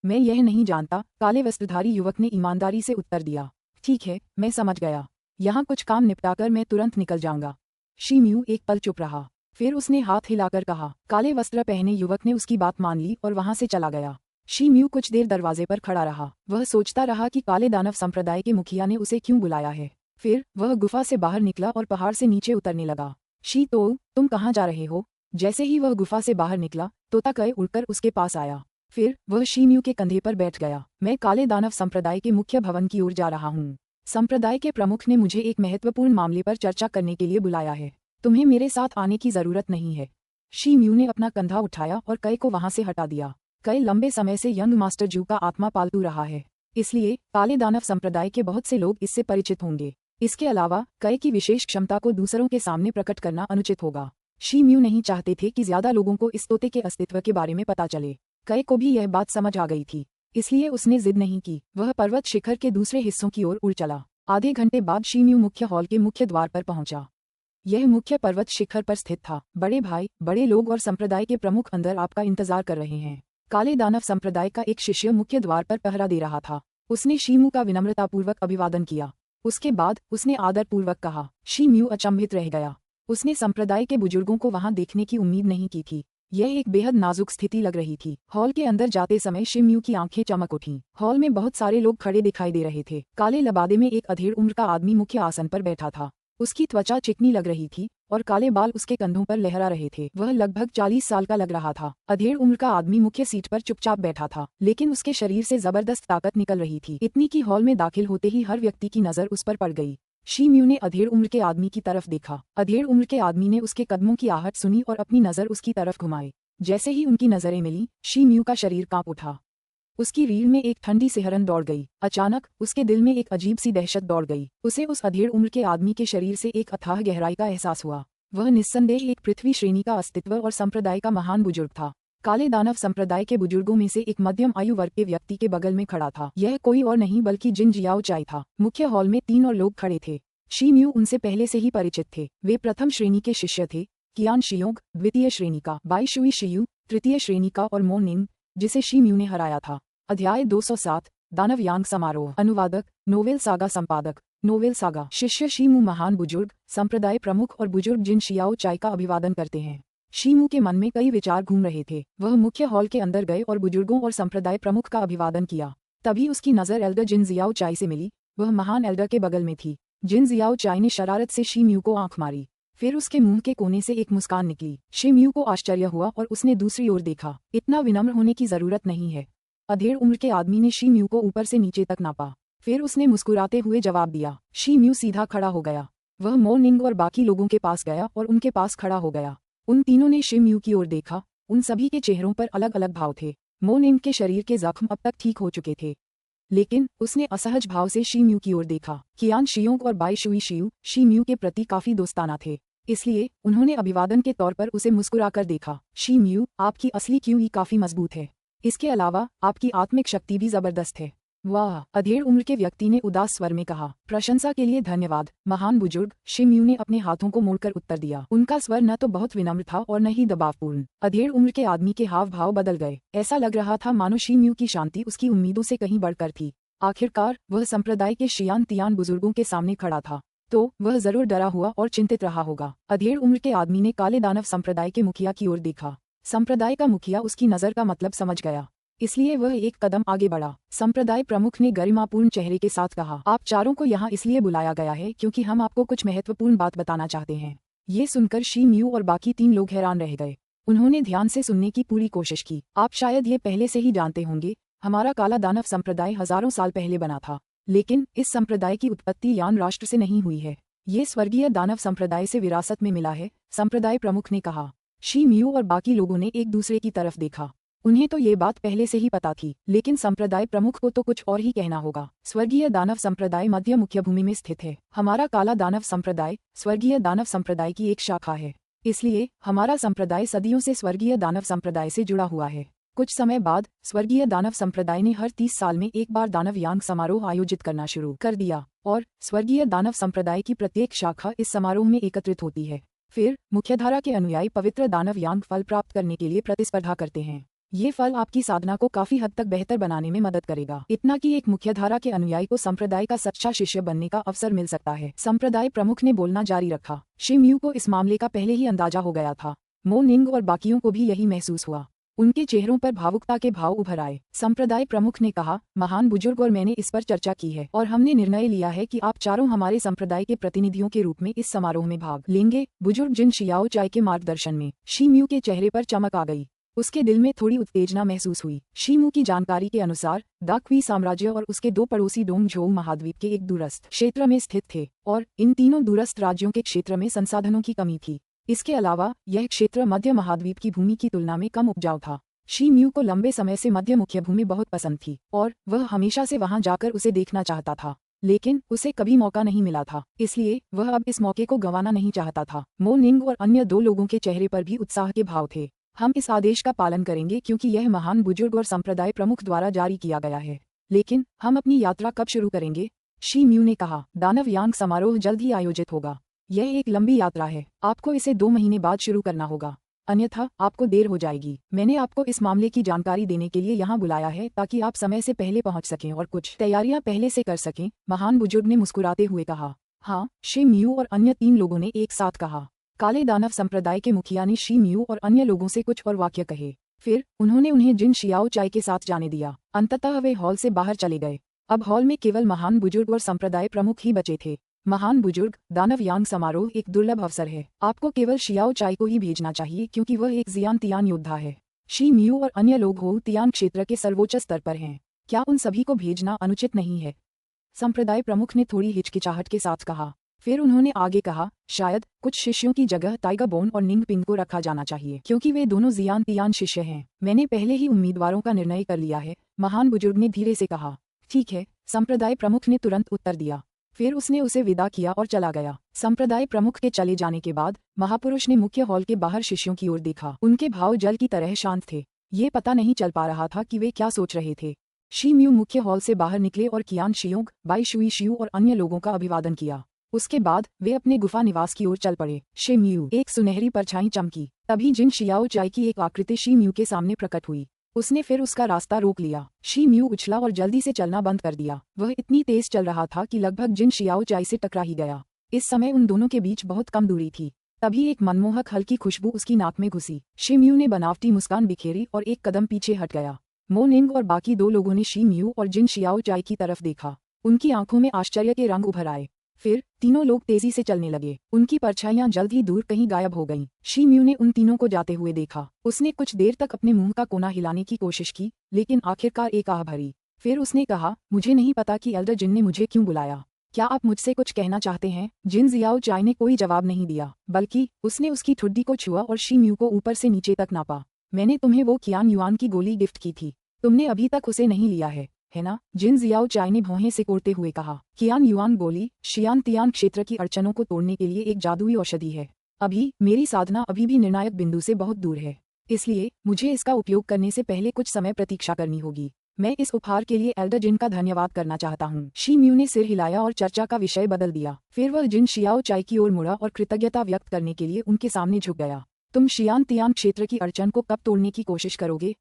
मैं यह नहीं जानता, काले वस्त्रधारी युवक ने ईमानदारी से उत्तर दिया। ठीक है, मैं समझ गया। यहाँ कुछ काम निपटाकर मैं तुरंत निकल जाऊंगा। शी म्यू एक पल चुप रहा। फिर उसने हाथ हिलाकर कहा। काले वस्त्र पहने युवक ने उसकी बात मान ली और वहां से चला गया। शी म्यू कुछ देर दरवाजे पर खड़ा रहा। वह सोचता रहा कि काले दानव संप्रदाय के मुखिया ने उसे क्यों बुलाया है। फिर वह गुफा से बाहर निकला और पहाड़ से नीचे उतरने लगा। शी तो, तुम कहाँ जा रहे हो? जैसे ही वह गुफा से बाहर निकला, तोता कए उड़कर उसके पास आया। फिर वह शी म्यू के कंधे पर बैठ गया। मैं काले दानव संप्रदाय के मुख्य भवन की ओर जा रहा हूँ। संप्रदाय के प्रमुख ने मुझे एक महत्वपूर्ण मामले पर चर्चा करने के लिए बुलाया है। तुम्हें मेरे साथ आने की जरूरत नहीं है। शी म्यू ने अपना कंधा उठाया और कए को वहां से हटा दिया। कए लंबे समय से यंग मास्टर जू का आत्मा पालतू रहा है, इसलिए काले दानव संप्रदाय के बहुत से लोग इससे परिचित होंगे। इसके अलावा कए की विशेष क्षमता को दूसरों के सामने प्रकट करना अनुचित होगा। शी म्यू नहीं चाहते थे कि ज्यादा लोगों को इस तोते के अस्तित्व के बारे में पता चले। कए को भी यह बात समझ आ गई थी, इसलिए उसने जिद नहीं की। वह पर्वत शिखर के दूसरे हिस्सों की ओर उड़ चला। आधे घंटे बाद शी म्यू मुख्य हॉल के मुख्य द्वार पर पहुंचा। यह मुख्य पर्वत शिखर पर स्थित था। बड़े भाई, बड़े लोग और संप्रदाय के प्रमुख अंदर आपका इंतजार कर रहे हैं। काले दानव संप्रदाय का एक शिष्य मुख्य द्वार पर पहरा दे रहा था। उसने शी म्यू का विनम्रतापूर्वक अभिवादन किया। उसके बाद उसने आदरपूर्वक कहा। शी म्यू अचंभित रह गया। उसने संप्रदाय के बुजुर्गों को वहां देखने की उम्मीद नहीं की थी। यह एक बेहद नाजुक स्थिति लग रही थी। हॉल के अंदर जाते समय शी म्यू की आंखें चमक उठीं। हॉल में बहुत सारे लोग खड़े दिखाई दे रहे थे। काले लबादे में एक अधेड़ उम्र का आदमी मुख्य आसन पर बैठा था। उसकी त्वचा चिकनी लग रही थी और काले बाल उसके कंधों पर लहरा रहे थे। वह लगभग 40 साल का लग रहा था। अधेड़ उम्र का आदमी मुख्य सीट पर चुपचाप बैठा था, लेकिन उसके शरीर से जबरदस्त ताकत निकल रही थी। इतनी कि हॉल में दाखिल होते ही हर व्यक्ति की नजर उस पर पड़ गई। शी म्यू ने अधेड़ उम्र के आदमी की तरफ देखा। अधेड़ उम्र के आदमी ने उसके कदमों की आहट सुनी और अपनी नजर उसकी तरफ घुमाई। जैसे ही उनकी नजरें मिली, शी म्यू का शरीर कांप उठा। उसकी रीढ़ में एक ठंडी सिहरन दौड़ गई। अचानक उसके दिल में एक अजीब सी दहशत दौड़ गई। उसे उस अधेड़ उम्र के आदमी के शरीर से एक अथाह गहराई का एहसास हुआ। वह निस्संदेह एक पृथ्वी श्रेणी का अस्तित्व और संप्रदाय का महान बुजुर्ग था। काले दानव संप्रदाय के बुजुर्गों में से एक मध्यम आयु वर्ग के व्यक्ति के बगल में खड़ा था। यह कोई और नहीं बल्कि जिन जियाओ चाई था। मुख्य हॉल में 3 और लोग खड़े थे। शी म्यू उनसे पहले से ही परिचित थे। वे प्रथम श्रेणी के शिष्य थे। कियान शियोंग द्वितीय श्रेणी का, बाई शुई शियू तृतीय श्रेणी का और मो निंग, जिसे शी म्यू ने हराया था। अध्याय 207 दानव यांग समारोह। अनुवादक नोवेल सागा। संपादक नोवेल सागा। शिष्य शी म्यू महान बुजुर्ग, संप्रदाय प्रमुख और बुजुर्ग जिन शियाओ चाई का अभिवादन करते हैं। शी म्यू के मन में कई विचार घूम रहे थे। वह मुख्य हॉल के अंदर गए और बुजुर्गों और संप्रदाय प्रमुख का अभिवादन किया। तभी उसकी नजर एल्डर जिन जियाओ चाई से मिली। वह महान एल्डर के बगल में थी। जिन जियाओ चाई ने शरारत से शी म्यू को आंख मारी। फिर उसके मुंह के कोने से एक मुस्कान निकली। शी म्यू को आश्चर्य हुआ और उसने दूसरी ओर देखा। इतना विनम्र होने की जरूरत नहीं है। अधेड़ उम्र के आदमी ने शी म्यू को ऊपर से नीचे तक नापा। फिर उसने मुस्कुराते हुए जवाब दिया। शी म्यू सीधा खड़ा हो गया। वह मो निंग और बाकी लोगों के पास गया और उनके पास खड़ा हो गया। उन तीनों ने शी म्यू की ओर देखा। उन सभी के चेहरों पर अलग अलग भाव थे। मो निंग के शरीर के जख्म अब तक ठीक हो चुके थे, लेकिन उसने असहज भाव से शी म्यू की ओर देखा। कियान शियोंग और बाई शुई शियू शी म्यू के प्रति काफी दोस्ताना थे, इसलिए उन्होंने अभिवादन के तौर पर उसे मुस्कुराकर देखा। शी म्यू, आपकी असली क्यूई काफी मजबूत है। इसके अलावा आपकी आत्मिक शक्ति भी जबरदस्त है। वाह, अधेड़ उम्र के व्यक्ति ने उदास स्वर में कहा। प्रशंसा के लिए धन्यवाद महान बुजुर्ग, शी म्यू ने अपने हाथों को मोड़कर उत्तर दिया। उनका स्वर न तो बहुत विनम्र था और न ही दबावपूर्ण। अधेड़ उम्र के आदमी के हाव भाव बदल गए। ऐसा लग रहा था मानो शी म्यू की शांति उसकी उम्मीदों से कहीं बढ़कर थी। आखिरकार वह संप्रदाय के शियान तियान बुजुर्गों के सामने खड़ा था, तो वह जरूर डरा हुआ और चिंतित रहा होगा। अधेड़ उम्र के आदमी ने काले दानव संप्रदाय के मुखिया की ओर देखा। संप्रदाय का मुखिया उसकी नजर का मतलब समझ गया, इसलिए वह एक कदम आगे बढ़ा। संप्रदाय प्रमुख ने गरिमापूर्ण चेहरे के साथ कहा, आप चारों को यहाँ इसलिए बुलाया गया है क्योंकि हम आपको कुछ महत्वपूर्ण बात बताना चाहते हैं। ये सुनकर शी म्यू और बाकी 3 लोग हैरान रह गए। उन्होंने ध्यान से सुनने की पूरी कोशिश की। आप शायद ये पहले से ही जानते होंगे, हमारा काला दानव संप्रदाय हजारों साल पहले बना था, लेकिन इस संप्रदाय की उत्पत्ति यान राष्ट्र से नहीं हुई है। ये स्वर्गीय दानव संप्रदाय से विरासत में मिला है, संप्रदाय प्रमुख ने कहा। शी म्यू और बाकी लोगों ने एक दूसरे की तरफ देखा। उन्हें तो ये बात पहले से ही पता थी, लेकिन संप्रदाय प्रमुख को तो कुछ और ही कहना होगा। स्वर्गीय दानव संप्रदाय मध्य मुख्य भूमि में स्थित है। हमारा काला दानव संप्रदाय स्वर्गीय दानव संप्रदाय की एक शाखा है, इसलिए हमारा संप्रदाय सदियों से स्वर्गीय दानव संप्रदाय से जुड़ा हुआ है। कुछ समय बाद स्वर्गीय दानव संप्रदाय ने हर 30 साल में एक बार दानव यांग समारोह आयोजित करना शुरू कर दिया, और स्वर्गीय दानव संप्रदाय की प्रत्येक शाखा इस समारोह में एकत्रित होती है। फिर मुख्यधारा के अनुयायी पवित्र दानव यांग फल प्राप्त करने के लिए प्रतिस्पर्धा करते हैं। ये फल आपकी साधना को काफी हद तक बेहतर बनाने में मदद करेगा, इतना कि एक मुख्यधारा के अनुयायी को संप्रदाय का सच्चा शिष्य बनने का अवसर मिल सकता है। संप्रदाय प्रमुख ने बोलना जारी रखा। शी म्यू को इस मामले का पहले ही अंदाजा हो गया था। मो निंग और बाकियों को भी यही महसूस हुआ। उनके चेहरों पर भावुकता के भाव उभर आए। संप्रदाय प्रमुख ने कहा, महान बुजुर्ग, और मैंने इस पर चर्चा की है और हमने निर्णय लिया है कि आप चारों हमारे संप्रदाय के प्रतिनिधियों के रूप में इस समारोह में भाग लेंगे। बुजुर्ग जिन शियाओ चाय के मार्गदर्शन में शी म्यू के चेहरे पर चमक आ गई। उसके दिल में थोड़ी उत्तेजना महसूस हुई। शी म्यू की जानकारी के अनुसार द क्वी साम्राज्य और उसके 2 पड़ोसी डोंग झोउ महाद्वीप के एक दूरस्थ क्षेत्र में स्थित थे, और इन तीनों दूरस्थ राज्यों के क्षेत्र में संसाधनों की कमी थी। इसके अलावा यह क्षेत्र मध्य महाद्वीप की भूमि की तुलना में कम उपजाऊ था। शी म्यू को लंबे समय से मध्य मुख्य भूमि बहुत पसंद थी और वह हमेशा से वहां जाकर उसे देखना चाहता था, लेकिन उसे कभी मौका नहीं मिला था, इसलिए वह अब इस मौके को गंवाना नहीं चाहता था। मो निंग और अन्य 2 लोगों के चेहरे पर भी उत्साह के भाव थे। हम इस आदेश का पालन करेंगे क्योंकि यह महान बुजुर्ग और संप्रदाय प्रमुख द्वारा जारी किया गया है। लेकिन हम अपनी यात्रा कब शुरू करेंगे? शी म्यू ने कहा। दानव यांग समारोह जल्द ही आयोजित होगा। यह एक लंबी यात्रा है, आपको इसे 2 महीने बाद शुरू करना होगा, अन्यथा आपको देर हो जाएगी। मैंने आपको इस मामले की जानकारी देने के लिए यहाँ बुलाया है ताकि आप समय से पहले पहुँच सकें और कुछ तैयारियां पहले से कर सकें, महान बुजुर्ग ने मुस्कुराते हुए कहा। हाँ, शी म्यू और अन्य 3 लोगों ने एक साथ कहा। काले दानव संप्रदाय के मुखिया ने शी म्यू और अन्य लोगों से कुछ और वाक्य कहे। फिर उन्होंने उन्हें जिन शियाओ चाय के साथ जाने दिया। अंततः वे हॉल से बाहर चले गए। अब हॉल में केवल महान बुजुर्ग और संप्रदाय प्रमुख ही बचे थे। महान बुजुर्ग, दानव यांग समारोह एक दुर्लभ अवसर है। आपको केवल शियाओ चाय को ही भेजना चाहिए क्योंकि वह एक जियान तियान योद्धा है। शी म्यू और अन्य लोग हो तियान क्षेत्र के सर्वोच्च स्तर पर हैं। क्या उन सभी को भेजना अनुचित नहीं है? संप्रदाय प्रमुख ने थोड़ी हिचकिचाहट के साथ कहा। फिर उन्होंने आगे कहा, शायद कुछ शिष्यों की जगह टाइगर बोन और निंग पिंग को रखा जाना चाहिए क्योंकि वे दोनों जियान तियान शिष्य हैं। मैंने पहले ही उम्मीदवारों का निर्णय कर लिया है, महान बुजुर्ग ने धीरे से कहा। ठीक है, संप्रदाय प्रमुख ने तुरंत उत्तर दिया। फिर उसने उसे विदा किया और चला गया। संप्रदाय प्रमुख के चले जाने के बाद महापुरुष ने मुख्य हॉल के बाहर शिष्यों की ओर देखा। उनके भाव जल की तरह शांत थे। ये पता नहीं चल पा रहा था कि वे क्या सोच रहे थे। शी म्यू मुख्य हॉल से बाहर निकले और कियान शियोंग, बाई शुई शियू और अन्य लोगों का अभिवादन किया। उसके बाद वे अपने गुफा निवास की ओर चल पड़े। शी म्यू, एक सुनहरी परछाई चमकी। तभी जिन शियाओ चाय की एक आकृति शी म्यू के सामने प्रकट हुई। उसने फिर उसका रास्ता रोक लिया। शी म्यू उछला और जल्दी से चलना बंद कर दिया। वह इतनी तेज चल रहा था कि लगभग जिन शियाओ चाय से टकरा ही गया। इस समय उन दोनों के बीच बहुत कम दूरी थी। तभी एक मनमोहक हल्की खुशबू उसकी नाक में घुसी। शी म्यू ने बनावटी मुस्कान बिखेरी और एक कदम पीछे हट गया। मो निंग और बाकी 2 लोगों ने शी म्यू और जिन शियाओ चाय की तरफ देखा। उनकी आंखों में आश्चर्य के रंग उभर आए। फिर तीनों लोग तेजी से चलने लगे। उनकी परछाइयां जल्द ही दूर कहीं गायब हो गईं। शी म्यू ने उन तीनों को जाते हुए देखा। उसने कुछ देर तक अपने मुंह का कोना हिलाने की कोशिश की, लेकिन आखिरकार एक आह भरी। फिर उसने कहा, मुझे नहीं पता कि एल्डर जिन ने मुझे क्यों बुलाया। क्या आप मुझसे कुछ कहना चाहते हैं? जिन जियाओ चाय ने कोई जवाब नहीं दिया, बल्कि उसने उसकी ठुड्डी को छुआ और शी म्यू को ऊपर से नीचे तक नापा। मैंने तुम्हें वो कियान युआन की गोली गिफ्ट की थी, तुमने अभी तक उसे नहीं लिया है ना? जिन जियाओ चाय ने भौहें सिकोड़ते हुए कहा। कियान युआन गोली शियान तियान क्षेत्र की अड़चनों को तोड़ने के लिए एक जादुई औषधि है। अभी मेरी साधना अभी भी निर्णायक बिंदु से बहुत दूर है, इसलिए मुझे इसका उपयोग करने से पहले कुछ समय प्रतीक्षा करनी होगी। मैं इस उपहार के लिए एल्डर जिन का धन्यवाद करना चाहता हूँ। शी म्यू ने सिर हिलाया और चर्चा का विषय बदल दिया। फिर वह जिन शियाओ चाय की ओर मुड़ा और कृतज्ञता व्यक्त करने के लिए उनके सामने झुक गया। तुम शियान तियान क्षेत्र की अड़चन को कब तोड़ने की कोशिश करोगे?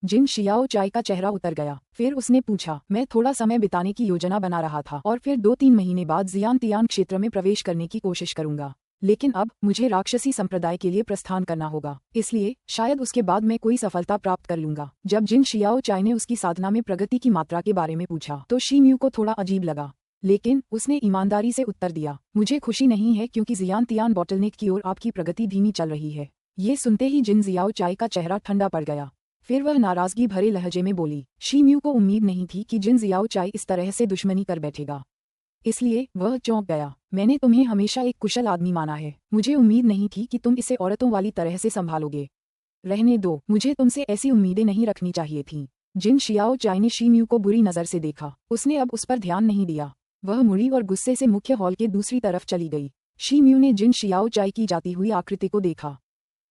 जिन शियाओ चाय का चेहरा उतर गया। फिर उसने पूछा, मैं थोड़ा समय बिताने की योजना बना रहा था और फिर 2-3 महीने बाद जियान तियान क्षेत्र में प्रवेश करने की कोशिश करूंगा। लेकिन अब मुझे राक्षसी संप्रदाय के लिए प्रस्थान करना होगा, इसलिए शायद उसके बाद मैं कोई सफलता प्राप्त कर लूंगा। जब जिन शियाओ चाय ने उसकी साधना में प्रगति की मात्रा के बारे में पूछा तो शी म्यू को थोड़ा अजीब लगा, लेकिन उसने ईमानदारी से उत्तर दिया, मुझे खुशी नहीं है क्योंकि जियान तियान बॉटलनेक की ओर आपकी प्रगति धीमी चल रही है। ये सुनते ही जिन जियाओ चाय का चेहरा ठंडा पड़ गया। फिर वह नाराजगी भरे लहजे में बोली। शी म्यू को उम्मीद नहीं थी कि जिन जियाओ चाय इस तरह से दुश्मनी कर बैठेगा, इसलिए वह चौंक गया। मैंने तुम्हें हमेशा एक कुशल आदमी माना है, मुझे उम्मीद नहीं थी कि तुम इसे औरतों वाली तरह से संभालोगे। रहने दो, मुझे तुमसे ऐसी उम्मीदें नहीं रखनी चाहिए थीं। जिन शियाओ चाय ने शी म्यू को बुरी नज़र से देखा। उसने अब उस पर ध्यान नहीं दिया। वह मुड़ी और गुस्से से मुख्य हॉल के दूसरी तरफ चली गई। शी म्यू ने जिन शियाओ चाय की जाती हुई आकृति को देखा।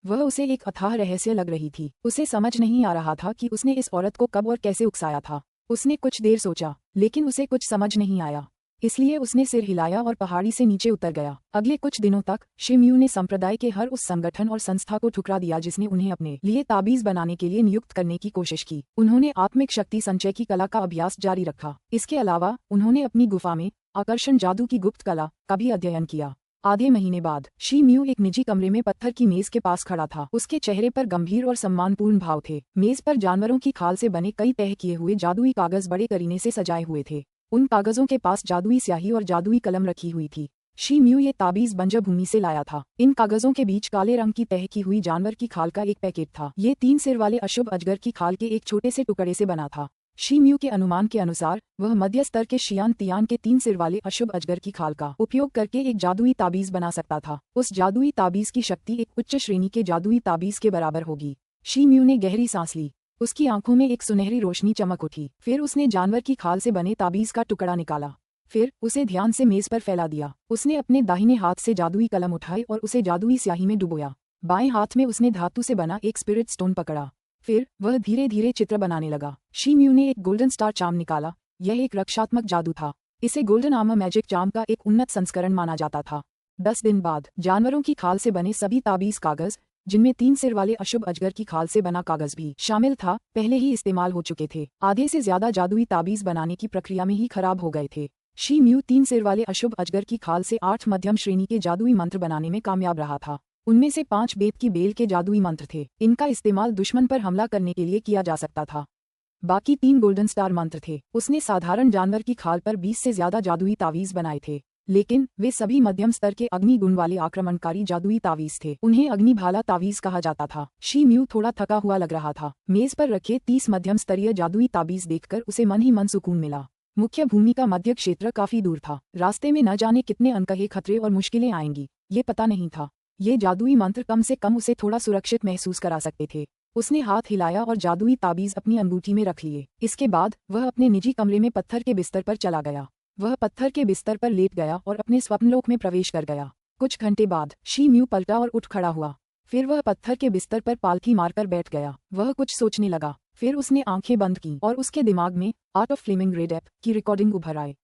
वह उसे एक अथाह रहस्य लग रही थी। उसे समझ नहीं आ रहा था कि उसने इस औरत को कब और कैसे उकसाया था। उसने कुछ देर सोचा, लेकिन उसे कुछ समझ नहीं आया, इसलिए उसने सिर हिलाया और पहाड़ी से नीचे उतर गया। अगले कुछ दिनों तक शी म्यू ने संप्रदाय के हर उस संगठन और संस्था को ठुकरा दिया जिसने उन्हें अपने लिए ताबीज बनाने के लिए नियुक्त करने की कोशिश की। उन्होंने आत्मिक शक्ति संचय की कला का अभ्यास जारी रखा। इसके अलावा उन्होंने अपनी गुफा में आकर्षण जादू की गुप्त कला का भी अध्ययन किया। आधे महीने बाद शी म्यू एक निजी कमरे में पत्थर की मेज के पास खड़ा था। उसके चेहरे पर गंभीर और सम्मानपूर्ण भाव थे। मेज पर जानवरों की खाल से बने कई तह किए हुए जादुई कागज बड़े करीने से सजाए हुए थे। उन कागजों के पास जादुई स्याही और जादुई कलम रखी हुई थी। शी म्यू ये ताबीज बंजर भूमि से लाया था। इन कागजों के बीच काले रंग की तह की हुई जानवर की खाल का एक पैकेट था। ये 3 सिर वाले अशुभ अजगर की खाल के एक छोटे से टुकड़े से बना था। शी म्यू के अनुमान के अनुसार वह मध्य स्तर के शियान तियान के 3 सिर वाले अशुभ अजगर की खाल का उपयोग करके एक जादुई ताबीज बना सकता था। उस जादुई ताबीज की शक्ति एक उच्च श्रेणी के जादुई ताबीज के बराबर होगी। शी म्यू ने गहरी सांस ली। उसकी आंखों में एक सुनहरी रोशनी चमक उठी। फिर उसने जानवर की खाल से बने ताबीज का टुकड़ा निकाला। फिर उसे ध्यान से मेज पर फैला दिया। उसने अपने दाहिने हाथ से जादुई कलम उठाई और उसे जादुई स्याही में डुबोया। बाएं हाथ में उसने धातु से बना एक स्पिरिट स्टोन पकड़ा। फिर वह धीरे धीरे चित्र बनाने लगा। शी म्यू ने एक गोल्डन स्टार चार्म निकाला। यह एक रक्षात्मक जादू था। इसे गोल्डन आर्मर मैजिक चार्म का एक उन्नत संस्करण माना जाता था। 10 दिन बाद जानवरों की खाल से बने सभी ताबीज कागज, जिनमें 3 सिर वाले अशुभ अजगर की खाल से बना कागज भी शामिल था, पहले ही इस्तेमाल हो चुके थे। आधे से ज्यादा जादुई ताबीज बनाने की प्रक्रिया में ही खराब हो गए थे। शी म्यू 3 सिर वाले अशुभ अजगर की खाल से 8 मध्यम श्रेणी के जादुई मंत्र बनाने में कामयाब रहा था। उनमें से 5 बेत की बेल के जादुई मंत्र थे। इनका इस्तेमाल दुश्मन पर हमला करने के लिए किया जा सकता था। बाकी 3 गोल्डन स्टार मंत्र थे। उसने साधारण जानवर की खाल पर 20 से ज्यादा जादुई तावीज बनाए थे, लेकिन वे सभी मध्यम स्तर के अग्नि गुण वाले आक्रमणकारी जादुई तावीज थे। उन्हें अग्निभाला तावीज कहा जाता था। शी म्यू थोड़ा थका हुआ लग रहा था। मेज पर रखे 30 मध्यम स्तरीय जादुई ताबीज देखकर उसे मन ही मन सुकून मिला। मुख्य भूमि का मध्य क्षेत्र काफी दूर था। रास्ते में न जाने कितने अनकहे खतरे और मुश्किलें आएंगी, ये पता नहीं था। ये जादुई मंत्र कम से कम उसे थोड़ा सुरक्षित महसूस करा सकते थे। उसने हाथ हिलाया और जादुई ताबीज अपनी अंगूठी में रख लिए। इसके बाद वह अपने निजी कमरे में पत्थर के बिस्तर पर चला गया। वह पत्थर के बिस्तर पर लेट गया और अपने स्वप्नलोक में प्रवेश कर गया। कुछ घंटे बाद शी म्यू पलटा और उठ खड़ा हुआ। फिर वह पत्थर के बिस्तर पर पालथी मारकर बैठ गया। वह कुछ सोचने लगा। फिर उसने आंखें बंद की और उसके दिमाग में art of flaming red ape की रिकॉर्डिंग उभर आए।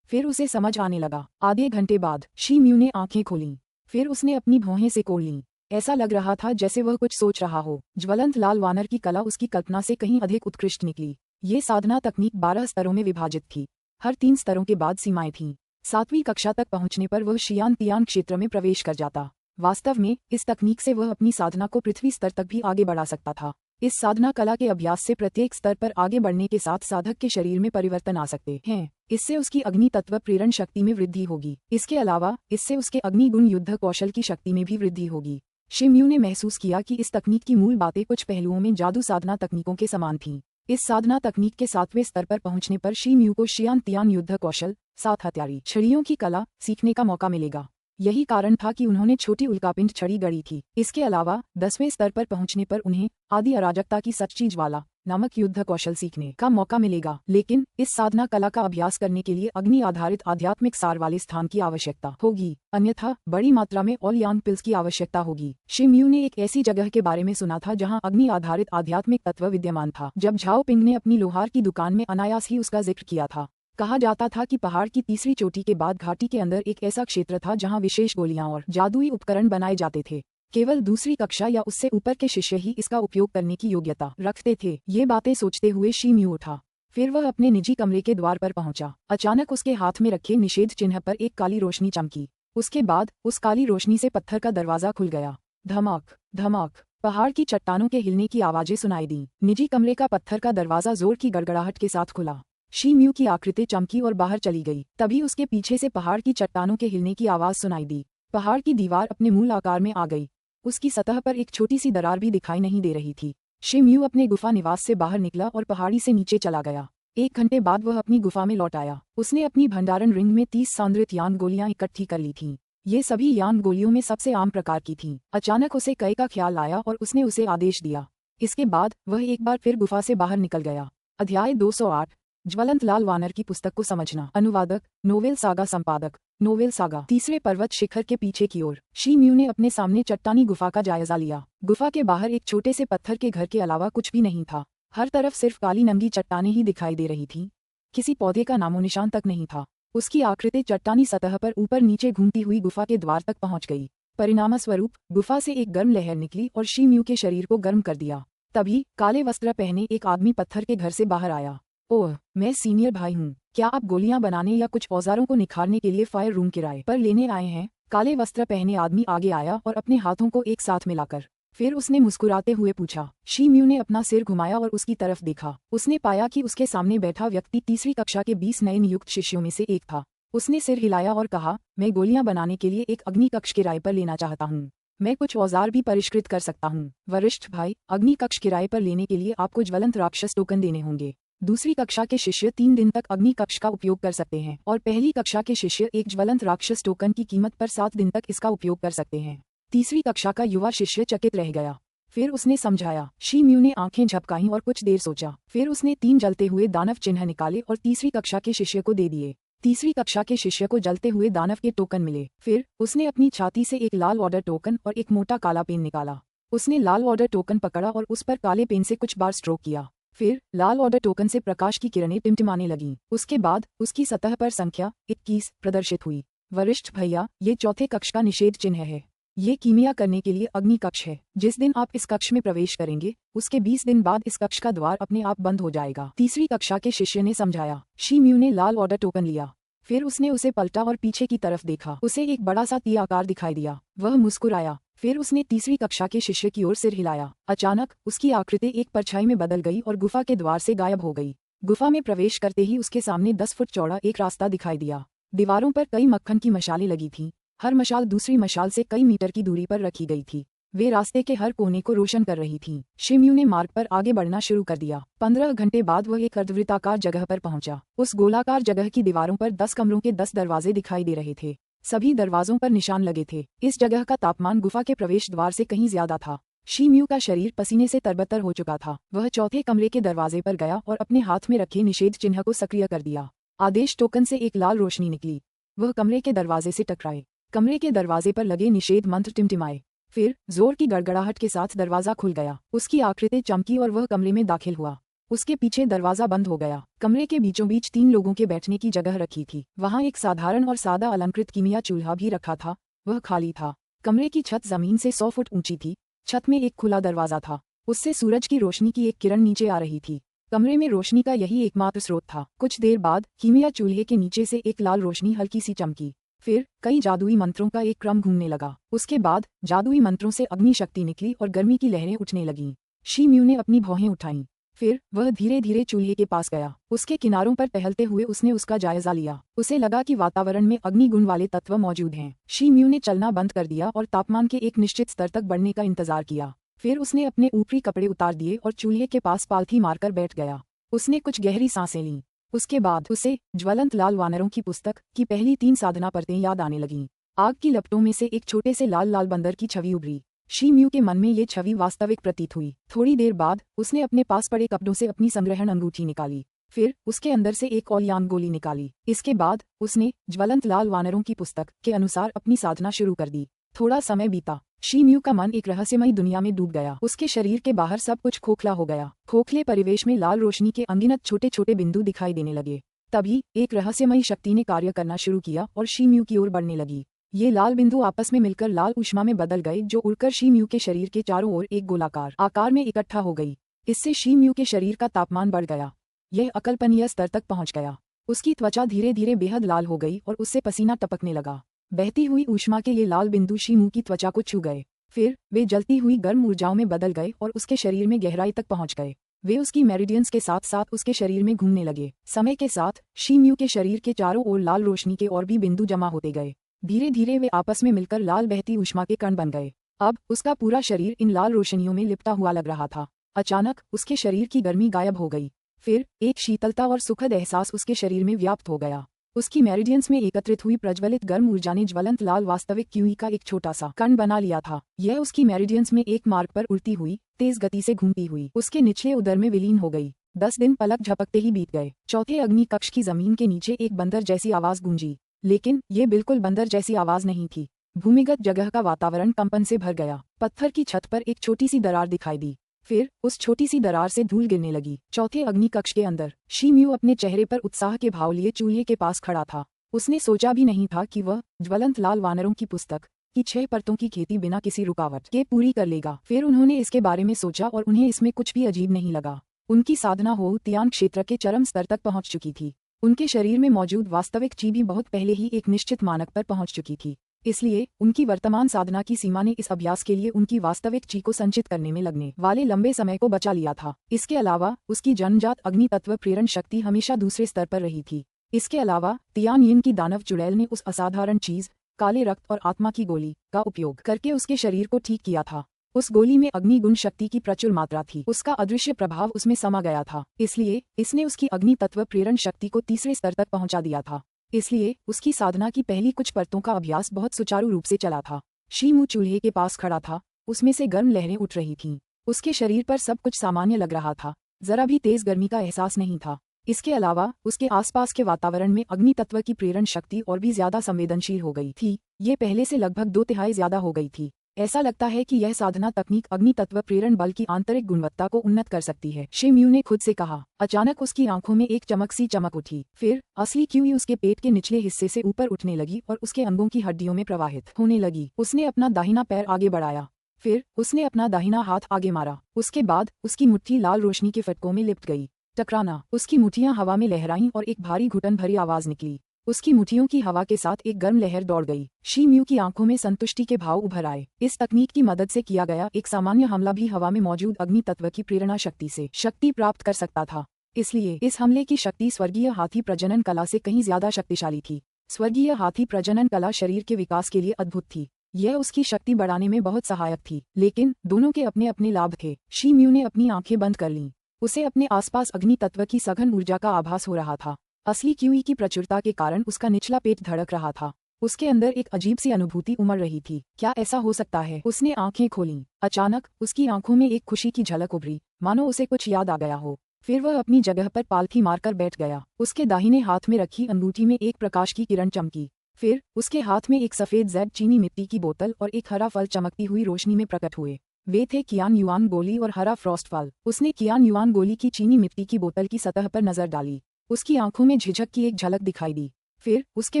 फिर उसे समझ आने लगा। आधे घंटे बाद शी म्यू ने आंखें खोलीं। फिर उसने अपनी भौहें सिकोड़ लीं। ऐसा लग रहा था जैसे वह कुछ सोच रहा हो। ज्वलंत लाल वानर की कला उसकी कल्पना से कहीं अधिक उत्कृष्ट निकली। ये साधना तकनीक 12 स्तरों में विभाजित थी। हर 3 स्तरों के बाद सीमाएं थीं। 7वीं कक्षा तक पहुंचने पर वह शियान तियान क्षेत्र में प्रवेश कर जाता। वास्तव में इस तकनीक से वह अपनी साधना को पृथ्वी स्तर तक भी आगे बढ़ा सकता था। इस साधना कला के अभ्यास से प्रत्येक स्तर पर आगे बढ़ने के साथ साधक के शरीर में परिवर्तन आ सकते हैं। इससे उसकी अग्नि तत्व प्रेरण शक्ति में वृद्धि होगी। इसके अलावा इससे उसके अग्नि गुण युद्ध कौशल की शक्ति में भी वृद्धि होगी। शिम्यू ने महसूस किया कि इस तकनीक की मूल बातें कुछ पहलुओं में जादू साधना तकनीकों के समान थीं। इस साधना तकनीक के 7वें स्तर पर पहुंचने पर शिम्यू को शियान तियान युद्ध कौशल, 7 हथियारी छड़ियों की कला सीखने का मौका मिलेगा। यही कारण था कि उन्होंने छोटी उल्कापिंड छड़ी गढ़ी थी। इसके अलावा 10वें स्तर पर पहुंचने पर उन्हें आदि अराजकता की सच चीज वाला नामक युद्ध कौशल सीखने का मौका मिलेगा। लेकिन इस साधना कला का अभ्यास करने के लिए अग्नि आधारित आध्यात्मिक सार वाले स्थान की आवश्यकता होगी, अन्यथा बड़ी मात्रा में ऑल यांग पिल्स की आवश्यकता होगी। शिम्यू ने एक ऐसी जगह के बारे में सुना था जहां अग्नि आधारित आध्यात्मिक तत्व विद्यमान था। जब झाओ पिंग ने अपनी लोहार की दुकान में अनायास ही उसका जिक्र किया था। कहा जाता था कि पहाड़ की तीसरी चोटी के बाद घाटी के अंदर एक ऐसा क्षेत्र था जहां विशेष गोलियां और जादुई उपकरण बनाए जाते थे। केवल दूसरी कक्षा या उससे ऊपर के शिष्य ही इसका उपयोग करने की योग्यता रखते थे। ये बातें सोचते हुए शिम्यू उठा। फिर वह अपने निजी कमरे के द्वार पर पहुंचा। अचानक उसके हाथ में रखे निषेध चिन्ह पर एक काली रोशनी चमकी। उसके बाद उस काली रोशनी से पत्थर का दरवाजा खुल गया। धमाक धमाक पहाड़ की चट्टानों के हिलने की आवाजें सुनाई दी। निजी कमरे का पत्थर का दरवाजा जोर की गड़गड़ाहट के साथ खुला। शिम्यू की आकृति चमकी और बाहर चली गई। तभी उसके पीछे से पहाड़ की चट्टानों के हिलने की आवाज सुनाई दी। पहाड़ की दीवार अपने मूल आकार में आ गई। उसकी सतह पर एक छोटी सी दरार भी दिखाई नहीं दे रही थी। शिम्यू अपने गुफा निवास से बाहर निकला और पहाड़ी से नीचे चला गया। 1 घंटे बाद वह अपनी गुफा में लौट आया। उसने अपनी भंडारण रिंग में 30 सांद्रित यान गोलियां इकट्ठी कर ली थीं। ये सभी यान गोलियों में सबसे आम प्रकार की थीं। अचानक उसे कई का ख्याल आया और उसने उसे आदेश दिया। इसके बाद वह एक बार फिर गुफा से बाहर निकल गया। अध्याय 208 ज्वलंत लाल वानर की पुस्तक को समझना। अनुवादक नोवेल सागा संपादक नोवेल सागा। तीसरे पर्वत शिखर के पीछे की ओर शिम्यू ने अपने सामने चट्टानी गुफा का जायजा लिया। गुफा के बाहर एक छोटे से पत्थर के घर के अलावा कुछ भी नहीं था। हर तरफ सिर्फ काली नंगी चट्टानें ही दिखाई दे रही थीं। किसी पौधे का नामो निशान तक नहीं था। उसकी आकृति चट्टानी सतह पर ऊपर नीचे घूमती हुई गुफा के द्वार तक पहुंच गई। परिणामस्वरूप गुफा से एक गर्म लहर निकली और शिम्यू के शरीर को गर्म कर दिया। तभी काले वस्त्र पहने एक आदमी पत्थर के घर से बाहर आया। ओह, मैं सीनियर भाई हूँ। क्या आप गोलियां बनाने या कुछ औजारों को निखारने के लिए फायर रूम किराए पर लेने आए हैं? काले वस्त्र पहने आदमी आगे आया और अपने हाथों को एक साथ मिलाकर फिर उसने मुस्कुराते हुए पूछा। शिम्यू ने अपना सिर घुमाया और उसकी तरफ देखा। उसने पाया कि उसके सामने बैठा व्यक्ति तीसरी कक्षा के 20 नए नियुक्त शिष्यों में से एक था। उसने सिर हिलाया और कहा, मैं गोलियां बनाने के लिए एक अग्नि कक्ष किराए पर लेना चाहता हूँ। मैं कुछ औजार भी परिष्कृत कर सकता हूँ। वरिष्ठ भाई, अग्नि कक्ष किराए पर लेने के लिए आपको ज्वलंत राक्षस टोकन देने होंगे। दूसरी कक्षा के शिष्य 3 दिन तक अग्नि कक्ष का उपयोग कर सकते हैं और पहली कक्षा के शिष्य एक ज्वलंत राक्षस टोकन की कीमत पर 7 दिन तक इसका उपयोग कर सकते हैं। तीसरी कक्षा का युवा शिष्य चकित रह गया। फिर उसने समझाया। शिम्यू ने आंखें झपकाईं और कुछ देर सोचा। फिर उसने 3 जलते हुए दानव चिन्ह निकाले और तीसरी कक्षा के शिष्य को दे दिए। तीसरी कक्षा के शिष्य को जलते हुए दानव के टोकन मिले। फिर उसने अपनी छाती से एक लाल ऑर्डर टोकन और एक मोटा काला पेन निकाला। उसने लाल ऑर्डर टोकन पकड़ा और उस पर काले पेन से कुछ बार स्ट्रोक किया। फिर लाल ऑर्डर टोकन से प्रकाश की किरणें टिमटिमाने लगीं। उसके बाद उसकी सतह पर संख्या 21 प्रदर्शित हुई। वरिष्ठ भैया, ये चौथे कक्ष का निषेध चिन्ह है। ये कीमिया करने के लिए अग्नि कक्ष है। जिस दिन आप इस कक्ष में प्रवेश करेंगे, उसके 20 दिन बाद इस कक्ष का द्वार अपने आप बंद हो जाएगा। तीसरी कक्षा के शिष्य ने समझाया। शिम्यू ने लाल ऑर्डर टोकन लिया। फिर उसने उसे पलटा और पीछे की तरफ देखा। उसे एक बड़ा सा ती आकार दिखाई दिया। वह मुस्कुराया। फिर उसने तीसरी कक्षा के शिष्य की ओर सिर हिलाया। अचानक उसकी आकृति एक परछाई में बदल गई और गुफा के द्वार से गायब हो गई। गुफा में प्रवेश करते ही उसके सामने 10 फुट चौड़ा एक रास्ता दिखाई दिया। दीवारों पर कई मक्खन की मशालें लगी थीं। हर मशाल दूसरी मशाल से कई मीटर की दूरी पर रखी गई थी। वे रास्ते के हर कोने को रोशन कर रही थीं। शिम्यू ने मार्ग पर आगे बढ़ना शुरू कर दिया। 15 घंटे बाद वह एक अर्धवृत्ताकार जगह पर पहुंचा। उस गोलाकार जगह की दीवारों पर 10 कमरों के 10 दरवाजे दिखाई दे रहे थे। सभी दरवाजों पर निशान लगे थे। इस जगह का तापमान गुफा के प्रवेश द्वार से कहीं ज्यादा था। शिम्यू का शरीर पसीने से तरबतर हो चुका था। वह चौथे कमरे के दरवाजे पर गया और अपने हाथ में रखे निषेध चिन्ह को सक्रिय कर दिया। आदेश टोकन से एक लाल रोशनी निकली। वह कमरे के दरवाजे से टकराए। कमरे के दरवाजे पर लगे निषेध मंत्र टिमटिमाए। फिर जोर की गड़गड़ाहट के साथ दरवाजा खुल गया। उसकी आकृति चमकी और वह कमरे में दाखिल हुआ। उसके पीछे दरवाजा बंद हो गया। कमरे के बीचों बीच 3 लोगों के बैठने की जगह रखी थी। वहां एक साधारण और सादा अलंकृत कीमिया चूल्हा भी रखा था। वह खाली था। कमरे की छत जमीन से 100 फुट ऊंची थी। छत में एक खुला दरवाजा था। उससे सूरज की रोशनी की एक किरण नीचे आ रही थी। कमरे में रोशनी का यही एकमात्र स्रोत था। कुछ देर बाद कीमिया चूल्हे के नीचे से एक लाल रोशनी हल्की सी चमकी। फिर कई जादुई मंत्रों का एक क्रम घूमने लगा। उसके बाद जादुई मंत्रों से अग्नि शक्ति निकली और गर्मी की लहरें उठने लगीं। शी म्यू ने अपनी भौहें उठाईं। फिर वह धीरे धीरे चूल्हे के पास गया। उसके किनारों पर टहलते हुए उसने उसका जायजा लिया। उसे लगा कि वातावरण में अग्निगुण वाले तत्व मौजूद हैं। शी म्यू ने चलना बंद कर दिया और तापमान के एक निश्चित स्तर तक बढ़ने का इंतजार किया। फिर उसने अपने ऊपरी कपड़े उतार दिए और चूल्हे के पास पालथी मारकर बैठ गया। उसने कुछ गहरी सांसें लीं। उसके बाद उसे ज्वलंत लाल वानरों की पुस्तक की पहली 3 साधना परतें याद आने लगीं। आग की लपटों में से एक छोटे से लाल लाल बंदर की छवि उभरी। शी म्यू के मन में ये छवि वास्तविक प्रतीत हुई। थोड़ी देर बाद उसने अपने पास पड़े कपड़ों से अपनी संग्रहण अंगूठी निकाली। फिर उसके अंदर से एक ओलियान गोली निकाली। इसके बाद उसने ज्वलंत लाल वानरों की पुस्तक के अनुसार अपनी साधना शुरू कर दी। थोड़ा समय बीता। शी म्यू का मन एक रहस्यमयी दुनिया में डूब गया। उसके शरीर के बाहर सब कुछ खोखला हो गया। खोखले परिवेश में लाल रोशनी के अनगिनत छोटे छोटे बिंदु दिखाई देने लगे। तभी एक रहस्यमयी शक्ति ने कार्य करना शुरू किया और शी म्यू की ओर बढ़ने लगी। ये लाल बिंदु आपस में मिलकर लाल ऊष्मा में बदल गए, जो उड़कर शी म्यू के शरीर के चारों ओर एक गोलाकार आकार में इकट्ठा हो गई। इससे शी म्यू के शरीर का तापमान बढ़ गया। यह अकल्पनीय स्तर तक पहुंच गया। उसकी त्वचा धीरे धीरे बेहद लाल हो गई और उससे पसीना टपकने लगा। बहती हुई ऊष्मा के ये लाल बिंदु शी म्यू की त्वचा को छू गए। फिर वे जलती हुई गर्म ऊर्जाओं में बदल गए और उसके शरीर में गहराई तक पहुंच गए। वे उसकी मेरिडियंस के साथ साथ उसके शरीर में घूमने लगे। समय के साथ शी म्यू के शरीर के चारों ओर लाल रोशनी के और भी बिंदु जमा होते गए। धीरे धीरे वे आपस में मिलकर लाल बहती ऊष्मा के कण बन गए। अब उसका पूरा शरीर इन लाल रोशनियों में लिपटा हुआ लग रहा था। अचानक उसके शरीर की गर्मी गायब हो गई। फिर एक शीतलता और सुखद एहसास उसके शरीर में व्याप्त हो गया। उसकी मेरिडियंस में एकत्रित हुई प्रज्वलित गर्म ऊर्जा ने ज्वलंत लाल वास्तविक क्यूई का एक छोटा सा कण बना लिया था। यह उसकी मेरिडियंस में एक मार्ग पर उड़ती हुई तेज गति से घूमती हुई उसके निचले उदर में विलीन हो गई। 10 दिन पलक झपकते ही बीत गए। चौथे अग्नि कक्ष की जमीन के नीचे एक बंदर जैसी आवाज गूंजी, लेकिन ये बिल्कुल बंदर जैसी आवाज नहीं थी। भूमिगत जगह का वातावरण कंपन से भर गया। पत्थर की छत पर एक छोटी सी दरार दिखाई दी। फिर उस छोटी सी दरार से धूल गिरने लगी। चौथे अग्नि कक्ष के अंदर शी म्यू अपने चेहरे पर उत्साह के भाव लिए चूल्हे के पास खड़ा था। उसने सोचा भी नहीं था कि वह ज्वलंत लाल वानरों की पुस्तक की 6 परतों की खेती बिना किसी रुकावट के पूरी कर लेगा। फिर उन्होंने इसके बारे में सोचा और उन्हें इसमें कुछ भी अजीब नहीं लगा। उनकी साधना हो तियान क्षेत्र के चरम स्तर तक पहुंच चुकी थी। उनके शरीर में मौजूद वास्तविक ची भी बहुत पहले ही एक निश्चित मानक पर पहुंच चुकी थी। इसलिए उनकी वर्तमान साधना की सीमा ने इस अभ्यास के लिए उनकी वास्तविक ची को संचित करने में लगने वाले लंबे समय को बचा लिया था। इसके अलावा उसकी जन्मजात अग्नि तत्व प्रेरण शक्ति हमेशा दूसरे स्तर पर रही थी। इसके अलावा तियान यिन की दानव चुड़ैल ने उस असाधारण चीज काले रक्त और आत्मा की गोली का उपयोग करके उसके शरीर को ठीक किया था। उस गोली में अग्नि गुण शक्ति की प्रचुर मात्रा थी। उसका अदृश्य प्रभाव उसमें समा गया था। इसलिए इसने उसकी अग्नि तत्व प्रेरण शक्ति को तीसरे स्तर तक पहुंचा दिया था। इसलिए उसकी साधना की पहली कुछ परतों का अभ्यास बहुत सुचारू रूप से चला था। शी म्यू चूल्हे के पास खड़ा था। उसमें से गर्म लहरें उठ रही थीं। उसके शरीर पर सब कुछ सामान्य लग रहा था। जरा भी तेज गर्मी का एहसास नहीं था। इसके अलावा उसके आसपास के वातावरण में अग्नि तत्व की प्रेरण शक्ति और भी ज्यादा संवेदनशील हो गई थी। ये पहले से लगभग 2/3 ज्यादा हो गई थी। ऐसा लगता है कि यह साधना तकनीक अग्नि तत्व प्रेरण बल की आंतरिक गुणवत्ता को उन्नत कर सकती है, शी म्यू ने खुद से कहा। अचानक उसकी आंखों में एक चमक सी चमक उठी। फिर असली क्यूई उसके पेट के निचले हिस्से से ऊपर उठने लगी और उसके अंगों की हड्डियों में प्रवाहित होने लगी। उसने अपना दाहिना पैर आगे बढ़ाया। फिर उसने अपना दाहिना हाथ आगे मारा। उसके बाद उसकी मुट्ठी लाल रोशनी के फटकों में लिपट गई। टकराना, उसकी मुट्ठियां हवा में लहराईं और एक भारी घुटन भरी आवाज निकली। उसकी मुट्ठियों की हवा के साथ एक गर्म लहर दौड़ गई। शी म्यू की आंखों में संतुष्टि के भाव उभर आए। इस तकनीक की मदद से किया गया एक सामान्य हमला भी हवा में मौजूद अग्नि तत्व की प्रेरणा शक्ति से शक्ति प्राप्त कर सकता था। इसलिए इस हमले की शक्ति स्वर्गीय हाथी प्रजनन कला से कहीं ज्यादा शक्तिशाली थी। स्वर्गीय हाथी प्रजनन कला शरीर के विकास के लिए अद्भुत थी। यह उसकी शक्ति बढ़ाने में बहुत सहायक थी, लेकिन दोनों के अपने अपने लाभ थे। शी म्यू ने अपनी आंखें बंद कर लीं। उसे अपने आसपास अग्नि तत्व की सघन ऊर्जा का आभास हो रहा था। असली क्यूई की प्रचुरता के कारण उसका निचला पेट धड़क रहा था। उसके अंदर एक अजीब सी अनुभूति उमड़ रही थी। क्या ऐसा हो सकता है? उसने आंखें खोलीं। अचानक उसकी आंखों में एक खुशी की झलक उभरी, मानो उसे कुछ याद आ गया हो। फिर वह अपनी जगह पर पालथी मारकर बैठ गया। उसके दाहिने हाथ में रखी अंगूठी में एक प्रकाश की किरण चमकी। फिर उसके हाथ में एक सफेद जैड चीनी मिट्टी की बोतल और एक हरा फल चमकती हुई रोशनी में प्रकट हुए। वे थे कियान युआन गोली और हरा फ्रॉस्ट फल। उसने कियान युआन गोली की चीनी मिट्टी की बोतल की सतह पर नजर डाली। उसकी आंखों में झिझक की एक झलक दिखाई दी। फिर उसके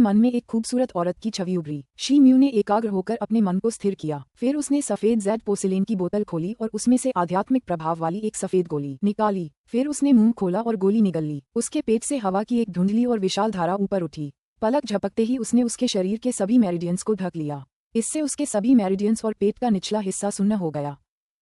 मन में एक खूबसूरत औरत की छवि उभरी। शी म्यू ने एकाग्र होकर अपने मन को स्थिर किया। फिर उसने सफेद जैड पोसिलेन की बोतल खोली और उसमें से आध्यात्मिक प्रभाव वाली एक सफेद गोली निकाली। फिर उसने मुंह खोला और गोली निगल ली। उसके पेट से हवा की एक धुंधली और विशाल धारा ऊपर उठी। पलक झपकते ही उसने उसके शरीर के सभी मेरिडियंस को ढक लिया। इससे उसके सभी मेरिडियंस और पेट का निचला हिस्सा सुन्न हो गया।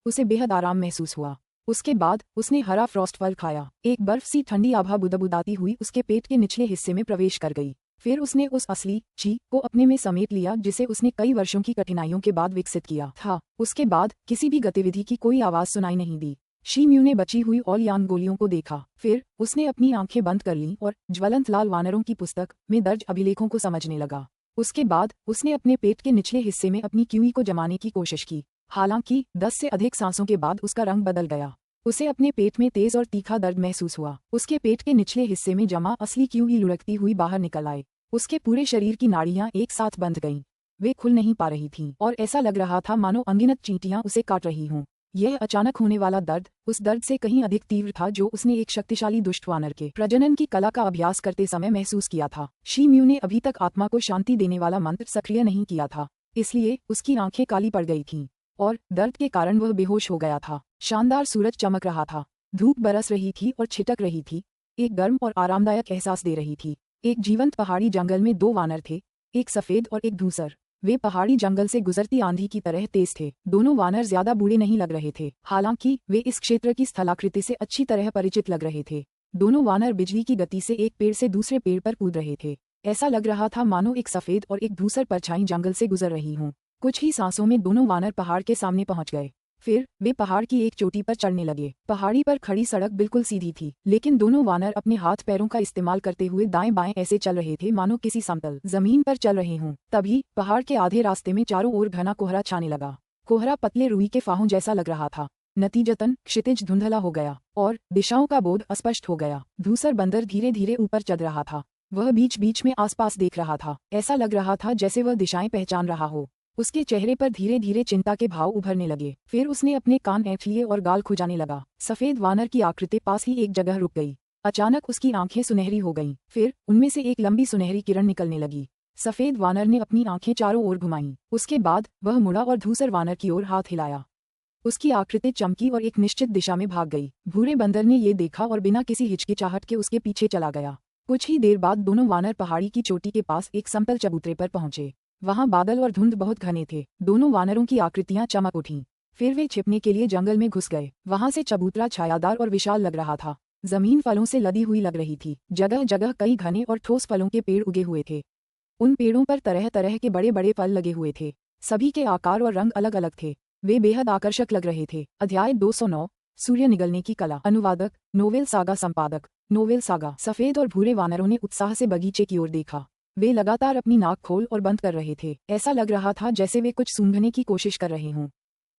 उसे बेहद आराम महसूस हुआ। उसके बाद उसने हरा फ्रॉस्ट फल खाया। एक बर्फ सी ठंडी आभा बुदबुदाती हुई उसके पेट के निचले हिस्से में प्रवेश कर गई। फिर उसने उस असली ची को अपने में समेट लिया जिसे उसने कई वर्षों की कठिनाइयों के बाद विकसित किया था। उसके बाद किसी भी गतिविधि की कोई आवाज सुनाई नहीं दी। शी म्यू ने बची हुई ऑल यान गोलियों को देखा। फिर उसने अपनी आंखें बंद कर लीं और ज्वलंत लाल वानरों की पुस्तक में दर्ज अभिलेखों को समझने लगा। उसके बाद उसने अपने पेट के निचले हिस्से में अपनी क्यूई को जमाने की कोशिश की। हालांकि 10 से अधिक सांसों के बाद उसका रंग बदल गया। उसे अपने पेट में तेज और तीखा दर्द महसूस हुआ। उसके पेट के निचले हिस्से में जमा असली क्यूई लुढ़कती हुई बाहर निकल आए। उसके पूरे शरीर की नाड़ियां एक साथ बंध गईं। वे खुल नहीं पा रही थीं और ऐसा लग रहा था मानो अनगिनत चींटियां उसे काट रही हों। यह अचानक होने वाला दर्द उस दर्द से कहीं अधिक तीव्र था जो उसने एक शक्तिशाली दुष्ट वानर के प्रजनन की कला का अभ्यास करते समय महसूस किया था। शी म्यू ने अभी तक आत्मा को शांति देने वाला मंत्र सक्रिय नहीं किया था, इसलिए उसकी आंखें काली पड़ गई थीं और दर्द के कारण वह बेहोश हो गया था। शानदार सूरज चमक रहा था, धूप बरस रही थी और छिटक रही थी, एक गर्म और आरामदायक एहसास दे रही थी। एक जीवंत पहाड़ी जंगल में दो वानर थे, एक सफेद और एक धूसर। वे पहाड़ी जंगल से गुजरती आंधी की तरह तेज थे। दोनों वानर ज्यादा बूढ़े नहीं लग रहे थे, हालांकि वे इस क्षेत्र की स्थलाकृति से अच्छी तरह परिचित लग रहे थे। दोनों वानर बिजली की गति से एक पेड़ से दूसरे पेड़ पर कूद रहे थे। ऐसा लग रहा था मानो एक सफेद और एक धूसर परछाई जंगल से गुजर रही हों। कुछ ही सांसों में दोनों वानर पहाड़ के सामने पहुंच गए। फिर वे पहाड़ की एक चोटी पर चढ़ने लगे। पहाड़ी पर खड़ी सड़क बिल्कुल सीधी थी, लेकिन दोनों वानर अपने हाथ पैरों का इस्तेमाल करते हुए दाएं बाएं ऐसे चल रहे थे मानो किसी समतल जमीन पर चल रहे हों। तभी पहाड़ के आधे रास्ते में चारों ओर घना कोहरा छाने लगा। कोहरा पतले रुई के फाहों जैसा लग रहा था। नतीजतन क्षितिज धुंधला हो गया और दिशाओं का बोध अस्पष्ट हो गया। धूसर बंदर धीरे धीरे ऊपर चढ़ रहा था। वह बीच बीच में आसपास देख रहा था। ऐसा लग रहा था जैसे वह दिशाएं पहचान रहा हो। उसके चेहरे पर धीरे धीरे चिंता के भाव उभरने लगे। फिर उसने अपने कान ऐंठ लिए और गाल खुजाने लगा। सफेद वानर की आकृति पास ही एक जगह रुक गई। अचानक उसकी आंखें सुनहरी हो गईं। फिर उनमें से एक लंबी सुनहरी किरण निकलने लगी। सफेद वानर ने अपनी आंखें चारों ओर घुमाईं। उसके बाद वह मुड़ा और धूसर वानर की ओर हाथ हिलाया। उसकी आकृति चमकी और एक निश्चित दिशा में भाग गई। भूरे बंदर ने ये देखा और बिना किसी हिचकिचाहट के उसके पीछे चला गया। कुछ ही देर बाद दोनों वानर पहाड़ी की चोटी के पास एक समतल चबूतरे पर पहुंचे। वहां बादल और धुंध बहुत घने थे। दोनों वानरों की आकृतियां चमक उठीं। फिर वे छिपने के लिए जंगल में घुस गए। वहां से चबूतरा छायादार और विशाल लग रहा था। जमीन फलों से लदी हुई लग रही थी। जगह जगह कई घने और ठोस फलों के पेड़ उगे हुए थे। उन पेड़ों पर तरह तरह के बड़े बड़े फल लगे हुए थे। सभी के आकार और रंग अलग अलग थे। वे बेहद आकर्षक लग रहे थे। अध्याय 209 सूर्य निगलने की कला। अनुवादक नोवेल सागा। संपादक नोवेल सागा। सफेद और भूरे वानरों ने उत्साह से बगीचे की ओर देखा। वे लगातार अपनी नाक खोल और बंद कर रहे थे। ऐसा लग रहा था जैसे वे कुछ सूंघने की कोशिश कर रहे हों।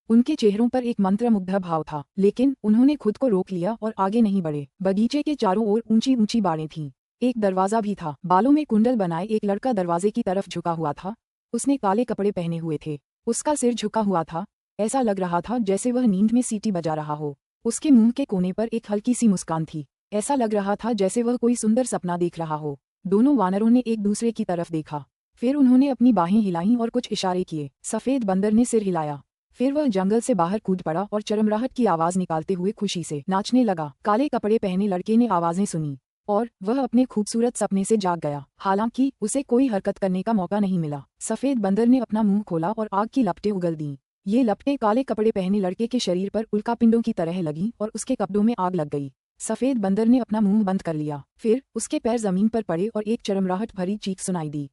उनके चेहरों पर एक मंत्रमुग्ध भाव था, लेकिन उन्होंने खुद को रोक लिया और आगे नहीं बढ़े। बगीचे के चारों ओर ऊंची ऊंची बाड़ें थीं। एक दरवाजा भी था। बालों में कुंडल बनाए एक लड़का दरवाजे की तरफ झुका हुआ था। उसने काले कपड़े पहने हुए थे। उसका सिर झुका हुआ था। ऐसा लग रहा था जैसे वह नींद में सीटी बजा रहा हो। उसके मुंह के कोने पर एक हल्की सी मुस्कान थी। ऐसा लग रहा था जैसे वह कोई सुंदर सपना देख रहा हो। दोनों वानरों ने एक दूसरे की तरफ देखा। फिर उन्होंने अपनी बाहें हिलाईं और कुछ इशारे किए। सफेद बंदर ने सिर हिलाया। फिर वह जंगल से बाहर कूद पड़ा और चरमराहट की आवाज निकालते हुए खुशी से नाचने लगा। काले कपड़े पहने लड़के ने आवाजें सुनी और वह अपने खूबसूरत सपने से जाग गया। हालांकि उसे कोई हरकत करने का मौका नहीं मिला। सफेद बंदर ने अपना मुंह खोला और आग की लपटें उगल दीं। ये लपटें काले कपड़े पहने लड़के के शरीर पर उल्कापिंडों की तरह लगीं और उसके कपड़ों में आग लग गई। सफेद बंदर ने अपना मुंह बंद कर लिया। फिर उसके पैर जमीन पर पड़े और एक चरमराहट भरी चीख सुनाई दी।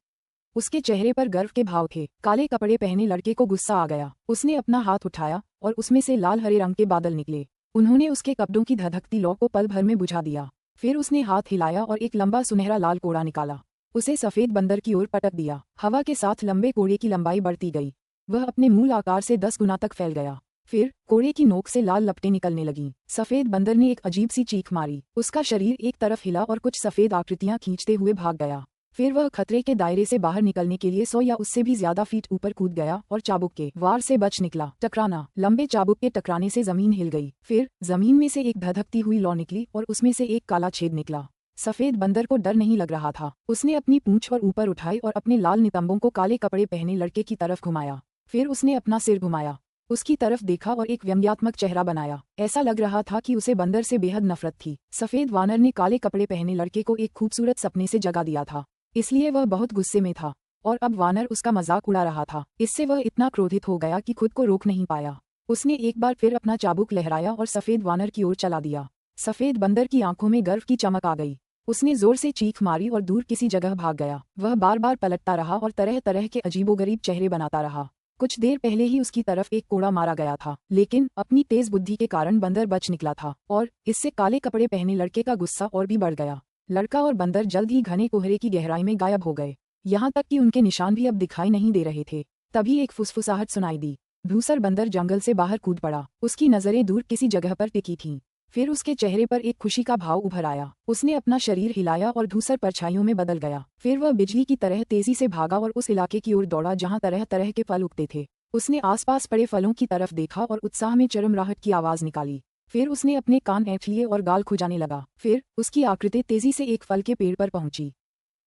उसके चेहरे पर गर्व के भाव थे। काले कपड़े पहने लड़के को गुस्सा आ गया। उसने अपना हाथ उठाया और उसमें से लाल हरे रंग के बादल निकले। उन्होंने उसके कपड़ों की धधकती लौ को पल भर में बुझा दिया। फिर उसने हाथ हिलाया और एक लंबा सुनहरा लाल कोड़ा निकाला। उसे सफेद बंदर की ओर पटक दिया। हवा के साथ लंबे कोड़े की लंबाई बढ़ती गई। वह अपने मूल आकार से 10 गुना तक फैल गया। फिर कोड़े की नोक से लाल लपटें निकलने लगीं। सफेद बंदर ने एक अजीब सी चीख मारी। उसका शरीर एक तरफ हिला और कुछ सफेद आकृतियां खींचते हुए भाग गया। फिर वह खतरे के दायरे से बाहर निकलने के लिए 100 या उससे भी ज्यादा फीट ऊपर कूद गया और चाबुक के वार से बच निकला। टकराना। लंबे चाबुक के टकराने से जमीन हिल गई। फिर जमीन में से एक धधकती हुई लौ निकली और उसमें से एक काला छेद निकला। सफेद बंदर को डर नहीं लग रहा था। उसने अपनी पूंछ और ऊपर उठाई और अपने लाल नितंबों को काले कपड़े पहने लड़के की तरफ घुमाया। फिर उसने अपना सिर घुमाया, उसकी तरफ देखा और एक व्यंग्यात्मक चेहरा बनाया। ऐसा लग रहा था कि उसे बंदर से बेहद नफरत थी। सफेद वानर ने काले कपड़े पहने लड़के को एक खूबसूरत सपने से जगा दिया था, इसलिए वह बहुत गुस्से में था और अब वानर उसका मजाक उड़ा रहा था। इससे वह इतना क्रोधित हो गया कि खुद को रोक नहीं पाया। उसने एक बार फिर अपना चाबुक लहराया और सफेद वानर की ओर चला दिया। सफेद बंदर की आंखों में गर्व की चमक आ गई। उसने जोर से चीख मारी और दूर किसी जगह भाग गया। वह बार बार पलटता रहा और तरह तरह के अजीबोगरीब चेहरे बनाता रहा। कुछ देर पहले ही उसकी तरफ एक कोड़ा मारा गया था, लेकिन अपनी तेज बुद्धि के कारण बंदर बच निकला था और इससे काले कपड़े पहने लड़के का गुस्सा और भी बढ़ गया। लड़का और बंदर जल्द ही घने कोहरे की गहराई में गायब हो गए, यहाँ तक कि उनके निशान भी अब दिखाई नहीं दे रहे थे। तभी एक फुसफुसाहट सुनाई दी। धूसर बंदर जंगल से बाहर कूद पड़ा। उसकी नजरें दूर किसी जगह पर टिकी थीं। फिर उसके चेहरे पर एक खुशी का भाव उभर आया। उसने अपना शरीर हिलाया और धूसर परछाइयों में बदल गया। फिर वह बिजली की तरह तेजी से भागा और उस इलाके की ओर दौड़ा जहाँ तरह तरह के फल उगते थे। उसने आसपास पड़े फलों की तरफ देखा और उत्साह में चरमराहट की आवाज निकाली। फिर उसने अपने कान ऐंठ लिए और गाल खुजाने लगा। फिर उसकी आकृति तेजी से एक फल के पेड़ पर पहुंची।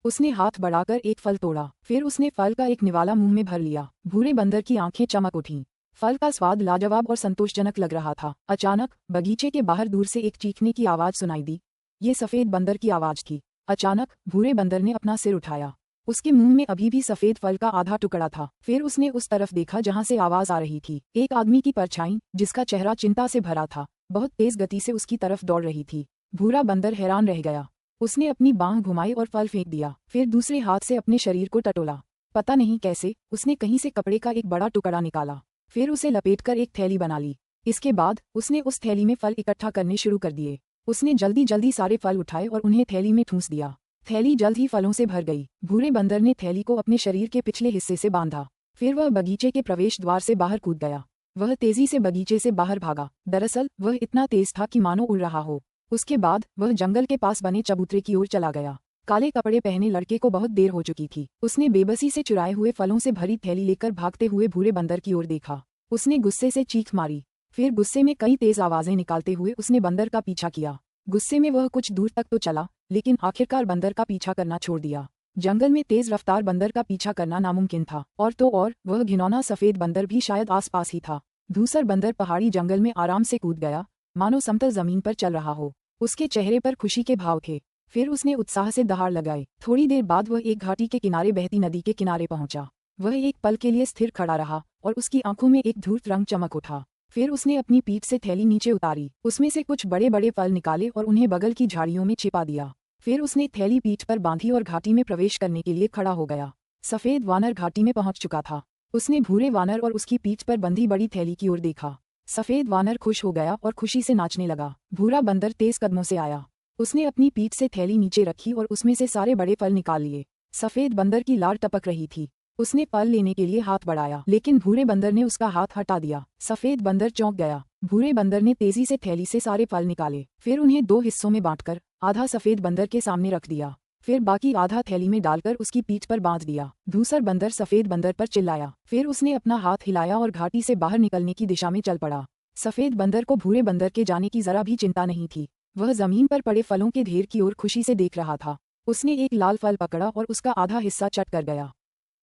उसने हाथ बढ़ाकर एक फल तोड़ा। फिर उसने फल का एक निवाला मुंह में भर लिया। भूरे बंदर की आंखें चमक उठीं। फल का स्वाद लाजवाब और संतोषजनक लग रहा था। अचानक बगीचे के बाहर दूर से एक चीखने की आवाज सुनाई दी। ये सफेद बंदर की आवाज थी। अचानक भूरे बंदर ने अपना सिर उठाया। उसके मुंह में अभी भी सफेद फल का आधा टुकड़ा था। फिर उसने उस तरफ देखा जहां से आवाज आ रही थी। एक आदमी की परछाई, जिसका चेहरा चिंता से भरा था, बहुत तेज गति से उसकी तरफ दौड़ रही थी। भूरा बंदर हैरान रह गया। उसने अपनी बांह घुमाई और फल फेंक दिया। फिर दूसरे हाथ से अपने शरीर को टटोला। पता नहीं कैसे उसने कहीं से कपड़े का एक बड़ा टुकड़ा निकाला। फिर उसे लपेटकर एक थैली बना ली। इसके बाद उसने उस थैली में फल इकट्ठा करने शुरू कर दिए। उसने जल्दी जल्दी सारे फल उठाए और उन्हें थैली में ठूंस दिया। थैली जल्द ही फलों से भर गई। भूरे बंदर ने थैली को अपने शरीर के पिछले हिस्से से बांधा। फिर वह बगीचे के प्रवेश द्वार से बाहर कूद गया। वह तेजी से बगीचे से बाहर भागा। दरअसल वह इतना तेज था कि मानो उड़ रहा हो। उसके बाद वह जंगल के पास बने चबूतरे की ओर चला गया। काले कपड़े पहने लड़के को बहुत देर हो चुकी थी। उसने बेबसी से चुराए हुए फलों से भरी थैली लेकर भागते हुए भूरे बंदर की ओर देखा। उसने गुस्से से चीख मारी। फिर गुस्से में कई तेज आवाजें निकालते हुए उसने बंदर का पीछा किया। गुस्से में वह कुछ दूर तक तो चला, लेकिन आखिरकार बंदर का पीछा करना छोड़ दिया। जंगल में तेज रफ्तार बंदर का पीछा करना नामुमकिन था, और तो और वह घिनौना सफेद बंदर भी शायद आसपास ही था। धूसर बंदर पहाड़ी जंगल में आराम से कूद गया, मानो समतल जमीन पर चल रहा हो। उसके चेहरे पर खुशी के भाव थे। फिर उसने उत्साह से दहाड़ लगाए। थोड़ी देर बाद वह एक घाटी के किनारे बहती नदी के किनारे पहुंचा। वह एक पल के लिए स्थिर खड़ा रहा और उसकी आंखों में एक धूर्त रंग चमक उठा। फिर उसने अपनी पीठ से थैली नीचे उतारी, उसमें से कुछ बड़े बड़े फल निकाले और उन्हें बगल की झाड़ियों में छिपा दिया। फिर उसने थैली पीठ पर बांधी और घाटी में प्रवेश करने के लिए खड़ा हो गया। सफेद वानर घाटी में पहुंच चुका था। उसने भूरे वानर और उसकी पीठ पर बंधी बड़ी थैली की ओर देखा। सफेद वानर खुश हो गया और खुशी से नाचने लगा। भूरा बंदर तेज कदमों से आया। उसने अपनी पीठ से थैली नीचे रखी और उसमें से सारे बड़े फल निकाल लिए। सफेद बंदर की लार टपक रही थी। उसने फल लेने के लिए हाथ बढ़ाया, लेकिन भूरे बंदर ने उसका हाथ हटा दिया। सफेद बंदर चौंक गया। भूरे बंदर ने तेजी से थैली से सारे फल निकाले। फिर उन्हें दो हिस्सों में बांटकर आधा सफेद बंदर के सामने रख दिया। फिर बाकी आधा थैली में डालकर उसकी पीठ पर बांध दिया। धूसर बंदर सफेद बंदर पर चिल्लाया। फिर उसने अपना हाथ हिलाया और घाटी से बाहर निकलने की दिशा में चल पड़ा। सफेद बंदर को भूरे बंदर के जाने की जरा भी चिंता नहीं थी। वह जमीन पर पड़े फलों के ढेर की ओर खुशी से देख रहा था। उसने एक लाल फल पकड़ा और उसका आधा हिस्सा चट कर गया।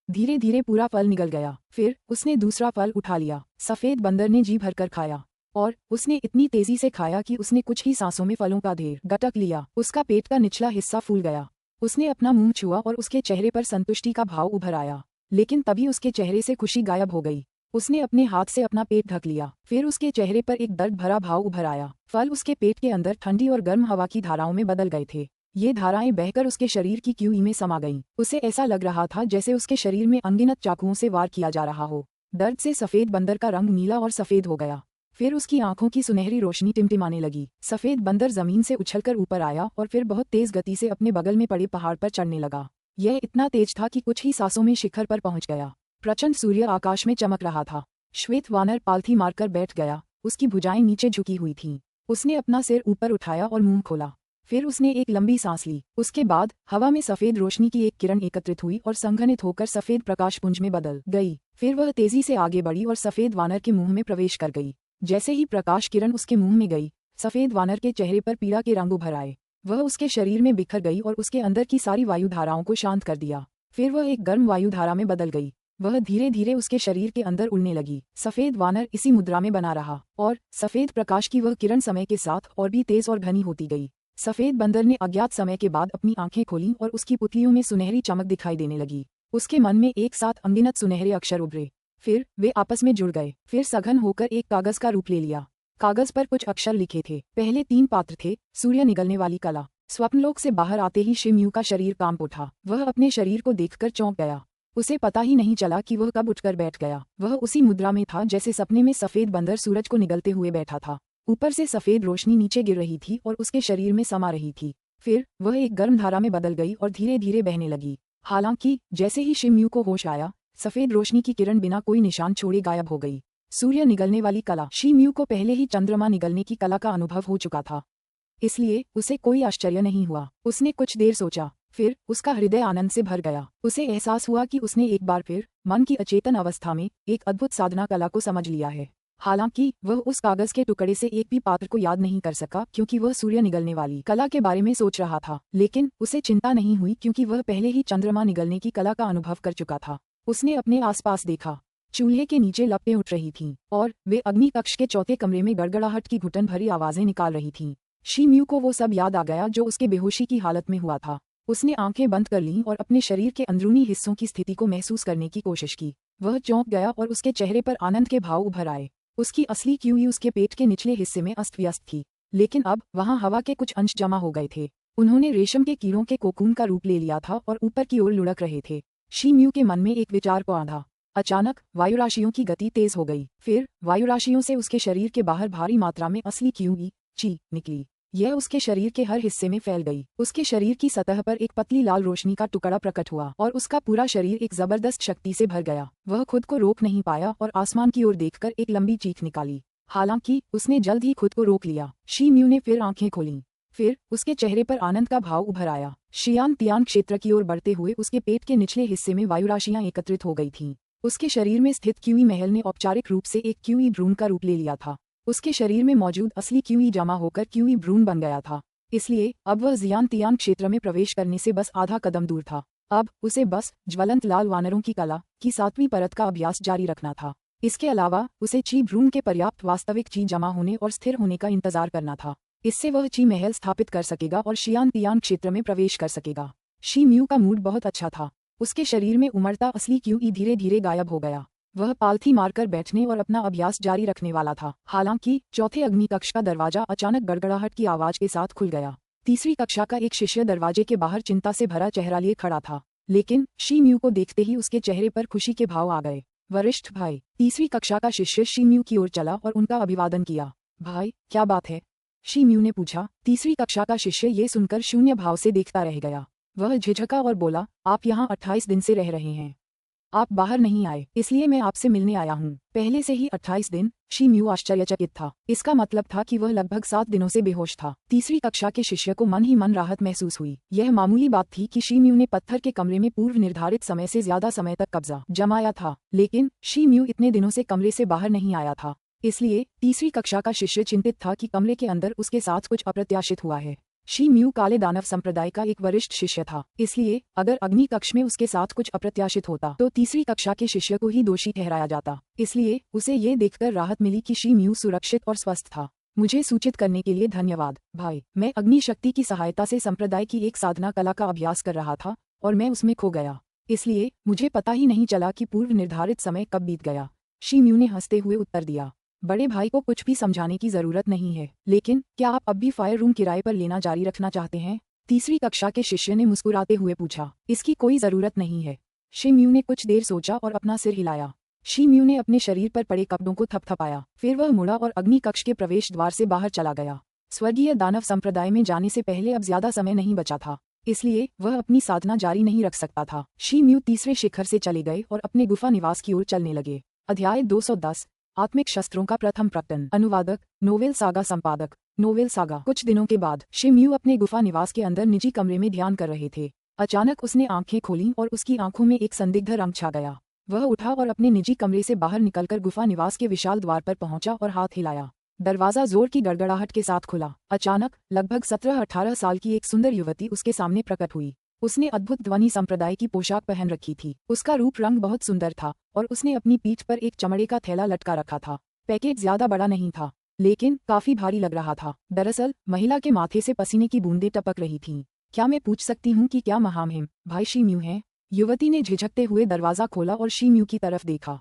धीरे धीरे पूरा फल निगल गया। फिर उसने दूसरा फल उठा लिया। सफेद बंदर ने जी भरकर खाया, और उसने इतनी तेजी से खाया कि उसने कुछ ही सांसों में फलों का ढेर गटक लिया। उसका पेट का निचला हिस्सा फूल गया। उसने अपना मुंह छुआ और उसके चेहरे पर संतुष्टि का भाव उभर आया, लेकिन तभी उसके चेहरे से खुशी गायब हो गई। उसने अपने हाथ से अपना पेट ढक लिया। फिर उसके चेहरे पर एक दर्द भरा भाव उभर आया। फल उसके पेट के अंदर ठंडी और गर्म हवा की धाराओं में बदल गए थे। ये धाराएं बहकर उसके शरीर की क्यूई में समा गईं। उसे ऐसा लग रहा था जैसे उसके शरीर में अनगिनत चाकुओं से वार किया जा रहा हो। दर्द से सफेद बंदर का रंग नीला और सफेद हो गया। फिर उसकी आंखों की सुनहरी रोशनी टिमटिमाने लगी। सफेद बंदर जमीन से उछलकर ऊपर आया और फिर बहुत तेज गति से अपने बगल में पड़े पहाड़ पर चढ़ने लगा। यह इतना तेज था कि कुछ ही सांसों में शिखर पर पहुंच गया। प्रचंड सूर्य आकाश में चमक रहा था। श्वेत वानर पालथी मारकर बैठ गया। उसकी भुजाएं नीचे झुकी हुई थीं। उसने अपना सिर ऊपर उठाया और मुंह खोला। फिर उसने एक लंबी सांस ली। उसके बाद हवा में सफेद रोशनी की एक किरण एकत्रित हुई और संघनित होकर सफेद प्रकाश पुंज में बदल गई। फिर वह तेजी से आगे बढ़ी और सफेद वानर के मुंह में प्रवेश कर गई। जैसे ही प्रकाश किरण उसके मुंह में गई, सफेद वानर के चेहरे पर पीड़ा के रंग उभर आए। वह उसके शरीर में बिखर गई और उसके अंदर की सारी वायुधाराओं को शांत कर दिया। फिर वह एक गर्म वायुधारा में बदल गई। वह धीरे धीरे उसके शरीर के अंदर उड़ने लगी। सफेद वानर इसी मुद्रा में बना रहा, और सफेद प्रकाश की वह किरण समय के साथ और भी तेज और घनी होती गई। सफेद बंदर ने अज्ञात समय के बाद अपनी आंखें खोलीं और उसकी पुतलियों में सुनहरी चमक दिखाई देने लगी। उसके मन में एक साथ अनगिनत सुनहरे अक्षर उभरे। फिर वे आपस में जुड़ गए। फिर सघन होकर एक कागज का रूप ले लिया। कागज पर कुछ अक्षर लिखे थे। पहले 3 पात्र थे। सूर्य निगलने वाली कला। स्वप्नलोक से बाहर आते ही शिमयू का शरीर कांप उठा। वह अपने शरीर को देखकर चौंक गया। उसे पता ही नहीं चला कि वह कब उठकर बैठ गया। वह उसी मुद्रा में था जैसे सपने में सफेद बंदर सूरज को निगलते हुए बैठा था। ऊपर से सफेद रोशनी नीचे गिर रही थी और उसके शरीर में समा रही थी। फिर वह एक गर्म धारा में बदल गई और धीरे धीरे बहने लगी। हालांकि जैसे ही शिमयू को होश आया, सफेद रोशनी की किरण बिना कोई निशान छोड़े गायब हो गई। सूर्य निगलने वाली कला। शिमयू को पहले ही चंद्रमा निगलने की कला का अनुभव हो चुका था, इसलिए उसे कोई आश्चर्य नहीं हुआ। उसने कुछ देर सोचा, फिर उसका हृदय आनंद से भर गया। उसे एहसास हुआ कि उसने एक बार फिर मन की अचेतन अवस्था में एक अद्भुत साधना कला को समझ लिया है। हालांकि वह उस कागज के टुकड़े से एक भी पात्र को याद नहीं कर सका, क्योंकि वह सूर्य निगलने वाली कला के बारे में सोच रहा था। लेकिन उसे चिंता नहीं हुई, क्योंकि वह पहले ही चंद्रमा निगलने की कला का अनुभव कर चुका था। उसने अपने आसपास देखा। चूल्हे के नीचे लपटें उठ रही थीं और वे अग्नि कक्ष के चौथे कमरे में गड़गड़ाहट की घुटन भरी आवाजें निकाल रही थीं। शिमयू को वो सब याद आ गया जो उसके बेहोशी की हालत में हुआ था। उसने आंखें बंद कर लीं और अपने शरीर के अंदरूनी हिस्सों की स्थिति को महसूस करने की कोशिश की। वह चौंक गया और उसके चेहरे पर आनंद के भाव उभर आए। उसकी असली क्यूई उसके पेट के निचले हिस्से में अस्त व्यस्त थी, लेकिन अब वहां हवा के कुछ अंश जमा हो गए थे। उन्होंने रेशम के कीड़ों के कोकून का रूप ले लिया था और ऊपर की ओर लुढ़क रहे थे। शिमयू के मन में एक विचार पौधा। अचानक वायुराशियों की गति तेज हो गई। फिर वायुराशियों से उसके शरीर के बाहर भारी मात्रा में असली क्यूई ची निकली। यह उसके शरीर के हर हिस्से में फैल गई। उसके शरीर की सतह पर एक पतली लाल रोशनी का टुकड़ा प्रकट हुआ और उसका पूरा शरीर एक जबरदस्त शक्ति से भर गया। वह खुद को रोक नहीं पाया और आसमान की ओर देखकर एक लंबी चीख निकाली। हालांकि उसने जल्द ही खुद को रोक लिया। शिमयू ने फिर आंखें खोलीं। फिर उसके चेहरे पर आनंद का भाव उभर आया। शियान तियान क्षेत्र की ओर बढ़ते हुए उसके पेट के निचले हिस्से में वायुराशियां एकत्रित हो गई थीं। उसके शरीर में स्थित क्यूई महल ने औपचारिक रूप से एक क्यूई भ्रूण का रूप ले लिया था। उसके शरीर में मौजूद असली क्यूई जमा होकर क्यूई भ्रूण बन गया था। इसलिए अब वह जियान तियान क्षेत्र में प्रवेश करने से बस आधा कदम दूर था। अब उसे बस ज्वलंत लाल वानरों की कला की 7वीं परत का अभ्यास जारी रखना था। इसके अलावा उसे ची भ्रूण के पर्याप्त वास्तविक ची जमा होने और स्थिर होने का इंतजार करना था। इससे वह ची महल स्थापित कर सकेगा और शियान तियान क्षेत्र में प्रवेश कर सकेगा। शिमयू का मूड बहुत अच्छा था। उसके शरीर में उमड़ता असली क्यूई धीरे धीरे गायब हो गया। वह पालथी मारकर बैठने और अपना अभ्यास जारी रखने वाला था। हालांकि चौथे अग्नि कक्ष का दरवाजा अचानक गड़गड़ाहट की आवाज के साथ खुल गया। तीसरी कक्षा का एक शिष्य दरवाजे के बाहर चिंता से भरा चेहरा लिए खड़ा था, लेकिन शिमयू को देखते ही उसके चेहरे पर खुशी के भाव आ गए। वरिष्ठ भाई। तीसरी कक्षा का शिष्य शिमयू की ओर चला और उनका अभिवादन किया। भाई, क्या बात है? शिमयू ने पूछा। तीसरी कक्षा का शिष्य ये सुनकर शून्य भाव से देखता रह गया। वह झिझका और बोला, आप यहाँ 28 दिन से रह रहे हैं। आप बाहर नहीं आए, इसलिए मैं आपसे मिलने आया हूँ। पहले से ही 28 दिन? शिमयू आश्चर्यचकित था। इसका मतलब था कि वह लगभग 7 दिनों से बेहोश था। तीसरी कक्षा के शिष्य को मन ही मन राहत महसूस हुई। यह मामूली बात थी कि शिमयू ने पत्थर के कमरे में पूर्व निर्धारित समय से ज्यादा समय तक कब्जा जमाया था, लेकिन शिमयू इतने दिनों से कमरे से बाहर नहीं आया था। इसलिए तीसरी कक्षा का शिष्य चिंतित था कि कमरे के अंदर उसके साथ कुछ अप्रत्याशित हुआ है। शिमयू काले दानव संप्रदाय का एक वरिष्ठ शिष्य था, इसलिए अगर अग्नि कक्ष में उसके साथ कुछ अप्रत्याशित होता तो तीसरी कक्षा के शिष्य को ही दोषी ठहराया जाता। इसलिए उसे ये देखकर राहत मिली कि शिमयू सुरक्षित और स्वस्थ था। मुझे सूचित करने के लिए धन्यवाद भाई। मैं अग्नि शक्ति की सहायता से संप्रदाय की एक साधना कला का अभ्यास कर रहा था और मैं उसमें खो गया, इसलिए मुझे पता ही नहीं चला कि पूर्व निर्धारित समय कब बीत गया। शिमयू ने हंसते हुए उत्तर दिया। बड़े भाई को कुछ भी समझाने की जरूरत नहीं है, लेकिन क्या आप अब भी फायर रूम किराए पर लेना जारी रखना चाहते हैं? तीसरी कक्षा के शिष्य ने मुस्कुराते हुए पूछा। इसकी कोई जरूरत नहीं है। शिमयू ने कुछ देर सोचा और अपना सिर हिलाया। शिमयू ने अपने शरीर पर पड़े कपड़ों को थपथपाया। फिर वह मुड़ा और अग्नि कक्ष के प्रवेश द्वार से बाहर चला गया। स्वर्गीय दानव संप्रदाय में जाने से पहले अब ज्यादा समय नहीं बचा था, इसलिए वह अपनी साधना जारी नहीं रख सकता था। शिमयू तीसरे शिखर से चले गए और अपने गुफा निवास की ओर चलने लगे। अध्याय 210 आत्मिक शस्त्रों का प्रथम प्रकटन। अनुवादक नोवेल सागा संपादक नोवेल सागा। कुछ दिनों के बाद शिमयू अपने गुफा निवास के अंदर निजी कमरे में ध्यान कर रहे थे। अचानक उसने आंखें खोलीं और उसकी आंखों में एक संदिग्ध रंग छा गया। वह उठा और अपने निजी कमरे से बाहर निकलकर गुफा निवास के विशाल द्वार पर पहुंचा और हाथ हिलाया। दरवाजा जोर की गड़गड़ाहट के साथ खुला। अचानक लगभग 17-18 साल की एक सुंदर युवती उसके सामने प्रकट हुई। उसने अद्भुत ध्वनि संप्रदाय की पोशाक पहन रखी थी। उसका रूप रंग बहुत सुंदर था और उसने अपनी पीठ पर एक चमड़े का थैला लटका रखा था। पैकेट ज्यादा बड़ा नहीं था, लेकिन काफी भारी लग रहा था। दरअसल महिला के माथे से पसीने की बूंदें टपक रही थीं। क्या मैं पूछ सकती हूँ कि क्या महामहिम भाई शिमयू हैं? युवती ने झिझकते हुए दरवाजा खोला और शिमयू की तरफ देखा।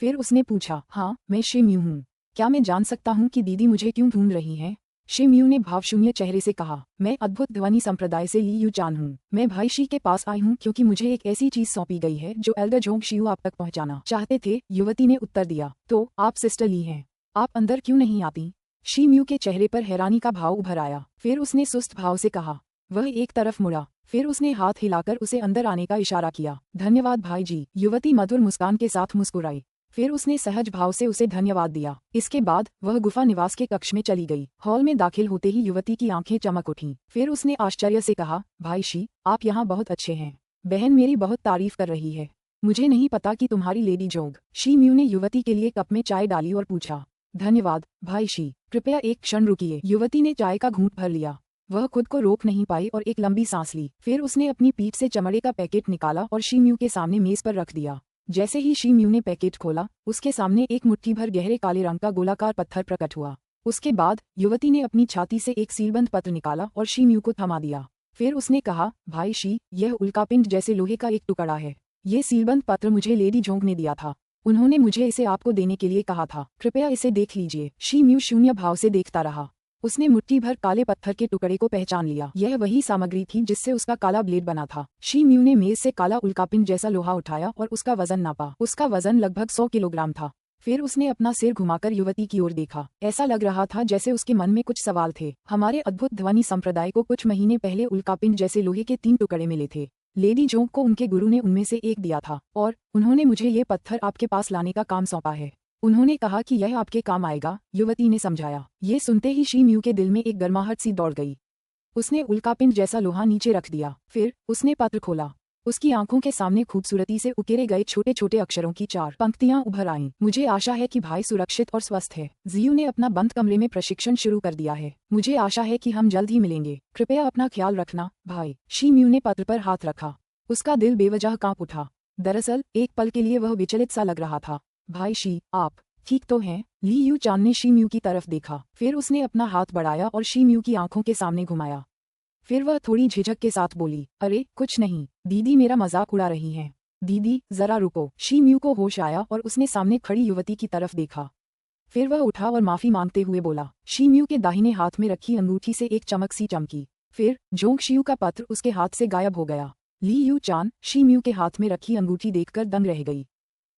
फिर उसने पूछा, हाँ मैं शिम्यू हूँ, क्या मैं जान सकता हूँ कि दीदी मुझे क्यों ढूंढ रही है? शिम्यू ने भावशून्य चेहरे से कहा, मैं अद्भुत ध्वनि संप्रदाय से ली यू चान हूँ। मैं भाई शी के पास आई हूँ क्योंकि मुझे एक ऐसी चीज सौंपी गई है जो एल्डर जोंग शियू आप तक पहुँचाना चाहते थे। युवती ने उत्तर दिया, तो आप सिस्टर ली हैं, आप अंदर क्यों नहीं आती? शिम्यू के चेहरे पर हैरानी का भाव उभर आया। फिर उसने सुस्त भाव से कहा। वह एक तरफ मुड़ा, फिर उसने हाथ हिलाकर उसे अंदर आने का इशारा किया। धन्यवाद भाई जी। युवती मधुर मुस्कान के साथ मुस्कुराई। फिर उसने सहज भाव से उसे धन्यवाद दिया। इसके बाद वह गुफा निवास के कक्ष में चली गई। हॉल में दाखिल होते ही युवती की आंखें चमक उठीं। फिर उसने आश्चर्य से कहा, भाई शी, आप यहाँ बहुत अच्छे हैं। बहन मेरी बहुत तारीफ कर रही है। मुझे नहीं पता कि तुम्हारी लेडी जोंग। शिम्यू ने युवती के लिए कप में चाय डाली और पूछा, धन्यवाद भाई शी, कृपया एक क्षण रुकिए। युवती ने चाय का घूंट भर लिया। वह खुद को रोक नहीं पाई और एक लंबी सांस ली। फिर उसने अपनी पीठ से चमड़े का पैकेट निकाला और शिम्यू के सामने मेज पर रख दिया। जैसे ही शिम्यू ने पैकेट खोला, उसके सामने एक मुट्ठी भर गहरे काले रंग का गोलाकार पत्थर प्रकट हुआ। उसके बाद युवती ने अपनी छाती से एक सीलबंद पत्र निकाला और शिम्यू को थमा दिया। फिर उसने कहा, भाई शी, यह उल्कापिंड जैसे लोहे का एक टुकड़ा है। ये सीलबंद पत्र मुझे लेडी जोंग ने दिया था। उन्होंने मुझे इसे आपको देने के लिए कहा था। कृपया इसे देख लीजिए। शिम्यू शून्य भाव से देखता रहा। उसने मुट्ठी भर काले पत्थर के टुकड़े को पहचान लिया। यह वही सामग्री थी जिससे उसका काला ब्लेड बना था। शिम्यू ने मेज से काला उल्कापिंड जैसा लोहा उठाया और उसका वजन नापा। उसका वजन लगभग 100 किलोग्राम था। फिर उसने अपना सिर घुमाकर युवती की ओर देखा। ऐसा लग रहा था जैसे उसके मन में कुछ सवाल थे। हमारे अद्भुत ध्वनि संप्रदाय को कुछ महीने पहले उल्कापिंड जैसे लोहे के 3 टुकड़े मिले थे। लेडी जोंग को उनके गुरु ने उनमें से एक दिया था और उन्होंने मुझे ये पत्थर आपके पास लाने का काम सौंपा है। उन्होंने कहा कि यह आपके काम आएगा, युवती ने समझाया। ये सुनते ही शिम्यू के दिल में एक गर्माहट सी दौड़ गई। उसने उल्कापिंड जैसा लोहा नीचे रख दिया। फिर उसने पत्र खोला। उसकी आंखों के सामने खूबसूरती से उकेरे गए छोटे छोटे अक्षरों की 4 पंक्तियां उभर आईं। मुझे आशा है कि भाई सुरक्षित और स्वस्थ है। जियू ने अपना बंद कमरे में प्रशिक्षण शुरू कर दिया है। मुझे आशा है कि हम जल्द ही मिलेंगे। कृपया अपना ख्याल रखना भाई। शिम्यू ने पत्र पर हाथ रखा। उसका दिल बेवजह कांप उठा। दरअसल एक पल के लिए वह विचलित सा लग रहा था। भाई शी, आप ठीक तो हैं? ली यू चान ने शिम्यू की तरफ देखा। फिर उसने अपना हाथ बढ़ाया और शिम्यू की आंखों के सामने घुमाया। फिर वह थोड़ी झिझक के साथ बोली, अरे कुछ नहीं, दीदी मेरा मजाक उड़ा रही हैं। दीदी जरा रुको। शिम्यू को होश आया और उसने सामने खड़ी युवती की तरफ देखा। फिर वह उठा और माफी मांगते हुए बोला। शिम्यू के दाहिने हाथ में रखी अंगूठी से एक चमक सी चमकी। फिर जोंग शियू का पत्र उसके हाथ से गायब हो गया। ली यू चान शिम्यू के हाथ में रखी अंगूठी देखकर दंग रह गई।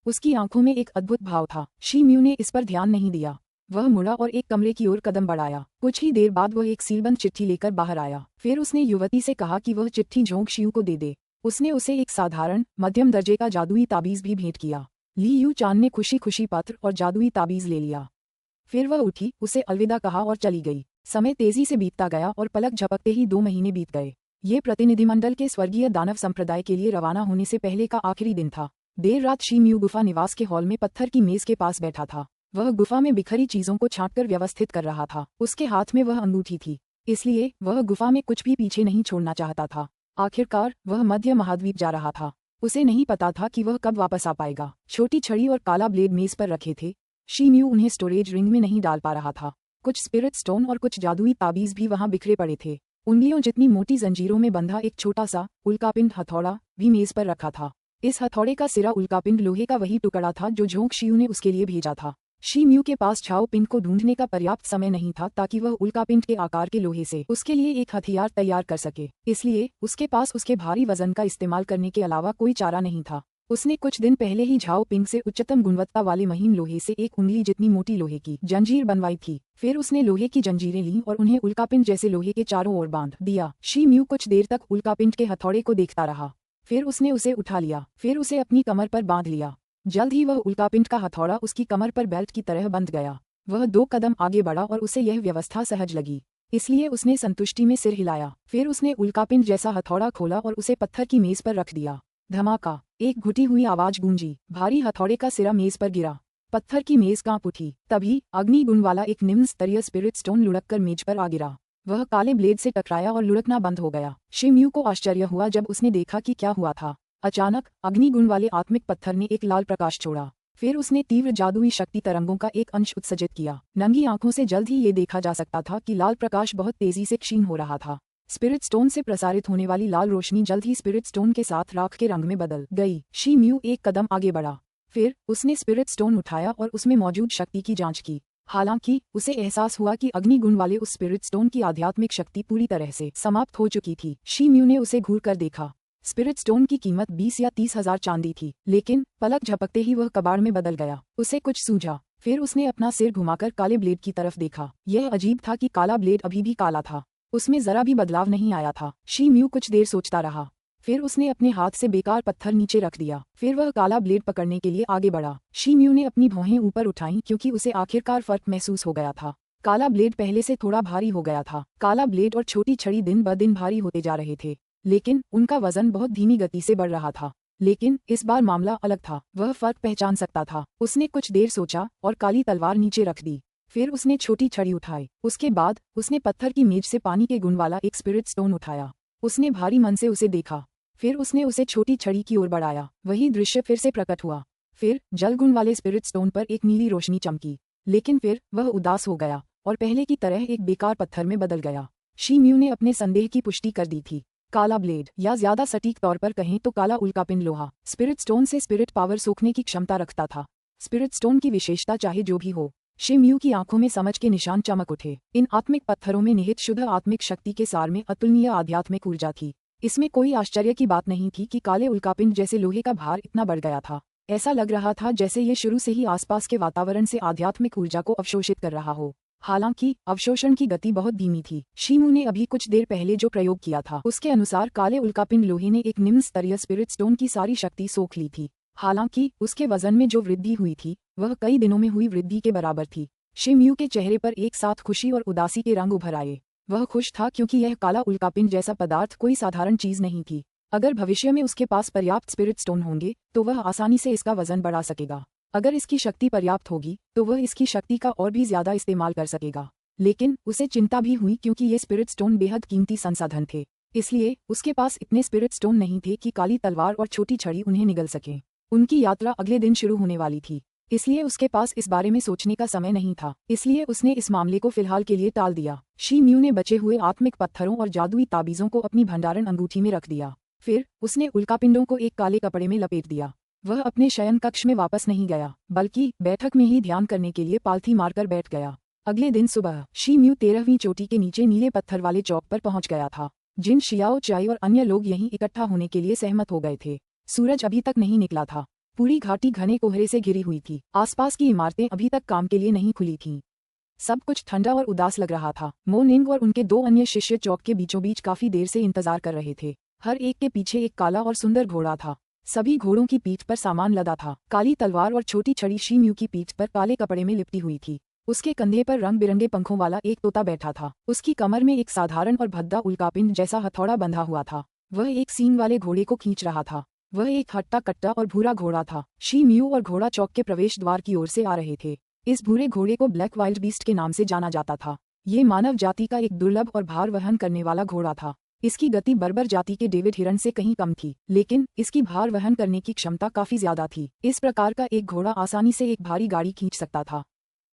उसकी आंखों में एक अद्भुत भाव था। शिम्यू ने इस पर ध्यान नहीं दिया। वह मुड़ा और एक कमरे की ओर कदम बढ़ाया। कुछ ही देर बाद वह एक सीलबंद चिट्ठी लेकर बाहर आया। फिर उसने युवती से कहा कि वह चिट्ठी जोंग शियू को दे दे। उसने उसे एक साधारण मध्यम दर्जे का जादुई ताबीज भी भेंट किया। ली यू चान ने खुशी खुशी पत्र और जादुई ताबीज ले लिया। फिर वह उठी, उसे अलविदा कहा और चली गई। समय तेजी से बीतता गया और पलक झपकते ही 2 महीने बीत गए। ये प्रतिनिधिमंडल के स्वर्गीय दानव संप्रदाय के लिए रवाना होने से पहले का आखिरी दिन था। देर रात शिम्यू गुफा निवास के हॉल में पत्थर की मेज के पास बैठा था। वह गुफा में बिखरी चीजों को छांटकर व्यवस्थित कर रहा था। उसके हाथ में वह अंगूठी थी, इसलिए वह गुफा में कुछ भी पीछे नहीं छोड़ना चाहता था। आखिरकार वह मध्य महाद्वीप जा रहा था। उसे नहीं पता था कि वह कब वापस आ पाएगा। छोटी छड़ी और काला ब्लेड मेज पर रखे थे। शिम्यू उन्हें स्टोरेज रिंग में नहीं डाल पा रहा था। कुछ स्पिरिट स्टोन और कुछ जादुई ताबीज भी वहां बिखरे पड़े थे। उंगलियों जितनी मोटी जंजीरों में बंधा एक छोटा सा उल्कापिंड हथौड़ा भी मेज पर रखा था। इस हथौड़े का सिरा उल्कापिंड लोहे का वही टुकड़ा था जो जोंग शियू ने उसके लिए भेजा था। शिम्यू के पास झाओ पिंड को ढूंढने का पर्याप्त समय नहीं था ताकि वह उल्कापिंड के आकार के लोहे से उसके लिए एक हथियार तैयार कर सके। इसलिए उसके पास उसके भारी वजन का इस्तेमाल करने के अलावा कोई चारा नहीं था। उसने कुछ दिन पहले ही झाओ पिंग से उच्चतम गुणवत्ता वाले महीन लोहे से एक उंगली जितनी मोटी लोहे की जंजीर बनवाई थी। फिर उसने लोहे की जंजीरें लीं और उन्हें उल्कापिंड जैसे लोहे के चारों ओर बांध दिया। शिम्यू कुछ देर तक उल्कापिंड के हथौड़े को देखता रहा। फिर उसने उसे उठा लिया। फिर उसे अपनी कमर पर बांध लिया। जल्द ही वह उल्कापिंड का हथौड़ा उसकी कमर पर बेल्ट की तरह बंध गया। वह 2 कदम आगे बढ़ा और उसे यह व्यवस्था सहज लगी, इसलिए उसने संतुष्टि में सिर हिलाया। फिर उसने उल्कापिंड जैसा हथौड़ा खोला और उसे पत्थर की मेज पर रख दिया। धमाका, एक घुटी हुई आवाज गूंजी। भारी हथौड़े का सिरा मेज पर गिरा। पत्थर की मेज कांप उठी। तभी अग्नि गुण वाला एक निम्न स्तरीय स्पिरिट स्टोन लुढ़ककर मेज पर आ गिरा। वह काले ब्लेड से टकराया और लुढ़कना बंद हो गया। शिम्यू को आश्चर्य हुआ जब उसने देखा कि क्या हुआ था। अचानक अग्नि गुण वाले आत्मिक पत्थर ने एक लाल प्रकाश छोड़ा। फिर उसने तीव्र जादुई शक्ति तरंगों का एक अंश उत्सर्जित किया। नंगी आंखों से जल्द ही ये देखा जा सकता था कि लाल प्रकाश बहुत तेजी से क्षीण हो रहा था। स्पिरिट स्टोन से प्रसारित होने वाली लाल रोशनी जल्द ही स्पिरिट स्टोन के साथ राख के रंग में बदल गई। शिम्यू एक कदम आगे बढ़ा। फिर उसने स्पिरिट स्टोन उठाया और उसमें मौजूद शक्ति की जांच की। हालांकि उसे एहसास हुआ कि अग्नि गुण वाले उस स्पिरिट स्टोन की आध्यात्मिक शक्ति पूरी तरह से समाप्त हो चुकी थी। शी म्यू ने उसे घूर कर देखा। स्पिरिट स्टोन की कीमत 20 या 30 हजार चांदी थी, लेकिन पलक झपकते ही वह कबाड़ में बदल गया। उसे कुछ सूझा। फिर उसने अपना सिर घुमाकर काले ब्लेड की तरफ देखा। यह अजीब था कि काला ब्लेड अभी भी काला था, उसमें जरा भी बदलाव नहीं आया था। शी म्यू कुछ देर सोचता रहा। फिर उसने अपने हाथ से बेकार पत्थर नीचे रख दिया। फिर वह काला ब्लेड पकड़ने के लिए आगे बढ़ा। शी म्यू ने अपनी भौहें ऊपर उठाईं क्योंकि उसे आखिरकार फर्क महसूस हो गया था। काला ब्लेड पहले से थोड़ा भारी हो गया था। काला ब्लेड और छोटी छड़ी दिन ब दिन भारी होते जा रहे थे, लेकिन उनका वजन बहुत धीमी गति से बढ़ रहा था। लेकिन इस बार मामला अलग था। वह फर्क पहचान सकता था। उसने कुछ देर सोचा और काली तलवार नीचे रख दी। फिर उसने छोटी छड़ी उठाई। उसके बाद उसने पत्थर की मेज से पानी के गुण वाला एक स्पिरिट स्टोन उठाया। उसने भारी मन से उसे देखा। फिर उसने उसे छोटी छड़ी की ओर बढ़ाया। वही दृश्य फिर से प्रकट हुआ। फिर जल गुण वाले स्पिरिट स्टोन पर एक नीली रोशनी चमकी, लेकिन फिर वह उदास हो गया और पहले की तरह एक बेकार पत्थर में बदल गया। शी म्यू ने अपने संदेह की पुष्टि कर दी थी। काला ब्लेड, या ज्यादा सटीक तौर पर कहें तो काला उल्कापिंड लोहा, स्पिरिट स्टोन से स्पिरिट पावर सोखने की क्षमता रखता था। स्पिरिट स्टोन की विशेषता चाहे जो भी हो, शी म्यू की आंखों में समझ के निशान चमक उठे। इन आत्मिक पत्थरों में निहित शुद्ध आत्मिक शक्ति के सार में अतुलनीय आध्यात्मिक ऊर्जा थी। इसमें कोई आश्चर्य की बात नहीं थी कि काले उल्कापिंड जैसे लोहे का भार इतना बढ़ गया था। ऐसा लग रहा था जैसे ये शुरू से ही आसपास के वातावरण से आध्यात्मिक ऊर्जा को अवशोषित कर रहा हो। हालांकि अवशोषण की गति बहुत धीमी थी। शी म्यू ने अभी कुछ देर पहले जो प्रयोग किया था उसके अनुसार काले उल्कापिंड लोहे ने एक निम्न स्तरीय स्पिरिट स्टोन की सारी शक्ति सोख ली थी। हालांकि उसके वजन में जो वृद्धि हुई थी वह कई दिनों में हुई वृद्धि के बराबर थी। शी म्यू के चेहरे पर एक साथ खुशी और उदासी के रंग उभर आए। वह खुश था क्योंकि यह काला उल्कापिंड जैसा पदार्थ कोई साधारण चीज नहीं थी। अगर भविष्य में उसके पास पर्याप्त स्पिरिट स्टोन होंगे तो वह आसानी से इसका वजन बढ़ा सकेगा। अगर इसकी शक्ति पर्याप्त होगी तो वह इसकी शक्ति का और भी ज्यादा इस्तेमाल कर सकेगा। लेकिन उसे चिंता भी हुई क्योंकि ये स्पिरिट स्टोन बेहद कीमती संसाधन थे। इसलिए उसके पास इतने स्पिरिट स्टोन नहीं थे कि काली तलवार और छोटी छड़ी उन्हें निगल सकें। उनकी यात्रा अगले दिन शुरू होने वाली थी, इसलिए उसके पास इस बारे में सोचने का समय नहीं था। इसलिए उसने इस मामले को फिलहाल के लिए टाल दिया। शी म्यू ने बचे हुए आत्मिक पत्थरों और जादुई ताबीजों को अपनी भंडारण अंगूठी में रख दिया। फिर उसने उल्कापिंडों को एक काले कपड़े में लपेट दिया। वह अपने शयन कक्ष में वापस नहीं गया, बल्कि बैठक में ही ध्यान करने के लिए पालथी मारकर बैठ गया। अगले दिन सुबह शी म्यू 13वीं चोटी के नीचे नीले पत्थर वाले चौक पर पहुंच गया था। जिन शियाओ चाई और अन्य लोग यहीं इकट्ठा होने के लिए सहमत हो गए थे। सूरज अभी तक नहीं निकला था। पूरी घाटी घने कोहरे से घिरी हुई थी। आसपास की इमारतें अभी तक काम के लिए नहीं खुली थीं। सब कुछ ठंडा और उदास लग रहा था। मो निंग और उनके 2 अन्य शिष्य चौक के बीचों बीच काफी देर से इंतजार कर रहे थे। हर एक के पीछे एक काला और सुंदर घोड़ा था। सभी घोड़ों की पीठ पर सामान लदा था। काली तलवार और छोटी छड़ी शी म्यू की पीठ पर काले कपड़े में लिपटी हुई थी। उसके कंधे पर रंग बिरंगे पंखों वाला एक तोता बैठा था। उसकी कमर में एक साधारण और भद्दा उल्कापिंड जैसा हथौड़ा बंधा हुआ था। वह एक सींग वाले घोड़े को खींच रहा था। वह एक हट्टा कट्टा और भूरा घोड़ा था। शी म्यू और घोड़ा चौक के प्रवेश द्वार की ओर से आ रहे थे। इस भूरे घोड़े को ब्लैक वाइल्ड बीस्ट के नाम से जाना जाता था। ये मानव जाति का एक दुर्लभ और भार वहन करने वाला घोड़ा था। इसकी गति बर्बर जाति के डेविड हिरन से कहीं कम थी, लेकिन इसकी भार वहन करने की क्षमता काफी ज्यादा थी। इस प्रकार का एक घोड़ा आसानी से एक भारी गाड़ी खींच सकता था,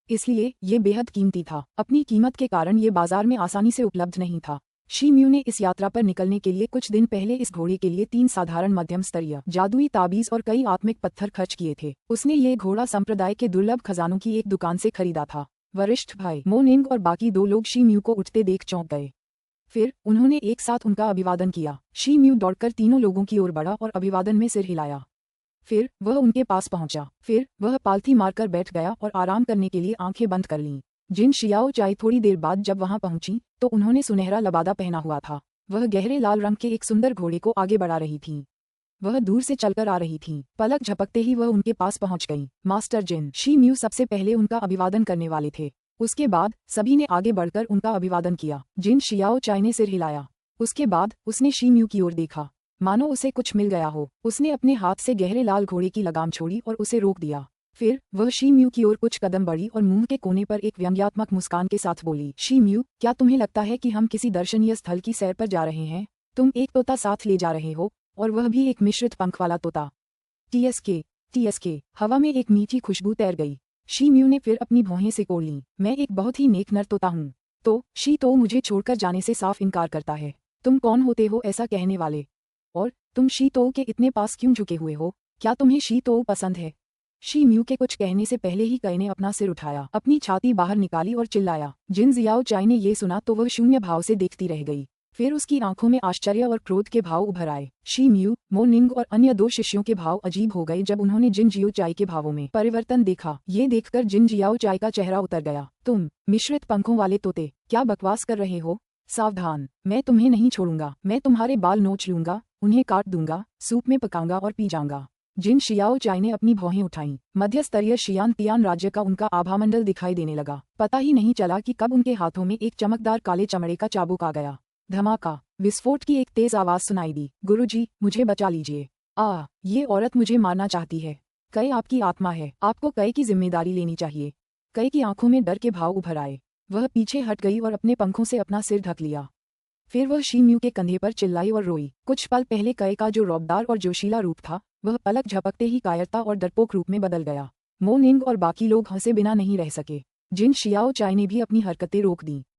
इसलिए ये बेहद कीमती था। अपनी कीमत के कारण ये बाजार में आसानी से उपलब्ध नहीं था। शी म्यू ने इस यात्रा पर निकलने के लिए कुछ दिन पहले इस घोड़े के लिए 3 साधारण मध्यम स्तरीय जादुई ताबीज और कई आत्मिक पत्थर खर्च किए थे। उसने ये घोड़ा संप्रदाय के दुर्लभ खजानों की एक दुकान से खरीदा था। वरिष्ठ भाई मो निंग और बाकी 2 लोग शी म्यू को उठते देख चौंक गए। फिर उन्होंने एक साथ उनका अभिवादन किया। शी म्यू दौड़कर तीनों लोगों की ओर बढ़ा और अभिवादन में सिर हिलाया। फिर वह उनके पास पहुंचा। फिर वह पालथी मारकर बैठ गया और आराम करने के लिए आंखें बंद कर लीं। जिन शियाओ चाई थोड़ी देर बाद जब वहां पहुंची तो उन्होंने सुनहरा लबादा पहना हुआ था। वह गहरे लाल रंग के एक सुंदर घोड़े को आगे बढ़ा रही थीं। वह दूर से चलकर आ रही थीं। पलक झपकते ही वह उनके पास पहुंच गईं। Master Jin. शी म्यू सबसे पहले उनका अभिवादन करने वाले थे। उसके बाद सभी ने आगे बढ़कर उनका अभिवादन किया। जिन शियाओ चाई ने सिर हिलाया। उसके बाद उसने शी म्यू की ओर देखा, मानो उसे कुछ मिल गया हो। उसने अपने हाथ से गहरे लाल घोड़े की लगाम छोड़ी और उसे रोक दिया। फिर वह शी म्यू की ओर कुछ कदम बढ़ी और मुंह के कोने पर एक व्यंग्यात्मक मुस्कान के साथ बोली, शी म्यू, क्या तुम्हें लगता है कि हम किसी दर्शनीय स्थल की सैर पर जा रहे हैं? तुम एक तोता साथ ले जा रहे हो, और वह भी एक मिश्रित पंख वाला तोता। टीएसके। हवा में एक मीठी खुशबू तैर गई। शी म्यू ने फिर अपनी भौहें सिकोड़ लीं। मैं एक बहुत ही नेक नर तोता हूँ। तो शी तो मुझे छोड़कर जाने से साफ इनकार करता है। तुम कौन होते हो ऐसा कहने वाले? और तुम शी तो के इतने पास क्यों झुके हुए हो? क्या तुम्हें शी तो पसंद है? शी म्यू के कुछ कहने से पहले ही कई ने अपना सिर उठाया, अपनी छाती बाहर निकाली और चिल्लाया। जिन जियाओ चाई ने ये सुना तो वह शून्य भाव से देखती रह गई। फिर उसकी आंखों में आश्चर्य और क्रोध के भाव उभर आए। शी म्यू, मो निंग और अन्य 2 शिष्यों के भाव अजीब हो गए जब उन्होंने जिन जियो चाई के भावों में परिवर्तन देखा। ये देखकर जिन जियाओ चाई का चेहरा उतर गया। तुम मिश्रित पंखों वाले तोते, क्या बकवास कर रहे हो? सावधान, मैं तुम्हें नहीं छोड़ूंगा। मैं तुम्हारे बाल नोच लूंगा, उन्हें काट दूंगा, सूप में पकाऊंगा और पी जाऊंगा। जिन शियाओ चाई ने अपनी भौहें उठाईं। मध्य स्तरीय शियान तियान राज्य का उनका आभामंडल दिखाई देने लगा। पता ही नहीं चला कि कब उनके हाथों में एक चमकदार काले चमड़े का चाबुक आ गया। धमाका, विस्फोट की एक तेज आवाज सुनाई दी। गुरुजी, मुझे बचा लीजिए। ये औरत मुझे मारना चाहती है। कई आपकी आत्मा है, आपको कई की जिम्मेदारी लेनी चाहिए। कई की आंखों में डर के भाव उभर आए। वह पीछे हट गई और अपने पंखों से अपना सिर ढक लिया। फिर वह शी म्यू के कंधे पर चिल्लाई और रोई। कुछ पल पहले कई का जो रौबदार और जोशीला रूप था, वह पलक झपकते ही कायरता और डरपोक रूप में बदल गया। मो निंग और बाकी लोग हंसे बिना नहीं रह सके। जिन शियाओ चाई ने भी अपनी हरकतें रोक दी।